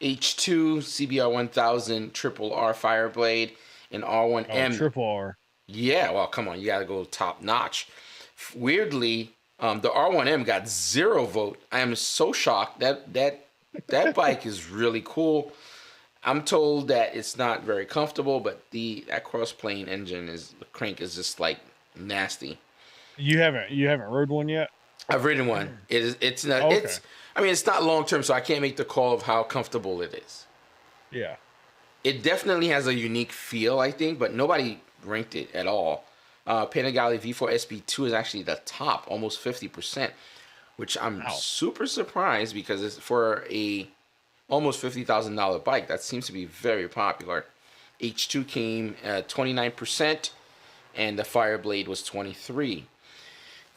C: H2, CBR 1000, Triple R Fireblade, and R1M.
D: Oh, Triple R.
C: Yeah, well, come on, you got to go top notch. Weirdly, the R1M got 0 vote. I am so shocked that bike is really cool. I'm told that it's not very comfortable, but that cross-plane engine the crank is just like nasty.
D: You haven't rode one yet?
C: I've ridden one. It's not. Oh, okay. It's not long-term, so I can't make the call of how comfortable it is.
D: Yeah.
C: It definitely has a unique feel, I think, but nobody ranked it at all. Panigale V4 SP2 is actually the top, almost 50%. Which I'm super surprised because it's for a almost $50,000 bike. That seems to be very popular. H2 came at 29%, and the Fireblade was 23%.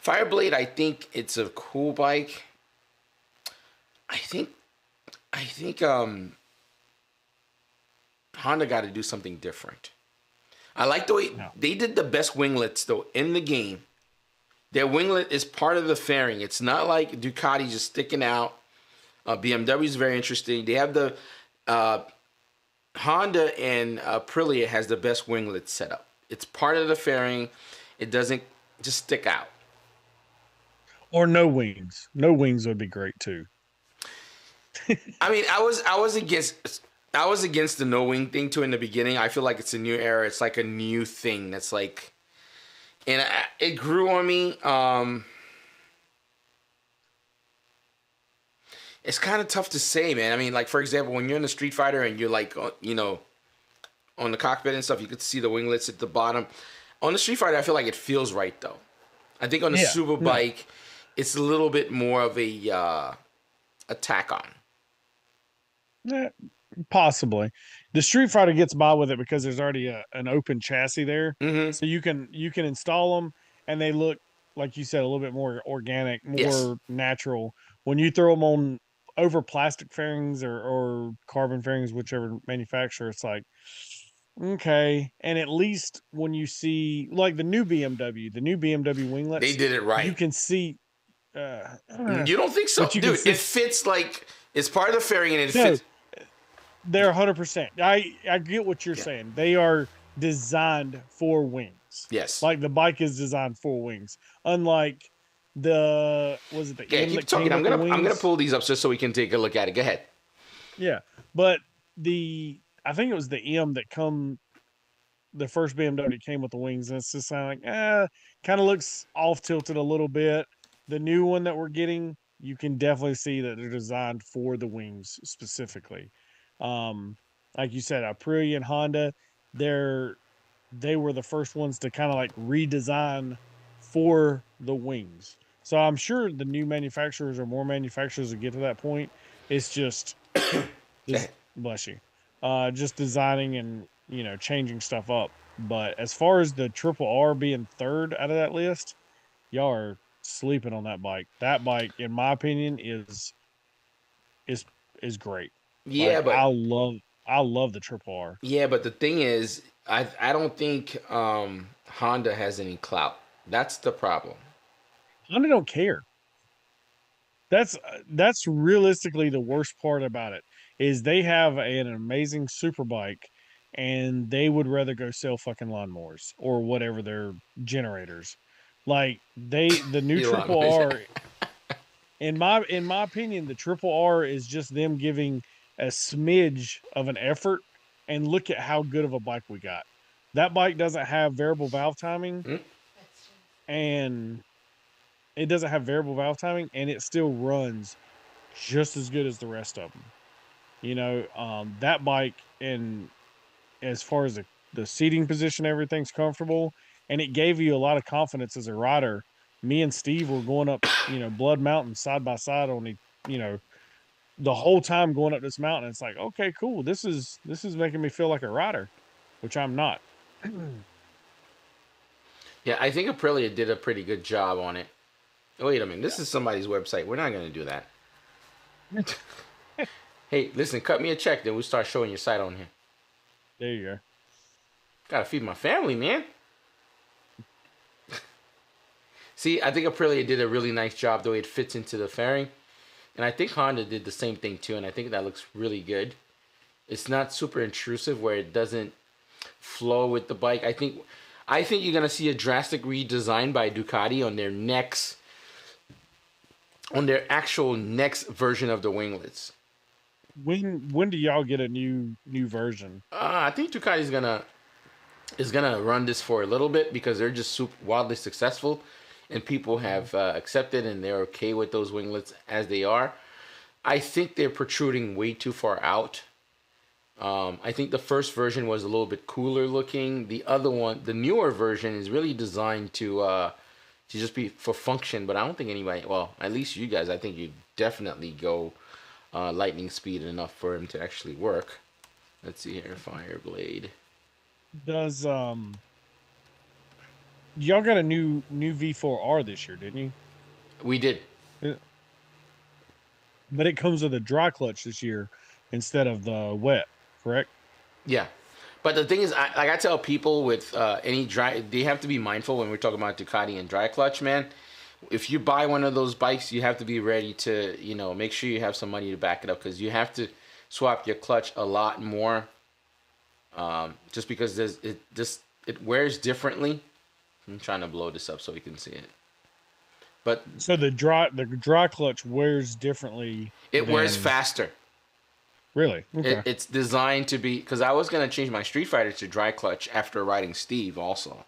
C: Fireblade, I think it's a cool bike. I think Honda got to do something different. I like the way they did the best winglets though in the game. Their winglet is part of the fairing. It's not like Ducati just sticking out. BMW is very interesting. They have the Honda and Aprilia has the best winglet setup. It's part of the fairing. It doesn't just stick out.
D: Or no wings. No wings would be great too.
C: I was against the no wing thing too in the beginning. I feel like it's a new era. It's like a new thing that's like. And it grew on me. It's kind of tough to say, man. Like, for example, when you're in the Street Fighter and you're like, on the cockpit and stuff, you could see the winglets at the bottom. On the Street Fighter, I feel like it feels right, though. I think on the Superbike, it's a little bit more of a tack on.
D: Yeah, possibly. The Street Fighter gets by with it because there's already an open chassis there, so you can install them, and they look, like you said, a little bit more organic, more natural. When you throw them on over plastic fairings or carbon fairings, whichever manufacturer, it's like, okay. And at least when you see like the new BMW winglets,
C: they did it right.
D: You can see.
C: You don't think so, dude? It fits like it's part of the fairing, and it fits.
D: They're 100%. I get what you're saying. They are designed for wings.
C: Yes.
D: Like the bike is designed for wings. Unlike the
C: keep talking. I'm gonna pull these up just so we can take a look at it. Go ahead.
D: Yeah. But I think it was the M that the first BMW came with the wings, and it's just kind of looks off tilted a little bit. The new one that we're getting, you can definitely see that they're designed for the wings specifically. Um, like you said, Aprilia and Honda, they were the first ones to kind of like redesign for the wings. So I'm sure the new manufacturers or more manufacturers will get to that point. It's just bless you, just designing and changing stuff up. But as far as the Triple R being third out of that list, y'all are sleeping on that bike. That bike, in my opinion, is is great.
C: Yeah,
D: Like
C: but
D: I love the Triple R.
C: yeah, but the thing is, I don't think Honda has any clout. That's the problem.
D: Honda don't care. That's realistically the worst part about it is they have an amazing super bike and they would rather go sell fucking lawnmowers or whatever their generators. Like the new
C: Elon
D: Triple
C: Musk.
D: R in my opinion, the Triple R is just them giving a smidge of an effort, and look at how good of a bike we got. That bike doesn't have variable valve timing,
C: Hmm?
D: and it doesn't have variable valve timing, and it still runs just as good as the rest of them. That bike, and as far as the seating position, everything's comfortable, and it gave you a lot of confidence as a rider. Me and Steve were going up, Blood Mountain side by side on you know, the whole time going up this mountain. It's like, okay, cool. This is making me feel like a rider, which I'm not.
C: Yeah, I think Aprilia did a pretty good job on it. Wait a minute, this is somebody's website. We're not going to do that. Hey, listen, cut me a check, then we'll start showing your site on here.
D: There you go.
C: Gotta feed my family, man. See, I think Aprilia did a really nice job the way it fits into the fairing. And I think Honda did the same thing too, and I think that looks really good. It's not super intrusive where it doesn't flow with the bike. I think you're gonna see a drastic redesign by Ducati on their actual next version of the winglets.
D: When do y'all get a new version?
C: I think Ducati is gonna run this for a little bit because they're just super wildly successful, and people have accepted and they're okay with those winglets as they are. I think they're protruding way too far out. I think the first version was a little bit cooler looking. The other one, the newer version, is really designed to just be for function. But I don't think anybody, well, at least you guys, I think you definitely go lightning speed enough for him to actually work. Let's see here, Fireblade.
D: Does y'all got a new V4R this year, didn't you?
C: We did.
D: But it comes with a dry clutch this year instead of the wet, correct?
C: Yeah. But the thing is, I tell people with any dry, they have to be mindful when we're talking about Ducati and dry clutch, man. If you buy one of those bikes, you have to be ready to, make sure you have some money to back it up, because you have to swap your clutch a lot more, just because it wears differently. I'm trying to blow this up so you can see it. But
D: so the dry clutch wears differently.
C: It wears faster.
D: Really? Okay.
C: It's designed to be, because I was gonna change my Street Fighter to dry clutch after riding Steve. Also,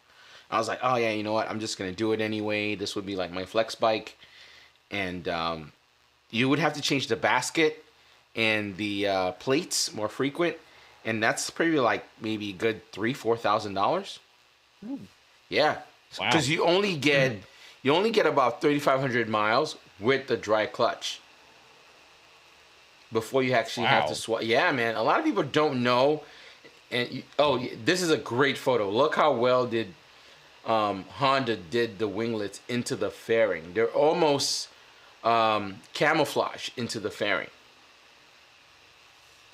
C: I was like, oh yeah, you know what? I'm just gonna do it anyway. This would be like my flex bike, and you would have to change the basket and the plates more frequent, and that's probably like maybe a good $3,000-$4,000. Yeah, because you only get about 3,500 miles with the dry clutch before you actually have to swap. Yeah, man. A lot of people don't know. And this is a great photo. Look how well did Honda did the winglets into the fairing. They're almost camouflage into the fairing.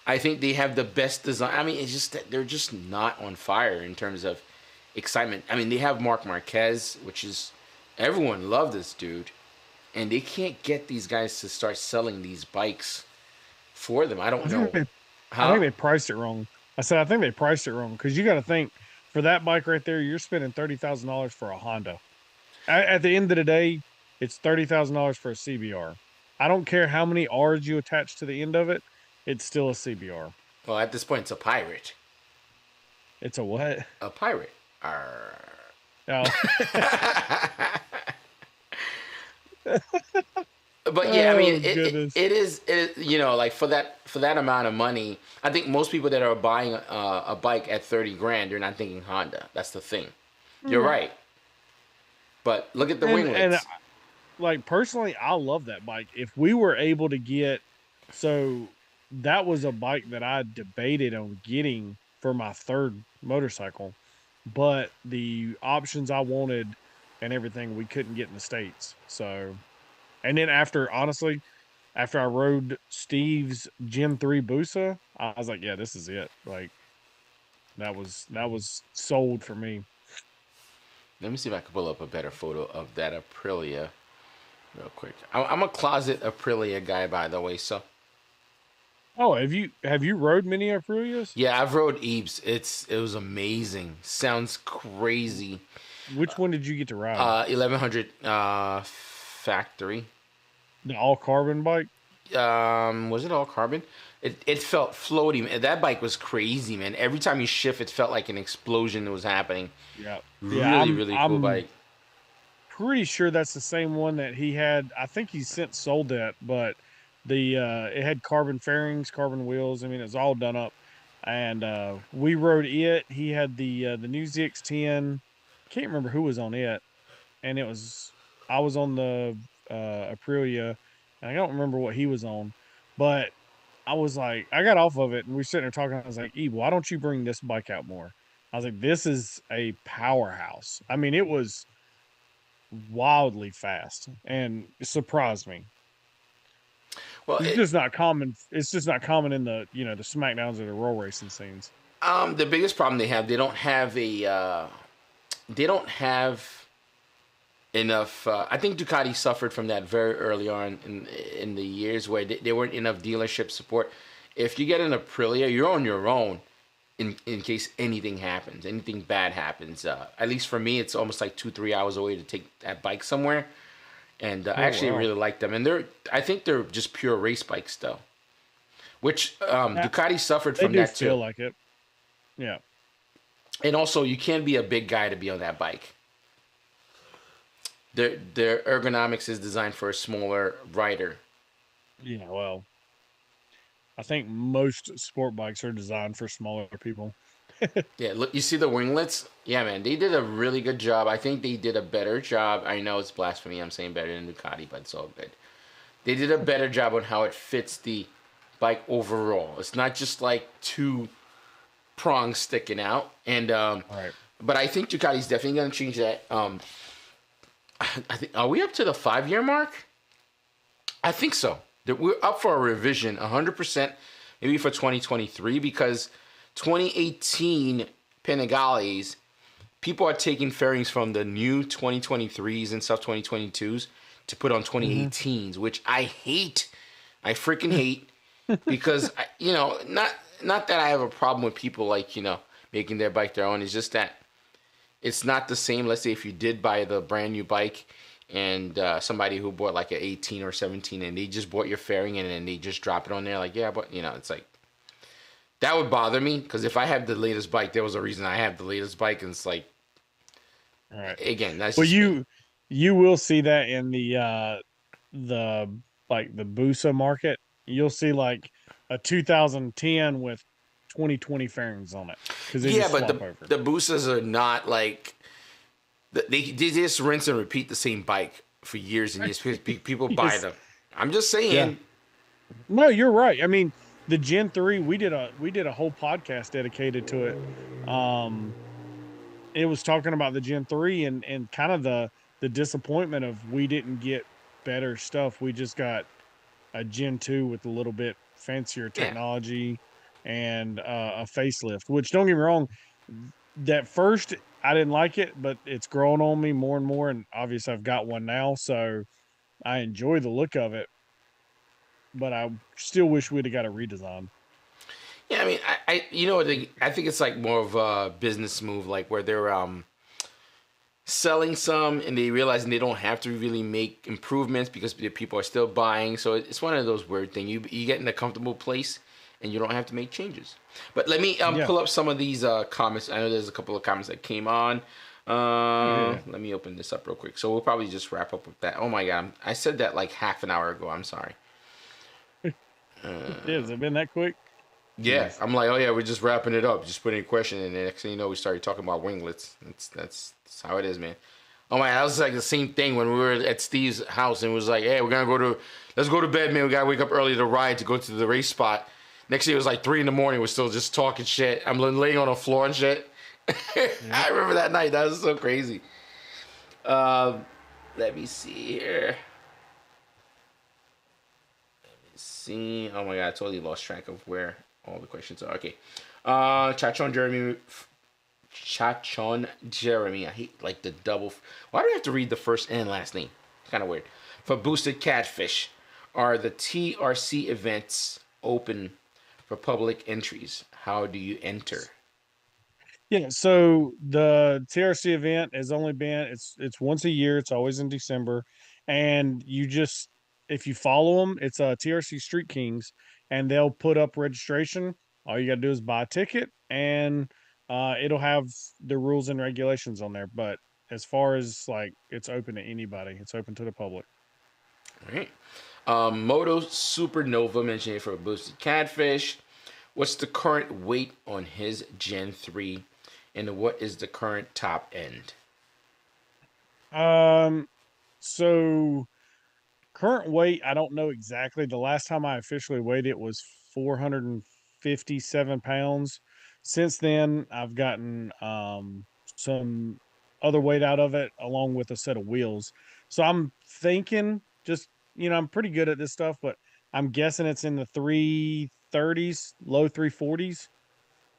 C: I think they have the best design. I mean, it's just that they're just not on fire in terms of excitement. I mean, they have Marc Marquez, which is, everyone loved this dude, and they can't get these guys to start selling these bikes for them. I don't know.
D: I think they priced it wrong. I think they priced it wrong, because you got to think, for that bike right there, you're spending $30,000 for a Honda. At the end of the day, it's $30,000 for a CBR. I don't care how many R's you attach to the end of it; it's still a CBR.
C: Well, at this point, it's a Pirate.
D: It's a what?
C: A pirate. Arr.
D: Oh,
C: But yeah, I mean,
D: oh goodness.
C: you know, like for that amount of money, I think most people that are buying a bike at 30 grand, they're not thinking Honda. That's the thing. You're right. But look at the
D: And
C: winglets.
D: like personally, I love that bike. If we were able to get, so that was a bike that I debated on getting for my third motorcycle, but the options I wanted and everything we couldn't get in the States. So, and then honestly, after I rode Steve's Gen 3 Busa, I was like, yeah, this is it. Like that was sold for me.
C: Let me see if I can pull up a better photo of that Aprilia real quick. I'm a closet Aprilia guy, by the way. So
D: Oh, have you rode many Aprilias?
C: yeah, I've rode Ebs. It was amazing. Sounds crazy.
D: Which one did you get to ride?
C: 1100 factory.
D: The all carbon bike?
C: Was it all carbon? It felt floaty, man. That bike was crazy, man. Every time you shift, it felt like an explosion was happening.
D: Yeah. Yeah,
C: Really, really cool
D: I'm
C: bike.
D: pretty sure that's the same one that he had. I think he's since sold that, but it had carbon fairings, carbon wheels. I mean, it's all done up. And we rode it. He had the new ZX10. Can't remember who was on it. And I was on the Aprilia, and I don't remember what he was on. But I was like, I got off of it and we were sitting there talking. I was like, E, why don't you bring this bike out more? I was like, this is a powerhouse. I mean, it was wildly fast and it surprised me.
C: Well,
D: It's just not common. It's just not common in the the smackdowns or the roll racing scenes.
C: the biggest problem they don't have enough. I think Ducati suffered from that very early on in the years where there weren't enough dealership support. If you get an Aprilia, you're on your own in case anything happens, anything bad happens. At least for me, it's almost like 2-3 hours away to take that bike somewhere. And I actually
D: Wow.
C: really like them. And I think they're just pure race bikes though, which
D: Yeah,
C: Ducati suffered
D: they
C: from
D: do
C: that
D: feel
C: too.
D: like it. Yeah.
C: And also, you can't be a big guy to be on that bike. Their ergonomics is designed for a smaller rider.
D: Yeah. Well, I think most sport bikes are designed for smaller people.
C: Yeah, look, you see the winglets? Yeah, man, they did a really good job. I think they did a better job. I know it's blasphemy. I'm saying better than Ducati, but it's all good. They did a better job on how it fits the bike overall. It's not just like two prongs sticking out. And
D: Right.
C: but I think Ducati's definitely going to change that. I think are we up to the 5-year mark? I think so. That we're up for a revision, 100%, maybe for 2023 because 2018 Panigales, people are taking fairings from the new 2023s and stuff, 2022s to put on 2018s, which I hate. I freaking hate because not that I have a problem with people like making their bike their own. It's just that it's not the same. Let's say if you did buy the brand new bike and somebody who bought like an 18 or 17 and they just bought your fairing and then they just drop it on there like, yeah, but it's like, that would bother me because if I have the latest bike, there was a reason I have the latest bike, and it's like,
D: All right.
C: again, that's
D: Well,
C: just me.
D: you will see that in the like the Busa market. You'll see like a 2010 with 2020 fairings on it because they
C: Yeah,
D: just
C: but
D: swap over.
C: the boosters are not like they just rinse and repeat the same bike for years and years. People buy
D: Yes.
C: them. I'm just saying.
D: Yeah. No, you're right. I mean, the Gen 3, we did a whole podcast dedicated to it. It was talking about the Gen 3 and kind of the disappointment of we didn't get better stuff. We just got a Gen 2 with a little bit fancier
C: Yeah,
D: technology and a facelift, which don't get me wrong, that first I didn't like it, but it's grown on me more and more. And obviously I've got one now, so I enjoy the look of it, but I still wish we'd have got a redesign.
C: yeah. I mean, I think it's like more of a business move, like where they're selling some and they realizing they don't have to really make improvements because the people are still buying. So it's one of those weird things. You get in a comfortable place and you don't have to make changes. But let me
D: Yeah.
C: pull up some of these comments. I know there's a couple of comments that came on.
D: Yeah.
C: Let me open this up real quick. So we'll probably just wrap up with that. Oh my god, I said that like half an hour ago. I'm sorry.
D: Has it been that quick?
C: Yeah,
D: Jeez.
C: I'm like, oh yeah, we're just wrapping it up. Just putting a question, and the next thing you know, we started talking about winglets. That's how it is, man. Oh my, that was like the same thing when we were at Steve's house, and it was like, hey, let's go to bed, man. We gotta wake up early to ride to go to the race spot. Next thing it was like 3 a.m. We're still just talking shit. I'm laying on the floor and shit. I remember that night. That was so crazy. Let me see here. See, oh my god, I totally lost track of where all the questions are. Okay, Chachon Jeremy. I hate like the double. Why do I have to read the first and last name? Kind of weird. For boosted catfish, are the TRC events open for public entries? How do you enter?
D: Yeah, so the TRC event has only been it's once a year. It's always in December, and you just if you follow them, it's TRC Street Kings, and they'll put up registration. All you got to do is buy a ticket, and it'll have the rules and regulations on there. But as far as like, it's open to anybody. It's open to the public.
C: All right. Moto Supernova mentioned it for a boosted catfish. What's the current weight on his Gen 3? And what is the current top end?
D: So current weight, I don't know exactly. The last time I officially weighed it was 457 pounds. Since then, I've gotten some other weight out of it along with a set of wheels. So I'm thinking just, I'm pretty good at this stuff, but I'm guessing it's in the 330s, low 340s.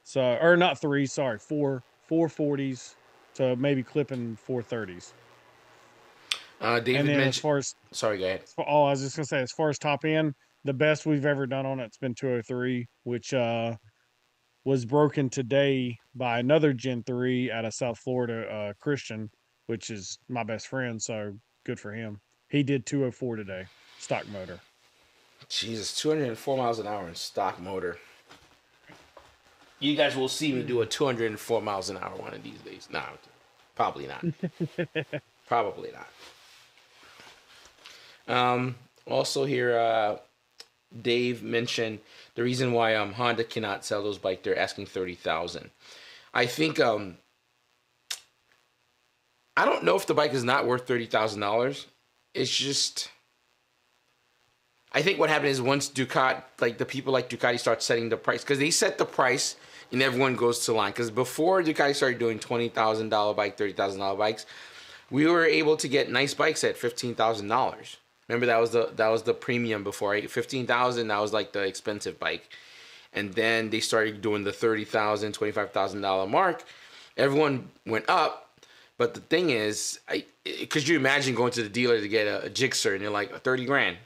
D: So, or not three, sorry, 440s to maybe clipping 430s.
C: David
D: And then
C: mentioned.
D: as far as
C: Sorry, go ahead.
D: oh, I was just gonna say, as far as top end, the best we've ever done on it's been 203, which was broken today by another Gen 3 out of South Florida, Christian, which is my best friend. So good for him. He did 204 today, stock motor.
C: Jesus, 204 miles an hour in stock motor. You guys will see me do a 204 miles an hour one of these days. No, probably not. Probably not. Also here, Dave mentioned the reason why Honda cannot sell those bikes. They're asking $30,000. I think I don't know if the bike is not worth $30,000. It's just, I think what happened is once Ducati, like the people like Ducati, start setting the price, because they set the price and everyone goes to line. Because before Ducati started doing $20,000 bike, $30,000 bikes, we were able to get nice bikes at $15,000. Remember that was the premium before, right? $15,000, that was like the expensive bike. And then they started doing the $30,000, $25,000 mark. Everyone went up. But the thing is, because you imagine going to the dealer to get a Gixxer and they're like 30 grand.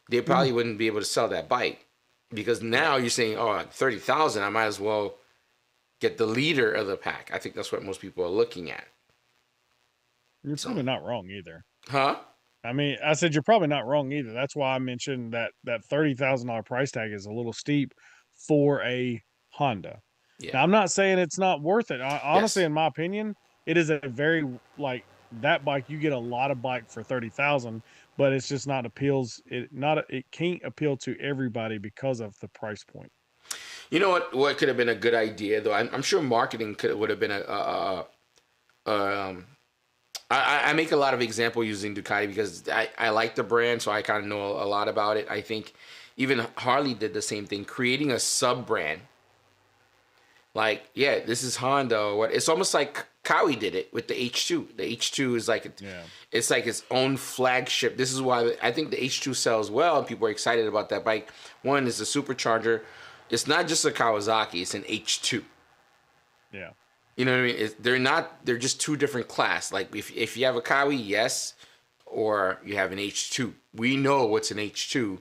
C: They probably wouldn't be able to sell that bike. Because now you're saying, oh, 30,000, I might as well get the leader of the pack. I think that's what most people are looking at.
D: You're probably not wrong either.
C: Huh?
D: I mean, I said you're probably not wrong either. That's why I mentioned that $30,000 price tag is a little steep for a Honda.
C: Yeah.
D: Now, I'm not saying it's not worth it. Honestly,
C: Yes.
D: in my opinion, it is a very like that bike. You get a lot of bike for 30,000, but it's just not it can't appeal to everybody because of the price point.
C: You know what could have been a good idea though? I'm sure marketing would have been I make a lot of example using Ducati because I like the brand, so I kind of know a lot about it. I think even Harley did the same thing, creating a sub brand. Like, yeah, this is Honda or what? It's almost like Kawi did it with the H2. The H2 is like it's like its own flagship. This is why I think the H2 sells well and people are excited about that bike. One is a supercharger. It's not just a Kawasaki, it's an H2.
D: Yeah.
C: You know what I mean? They're just two different class. Like if you have a Kawi, yes, or you have an H2. We know what's an H2,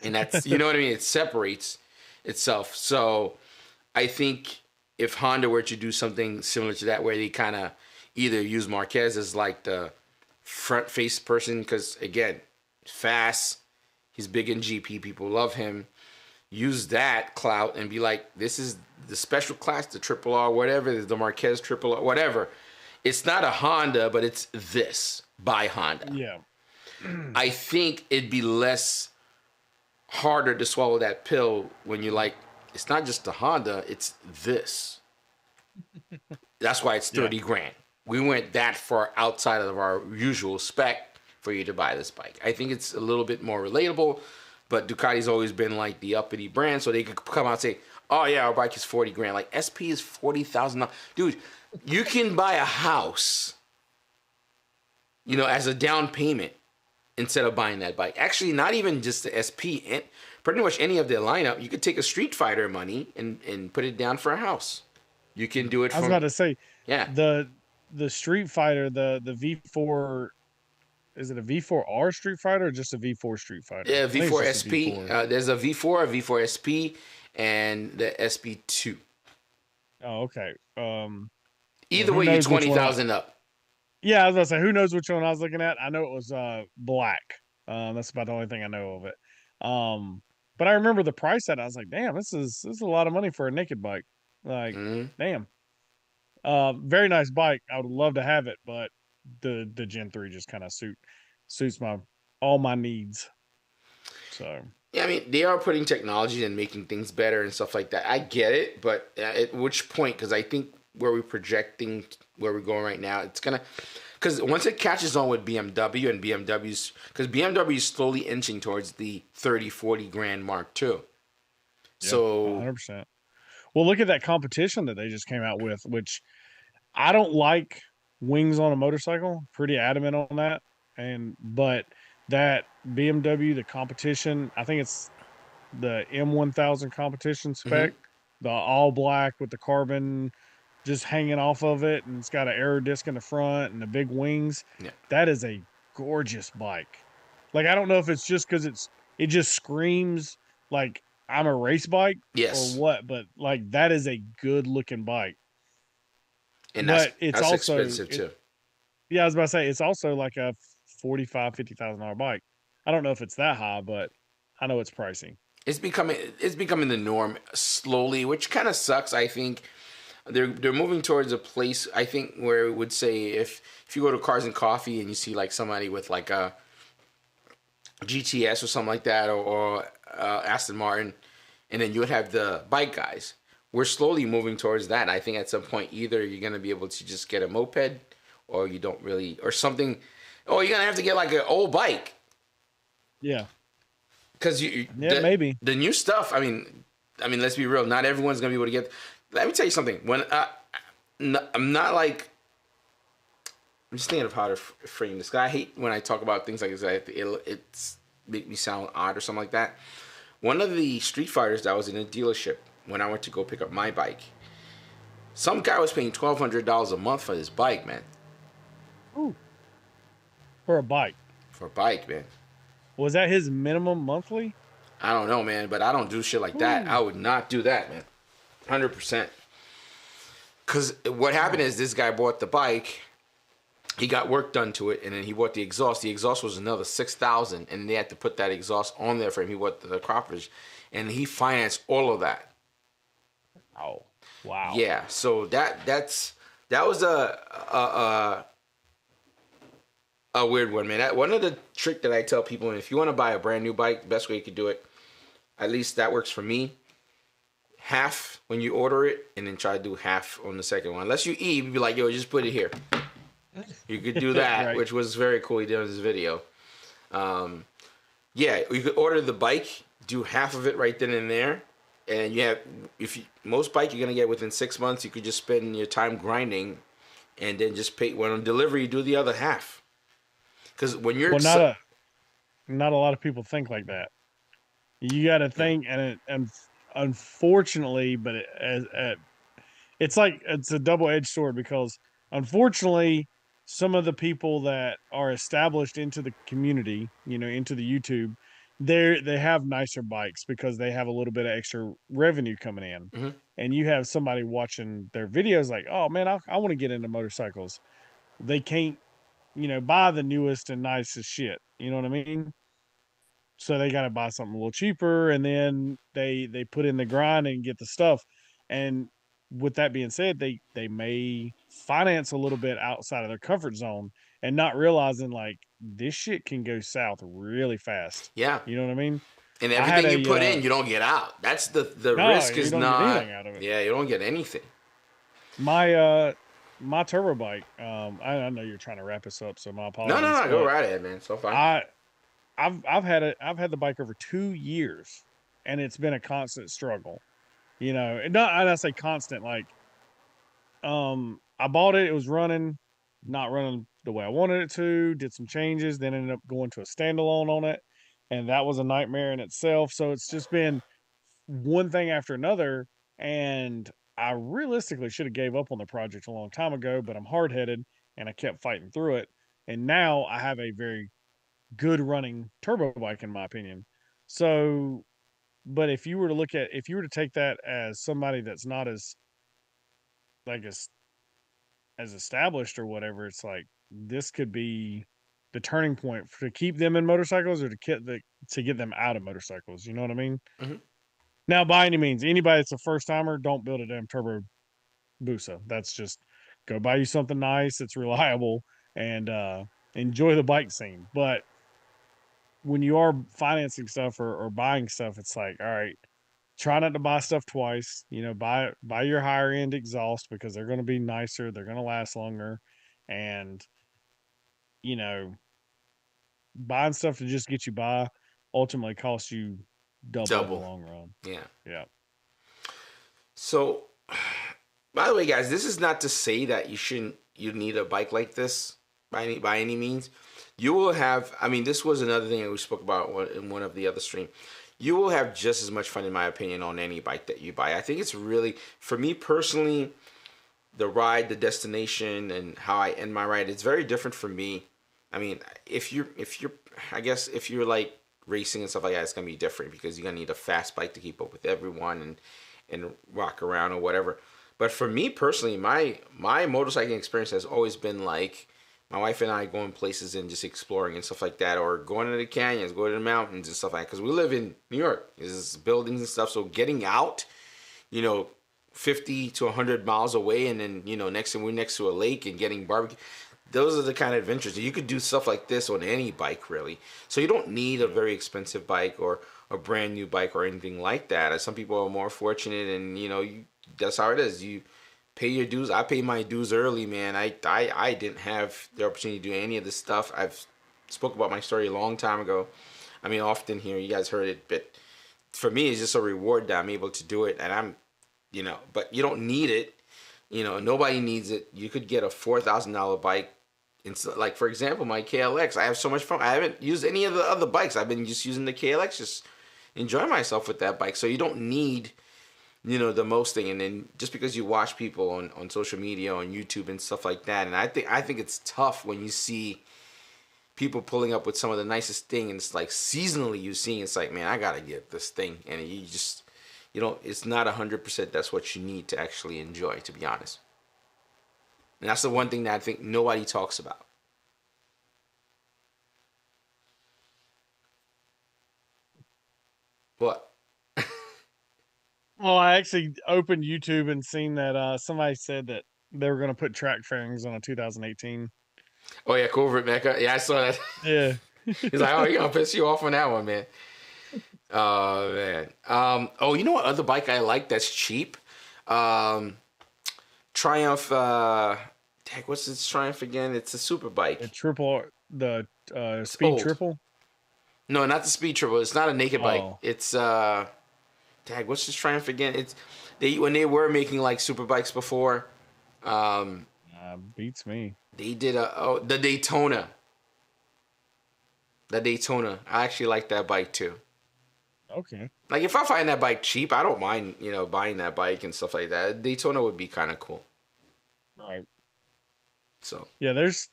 C: and that's, you know what I mean? It separates itself. So I think if Honda were to do something similar to that, where they kind of either use Marquez as like the front face person, because again, fast, he's big in GP, people love him. use that clout and be like, this is the special class, the Triple R, whatever, the Marquez Triple R, whatever. It's not a Honda, but it's this by Honda.
D: Yeah.
C: I think it'd be less harder to swallow that pill when you're like, it's not just a Honda, it's this. That's why it's 30 grand. We went that far outside of our usual spec for you to buy this bike. I think it's a little bit more relatable, but Ducati's always been like the uppity brand, so they could come out and say, oh yeah, our bike is 40 grand. Like SP is $40,000. Dude, you can buy a house, you know, as a down payment instead of buying that bike. Actually, not even just the SP, and pretty much any of their lineup. You could take a Street Fighter money and put it down for a house. You can do it from...
D: I was about to say,
C: yeah.
D: The Street Fighter, the V4, is it a V4R Street Fighter or just a V4 Street Fighter?
C: Yeah, V4 SP. There's a V4, a V4 SP, and the SP2.
D: Oh, okay.
C: Either way, you're 20,000 up.
D: Yeah, I was about to say, who knows which one I was looking at? I know it was black. That's about the only thing I know of it. But I remember the price that I was like, damn, this is a lot of money for a naked bike. Like, damn. Very nice bike. I would love to have it, but the Gen 3 just kind of suits all my needs. So
C: yeah, I mean, they are putting technology and making things better and stuff like that. I get it, but at which point? Because I think where we're projecting, where we're going right now, it's gonna, because once it catches on with BMW and BMW's, because BMW is slowly inching towards the 30-40 grand mark too.
D: yeah,
C: So
D: 100%. Well, look at that competition that they just came out with, which I don't like wings on a motorcycle. Pretty adamant on that. But that BMW, the competition, I think it's the M1000 competition spec, the all black with the carbon just hanging off of it, and it's got an aero disc in the front and the big wings.
C: Yeah.
D: That is a gorgeous bike. Like, I don't know if it's just because it just screams like I'm a race bike or what, but like that is a good looking bike.
C: And
D: but
C: that's
D: also
C: expensive too.
D: Yeah, I was about to say, it's also like a $45,000-$50,000 bike. I don't know if it's that high, but I know it's pricey.
C: It's becoming the norm slowly, which kind of sucks. I think they're moving towards a place, I think, where it would say if you go to Cars and Coffee and you see like somebody with like a GTS or something like that, or Aston Martin, and then you would have the bike guys. We're slowly moving towards that. I think at some point either you're gonna be able to just get a moped, or you don't really, or something. Oh, you're gonna have to get like an old bike. Yeah. Because
D: maybe
C: the new stuff. I mean, let's be real. Not everyone's gonna be able to get. Let me tell you something. When I'm not like, I'm just thinking of how to frame this. I hate when I talk about things like this. It's make me sound odd or something like that. One of the Street Fighters that was in a dealership when I went to go pick up my bike, some guy was paying $1,200 a month for his bike, man.
D: Ooh. For a bike.
C: For a bike, man.
D: Was that his minimum monthly?
C: I don't know, man, but I don't do shit like that. I would not do that, man. 100%. Because what happened is this guy bought the bike, he got work done to it, and then he bought the exhaust. The exhaust was another $6,000, and they had to put that exhaust on there for him. He bought the cartridge, and he financed all of that.
D: Oh, wow.
C: Yeah, so that was a weird one, man. One of the trick that I tell people, if you want to buy a brand new bike, best way you could do it, at least that works for me. Half when you order it, and then try to do half on the second one. Unless you you'd be like, yo, just put it here. You could do that, right. Which was very cool. He did in this video. Yeah, you could order the bike, do half of it right then and there, and you have most bike you're gonna get within 6 months. You could just spend your time grinding, and then just pay when on delivery. You do the other half. Because when you're
D: not a lot of people think like that. You got to think, and unfortunately, but it's like it's a double-edged sword, because unfortunately, some of the people that are established into the community, into the YouTube, they have nicer bikes because they have a little bit of extra revenue coming in, and you have somebody watching their videos like, oh man, I want to get into motorcycles. They can't, buy the newest and nicest shit. You know what I mean? so they got to buy something a little cheaper, and then they put in the grind and get the stuff. And with that being said, they may finance a little bit outside of their comfort zone and not realizing like this shit can go south really fast.
C: Yeah.
D: You know what I mean?
C: And
D: I had
C: everything you put
D: a
C: in, you don't get out. That's the
D: no,
C: risk
D: you
C: is
D: don't get
C: not.
D: anything out of it.
C: Yeah, you don't get anything.
D: My turbo bike. I know you're trying to wrap this up, so my apologies.
C: No, go right ahead, man. So fine.
D: I've had the bike over 2 years, and it's been a constant struggle. You know, and not I say constant like I bought it, it was not running the way I wanted it to, did some changes, then ended up going to a standalone on it, and that was a nightmare in itself. So it's just been one thing after another, and I realistically should have gave up on the project a long time ago, but I'm hard-headed and I kept fighting through it. And now I have a very good running turbo bike in my opinion. So, but if you were to take that as somebody that's not as like as established or whatever, it's like this could be the turning point to keep them in motorcycles or to get them out of motorcycles. You know what I mean?
C: Hmm.
D: Now, by any means, anybody that's a first timer, don't build a damn turbo Busa. That's just go buy you something nice, it's reliable, and enjoy the bike scene. But when you are financing stuff or buying stuff, it's like, all right, try not to buy stuff twice. You know, buy your higher end exhaust because they're going to be nicer, they're going to last longer, and you know, buying stuff to just get you by ultimately costs you double in the
C: Double.
D: long run.
C: Yeah.
D: Yeah.
C: So, by the way, guys, this is not to say that you need a bike like this by any means. You will have. I mean, this was another thing that we spoke about in one of the other stream. You will have just as much fun, in my opinion, on any bike that you buy. I think it's really, for me personally, the ride, the destination, and how I end my ride. It's very different for me. I mean, I guess if you're like racing and stuff like that, it's gonna be different because you're gonna need a fast bike to keep up with everyone and rock around or whatever. But for me personally, my motorcycling experience has always been like my wife and I going places and just exploring and stuff like that, or going to the canyons, going to the mountains and stuff like that. Because we live in New York, there's buildings and stuff, so getting out, 50 to 100 miles away, and then we're next to a lake and getting barbecue. Those are the kind of adventures you could do stuff like this on any bike, really. So you don't need a very expensive bike or a brand new bike or anything like that. As some people are more fortunate, and that's how it is. You pay your dues. I paid my dues early, man. I didn't have the opportunity to do any of this stuff. I've spoke about my story a long time ago. I mean, often here, you guys heard it, but for me, it's just a reward that I'm able to do it, and but you don't need it. Nobody needs it. You could get a $4,000 bike. Like, for example, my KLX. I have so much fun. I haven't used any of the other bikes. I've been just using the KLX, just enjoying myself with that bike. So you don't need, the most thing. And then just because you watch people on social media, on YouTube and stuff like that, and I think it's tough when you see people pulling up with some of the nicest thing, and it's like seasonally you see, it's like, man, I gotta get this thing, and it's not 100% that's what you need to actually enjoy, to be honest. And that's the one thing that I think nobody talks about. What?
D: Well, I actually opened YouTube and seen that somebody said that they were going to put track fairings on a 2018.
C: Oh yeah, Covert Mecca. Yeah, I saw that.
D: Yeah.
C: He's like, oh, he gonna piss you off on that one, man. Oh man. You know what other bike I like that's cheap? Triumph. Heck, what's this Triumph again? It's a super bike.
D: The Speed
C: old.
D: Triple?
C: No, not the Speed Triple. It's not a naked bike.
D: Oh.
C: It's what's this Triumph again? It's when they were making like super bikes before.
D: Beats me.
C: They did the Daytona. The Daytona. I actually like that bike too.
D: Okay.
C: Like, if I find that bike cheap, I don't mind, buying that bike and stuff like that. Daytona would be kind of cool.
D: Right.
C: So
D: Yeah, there's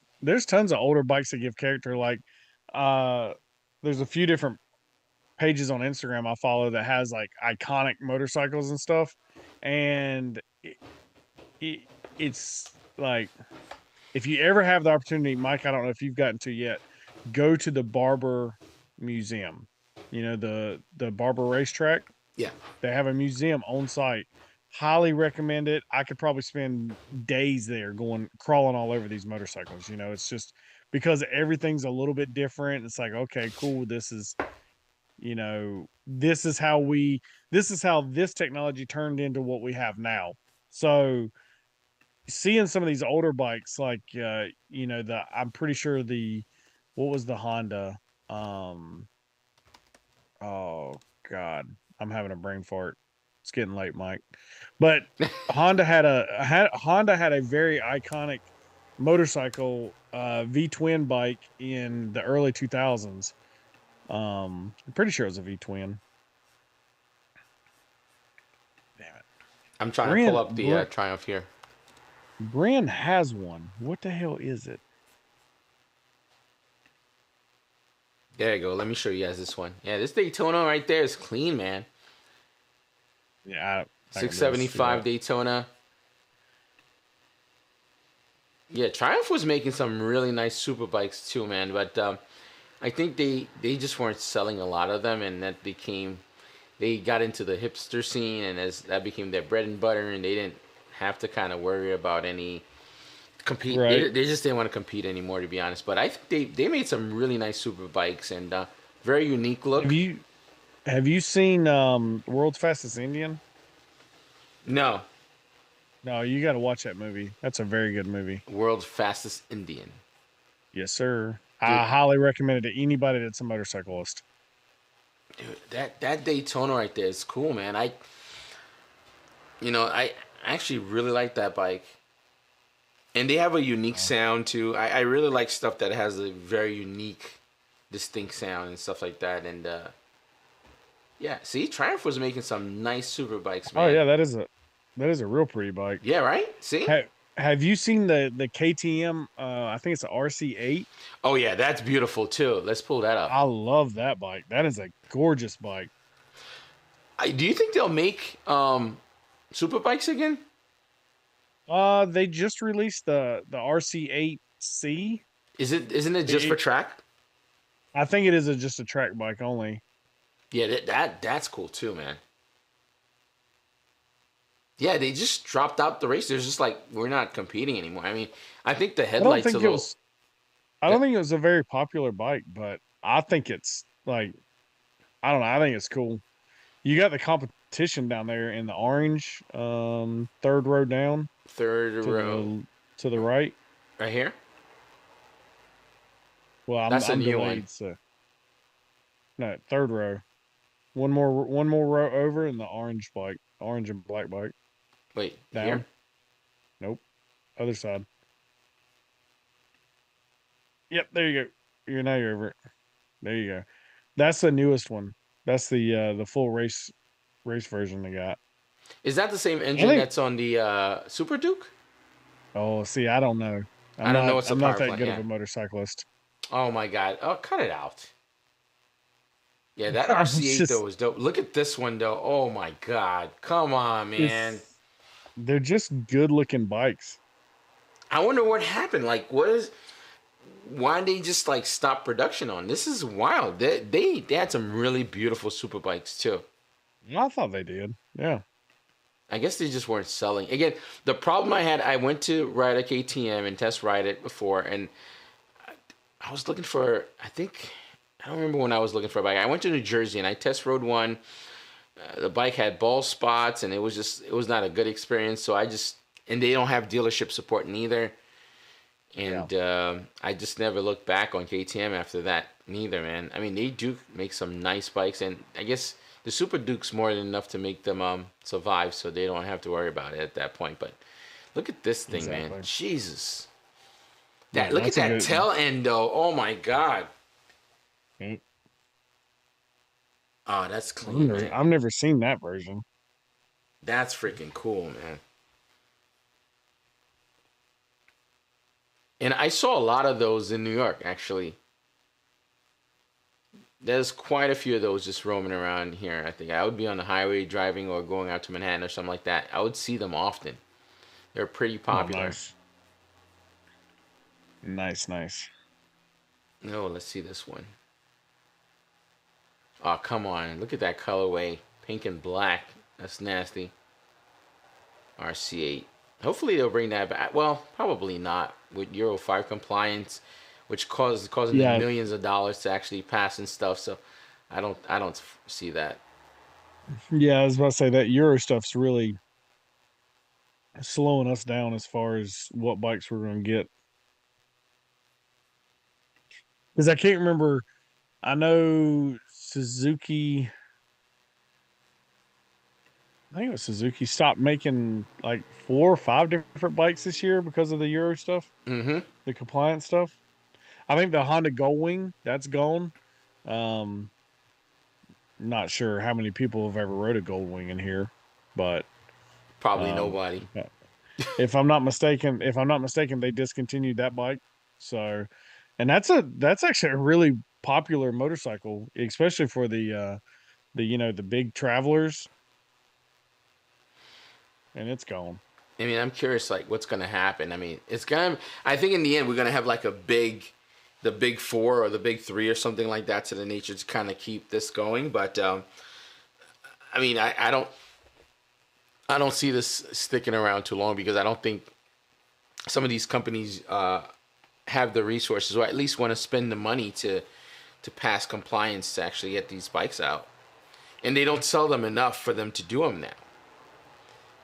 D: tons of older bikes that give character. Like, there's a few different pages on Instagram I follow that has like iconic motorcycles and stuff, and it's like, if you ever have the opportunity, Mike, I don't know if you've gotten to yet, go to the Barber Museum. the Barber Racetrack.
C: Yeah.
D: They have a museum on site. Highly recommend it. I could probably spend days there going crawling all over these motorcycles. It's just because everything's a little bit different. It's like, okay, cool. This is how this technology turned into what we have now. So seeing some of these older bikes, like I'm pretty sure what was the Honda? Um, oh God, I'm having a brain fart. It's getting late, Mike. But Honda had a very iconic motorcycle V twin bike in the early 2000s. I'm pretty sure it was a V twin. Damn it.
C: I'm trying to pull
D: Brand
C: up the Triumph here.
D: Brand has one. What the hell is it?
C: There you go. Let me show you guys this one. Yeah, this Daytona right there is clean, man.
D: Yeah,
C: 675 Daytona. Yeah, Triumph was making some really nice super bikes too, man. But I think they just weren't selling a lot of them, and they got into the hipster scene, and as that became their bread and butter, and they didn't have to kind of worry about any compete.
D: Right.
C: They just didn't want to compete anymore, to be honest. But I think they made some really nice super bikes and very unique look.
D: Have you seen World's Fastest Indian?
C: No.
D: No, you got to watch that movie. That's a very good movie.
C: World's Fastest Indian.
D: Yes, sir. I highly recommend it to anybody that's a motorcyclist.
C: Dude, that Daytona right there is cool, man. I actually really like that bike. And they have a unique sound too. I really like stuff that has a very unique, distinct sound and stuff like that. And yeah, see, Triumph was making some nice super bikes, man.
D: Oh yeah, that is a real pretty bike.
C: Yeah, right? See?
D: Have you seen the KTM? I think it's a RC8.
C: Oh yeah, that's beautiful too. Let's pull that up.
D: I love that bike. That is a gorgeous bike.
C: Do you think they'll make super bikes again?
D: They just released the RC8C.
C: Isn't it just for track?
D: I think it is just a track bike only.
C: Yeah, that's cool too, man. Yeah, they just dropped out the race. There's just like, we're not competing anymore. I mean, I think the headlights
D: I don't think it was a very popular bike, but I think it's like, I don't know. I think it's cool. You got the competition down there in the orange, third row down.
C: Third row.
D: To the right.
C: Right here?
D: Well,
C: That's a
D: I'm
C: new
D: delayed,
C: one.
D: so. No, third row. One more row over in the orange and black bike.
C: Wait,
D: down.
C: Here?
D: Nope. Other side. Yep, there you go. Now you're over it. There you go. That's the newest one. That's the full race version they got.
C: Is that the same engine that's on the Super Duke?
D: Oh, see, I don't know.
C: I don't know what's the
D: I'm
C: power
D: not that
C: plant,
D: good
C: yeah.
D: of a motorcyclist.
C: Oh my god. Oh, cut it out. Yeah, that RC8 though was dope. Look at this one though. Oh my god. Come on, man.
D: They're just good looking bikes.
C: I wonder what happened. Like, why did they just like stop production on? This is wild. They had some really beautiful super bikes too.
D: I thought they did. Yeah.
C: I guess they just weren't selling. Again, the problem I had, I went to ride a KTM and test ride it before, and I was looking for, I don't remember when I was looking for a bike. I went to New Jersey and I test rode one. The bike had bald spots and it was not a good experience. So and they don't have dealership support neither. And I just never looked back on KTM after that neither, man. I mean, they do make some nice bikes, and I guess the Super Duke's more than enough to make them survive, so they don't have to worry about it at that point. But look at this thing, man. Jesus. Look at that tail end, though. Oh, my God.
D: Mm.
C: Oh, that's clean, man.
D: I've never seen that version.
C: That's freaking cool, man. And I saw a lot of those in New York, actually. There's quite a few of those just roaming around here. I think I would be on the highway driving or going out to Manhattan or something like that. I would see them often. They're pretty popular.
D: Oh, nice.
C: No, let's see this one. Oh, come on. Look at that colorway. Pink and black. That's nasty. RC8. Hopefully they'll bring that back. Well, probably not with Euro 5 compliance, which causing them
D: Yeah,
C: millions of dollars to actually pass and stuff. So I don't see that.
D: yeah. I was about to say that Euro stuff's really slowing us down as far as what bikes we're going to get. Because I can't remember. I know Suzuki. I think it was Suzuki stopped making like 4 or 5 different bikes this year because of the Euro stuff,
C: Mm-hmm.
D: the compliance stuff. I think the Honda Goldwing that's gone. Um, Not sure how many people have ever rode a Goldwing in here, but
C: Probably
D: um,
C: nobody.
D: if I'm not mistaken, they discontinued that bike. So, and that's actually a really popular motorcycle, especially for the big travelers, and it's gone.
C: I mean, I'm curious, like, what's gonna happen. I mean, it's gonna. I think in the end, we're gonna have like the big four or the big three or something like that to the nature to kind of keep this going. But I mean, I don't see this sticking around too long because I don't think some of these companies have the resources or at least want to spend the money to pass compliance to actually get these bikes out, and they don't sell them enough for them to do them now.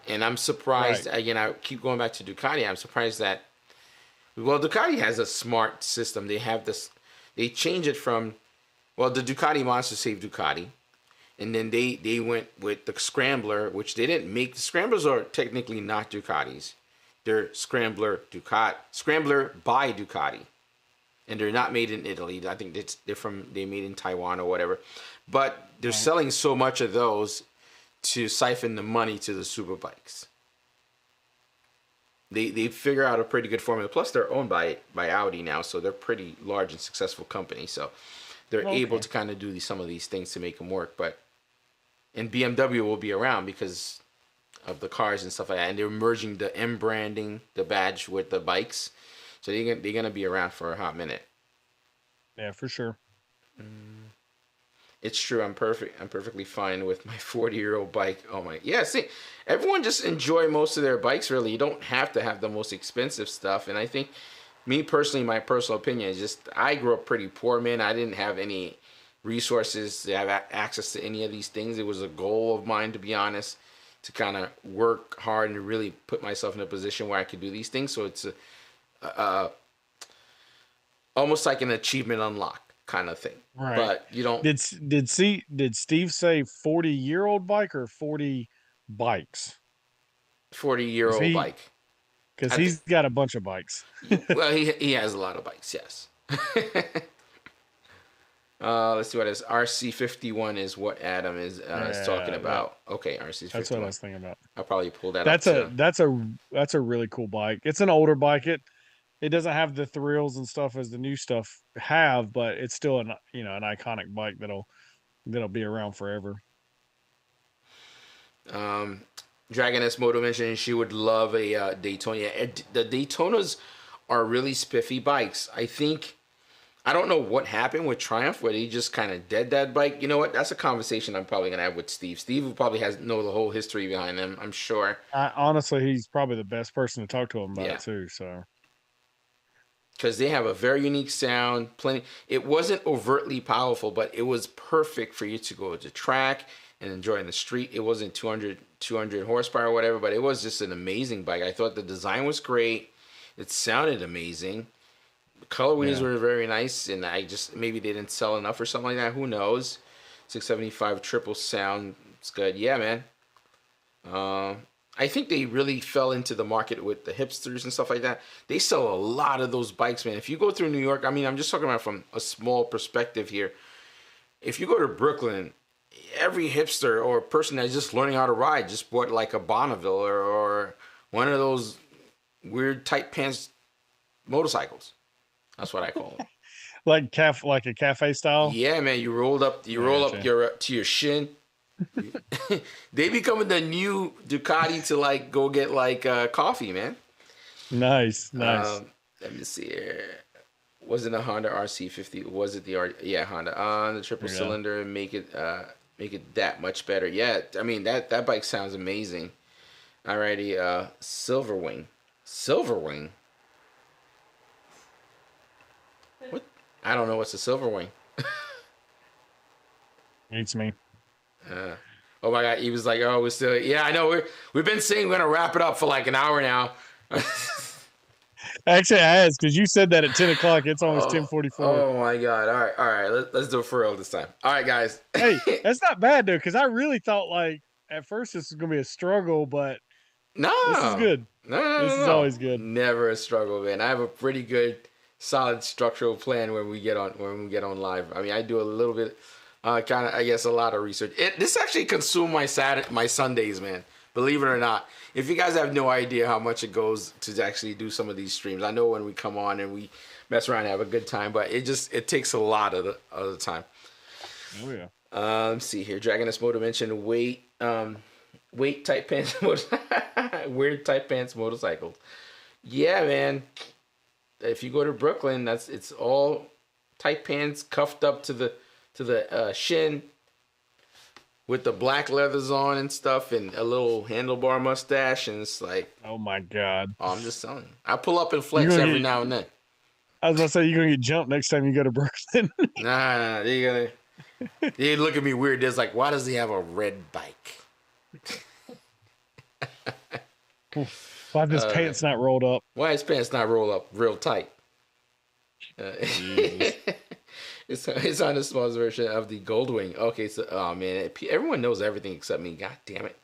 C: And I'm surprised,
D: Right.
C: again, I keep going back to Ducati. I'm surprised that, well, Ducati has a smart system. They have this, they change it from, well, the Ducati Monster saved Ducati. And then they went with the Scrambler, which they didn't make. The Scramblers are technically not Ducatis. They're Scrambler by Ducati. And they're not made in Italy. I think they're made in Taiwan or whatever. But they're selling so much of those to siphon the money to the super bikes. They figure out a pretty good formula. Plus, they're owned by Audi now, so they're pretty large and successful company. So they're able to kind of do some of these things to make them work. And BMW will be around because of the cars and stuff like that. And they're merging the M branding, the badge, with the bikes. So they're gonna be around for a hot minute.
D: Yeah, for sure.
C: It's true. I'm perfectly fine with my 40-year-old bike. Oh my, yeah. See, everyone just enjoy most of their bikes. Really, you don't have to have the most expensive stuff. And I think, me personally, my personal opinion is just I grew up pretty poor, man. I didn't have any resources to have access to any of these things. It was a goal of mine, to be honest, to kind of work hard and really put myself in a position where I could do these things. So it's almost like an achievement unlock kind of thing.
D: Right.
C: But you don't.
D: Did Steve say 40-year-old bike or 40 bikes?
C: 40-year-old bike.
D: Because he's got a bunch of bikes.
C: Well, he has a lot of bikes, yes. Let's see what it is. RC51 is what Adam is talking about. Okay, RC51.
D: That's what I was thinking about.
C: I'll probably pull that up.
D: That's a really cool bike. It's an older bike. It doesn't have the thrills and stuff as the new stuff have, but it's still an iconic bike that'll be around forever.
C: Dragon S Moto mentioned she would love a Daytona. The Daytonas are really spiffy bikes. I don't know what happened with Triumph where they just kind of dead that bike. You know what? That's a conversation I'm probably gonna have with Steve. Steve probably know the whole history behind them, I'm sure.
D: Honestly, he's probably the best person to talk to him about it too. So,
C: because they have a very unique sound. It wasn't overtly powerful, but it was perfect for you to go to track and enjoy in the street. It wasn't 200 horsepower or whatever, but it was just an amazing bike. I thought the design was great. It sounded amazing. The colorways were very nice, and maybe they didn't sell enough or something like that. Who knows? 675 triple sound. It's good. Yeah, man. I think they really fell into the market with the hipsters and stuff like that. They sell a lot of those bikes, man. If you go through New York, I mean, I'm just talking about from a small perspective here. If you go to Brooklyn, every hipster or person that's just learning how to ride just bought like a Bonneville or one of those weird tight pants motorcycles. That's what I call them.
D: like a cafe style.
C: Yeah, man. You roll up to your shin. They becoming the new Ducati to like go get like coffee, man.
D: Nice.
C: Let me see here. wasn't a Honda RC50. Was it the Honda the triple cylinder and make it that much better? Yeah, I mean that bike sounds amazing. Alrighty, Silverwing. What? I don't know what's a Silverwing.
D: Hates me.
C: Oh my God, he was like, "Oh, we're still." Yeah, I know. We've been saying we're gonna wrap it up for like an hour now.
D: Actually, I asked because you said that at 10 o'clock. It's almost 10:44.
C: Oh my God! All right. Let's do it for real this time. All right, guys.
D: Hey, that's not bad though, because I really thought like at first this was gonna be a struggle, but
C: no,
D: this is good.
C: No,
D: this is always good.
C: Never a struggle, man. I have a pretty good, solid structural plan when we get on live. I mean, I do a little bit, kind of, I guess, a lot of research. This actually consumed my Sundays, man. Believe it or not. If you guys have no idea how much it goes to actually do some of these streams, I know when we come on and we mess around and have a good time, but it takes a lot of the time.
D: Oh yeah.
C: Let's see here. Dragoness Motor mentioned weight tight pants, weird tight pants motorcycles. Yeah, man. If you go to Brooklyn, it's all tight pants cuffed up to the shin, with the black leathers on and stuff, and a little handlebar mustache, and it's like,
D: oh my God.
C: Oh, I'm just telling you. I pull up and flex every now and then.
D: I was gonna say you're gonna get jumped next time you go to Brooklyn.
C: Nah, they look at me weird. There's like, why does he have a red bike?
D: Why his pants not rolled up?
C: Why his pants not rolled up real tight? It's on the smallest version of the Goldwing. Okay, so oh man, everyone knows everything except me. God damn it,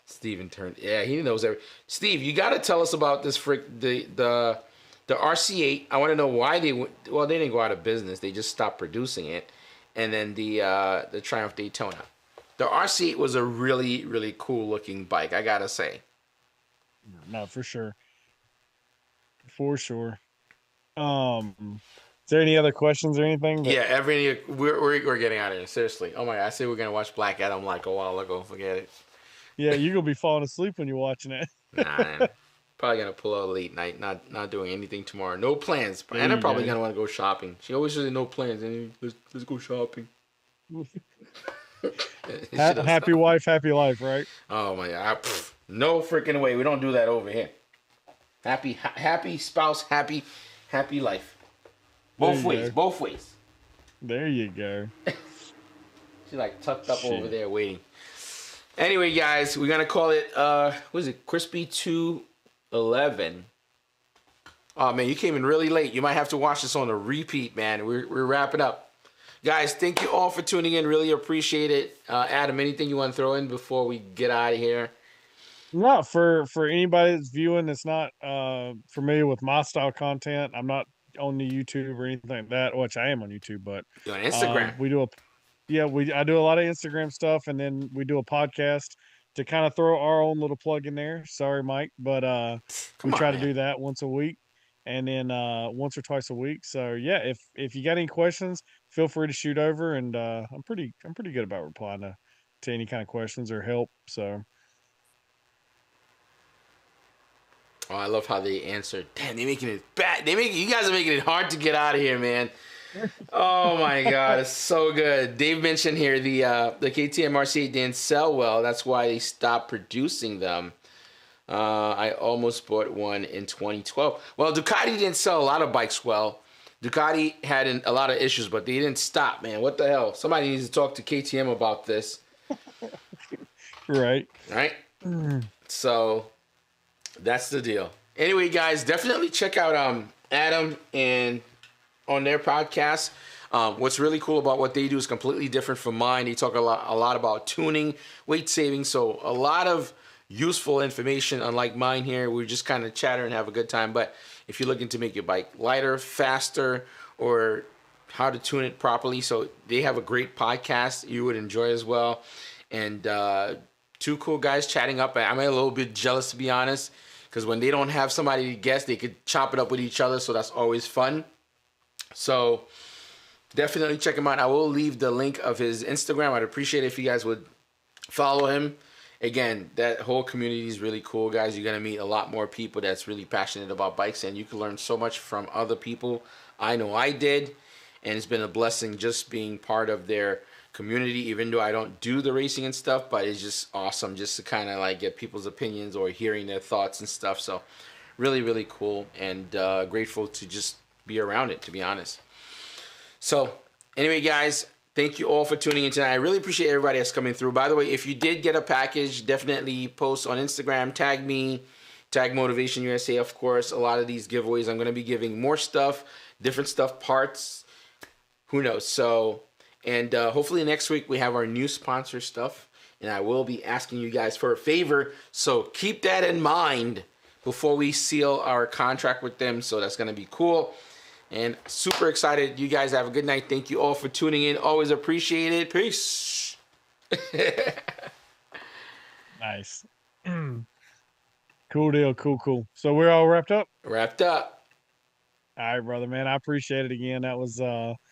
C: Steven turned. Yeah, he knows everything. Steve, you got to tell us about this the RC8. I want to know why they didn't go out of business. They just stopped producing it, and then the Triumph Daytona. The RC8 was a really, really cool looking bike, I gotta say.
D: No, for sure. For sure. Is there any other questions or anything?
C: Yeah, we're getting out of here. Seriously. Oh my God, I said we're gonna watch Black Adam like a while ago. Forget it.
D: Yeah, you're gonna be falling asleep when you're watching it.
C: Nah, man. Probably gonna pull out late night. Not doing anything tomorrow. No plans. And I'm probably gonna want to go shopping. She always says no plans. And let's go shopping.
D: Happy wife, happy life, right?
C: Oh my God! No freaking way. We don't do that over here. Happy spouse, happy life. Both ways.
D: There you go.
C: She's like tucked up over there waiting. Anyway, guys, we're gonna call it what is it? Crispy 211. Oh man, you came in really late. You might have to watch this on a repeat, man. We're wrapping up. Guys, thank you all for tuning in. Really appreciate it. Adam, anything you want to throw in before we get out of here?
D: No, for anybody that's viewing that's not familiar with my style content, I'm not on the YouTube or anything like that, which I am on YouTube, but
C: you're on Instagram.
D: I do a lot of Instagram stuff, and then we do a podcast to kind of throw our own little plug in there. Sorry, Mike, but we try to do that once a week, and then once or twice a week. So yeah, if you got any questions, feel free to shoot over, and I'm pretty good about replying to any kind of questions or help. So.
C: Oh, I love how they answered. Damn, they're making it bad. You guys are making it hard to get out of here, man. Oh my God, it's so good. Dave mentioned here the KTM RC8 didn't sell well. That's why they stopped producing them. I almost bought one in 2012. Well, Ducati didn't sell a lot of bikes well. Ducati had a lot of issues, but they didn't stop, man. What the hell? Somebody needs to talk to KTM about this.
D: Right.
C: So that's the deal. Anyway, guys, definitely check out Adam and on their podcast. What's really cool about what they do is completely different from mine. They talk a lot about tuning, weight saving, so a lot of useful information. Unlike mine here, we just kind of chatter and have a good time. But if you're looking to make your bike lighter, faster, or how to tune it properly, so they have a great podcast you would enjoy as well. And two cool guys chatting up. I'm a little bit jealous, to be honest, because when they don't have somebody to guess, they could chop it up with each other, so that's always fun. So definitely check him out. I will leave the link of his Instagram. I'd appreciate it if you guys would follow him. Again, that whole community is really cool, guys. You're going to meet a lot more people that's really passionate about bikes, and you can learn so much from other people I know I did, and it's been a blessing just being part of their community, even though I don't do the racing and stuff, but it's just awesome just to kind of like get people's opinions or hearing their thoughts and stuff. So really, really cool, and grateful to just be around it, to be honest. So anyway, guys, thank you all for tuning in tonight. I really appreciate everybody that's coming through. By the way, if you did get a package, definitely post on Instagram, tag me, tag Motivation USA, of course. A lot of these giveaways, I'm going to be giving more stuff, different stuff, parts, who knows. So, and hopefully next week we have our new sponsor stuff, and I will be asking you guys for a favor. So keep that in mind before we seal our contract with them. So that's going to be cool. And super excited. You guys have a good night. Thank you all for tuning in. Always appreciate it. Peace.
D: Nice. Cool deal. Cool. So we're all wrapped up?
C: Wrapped up.
D: All right, brother, man. I appreciate it again. That was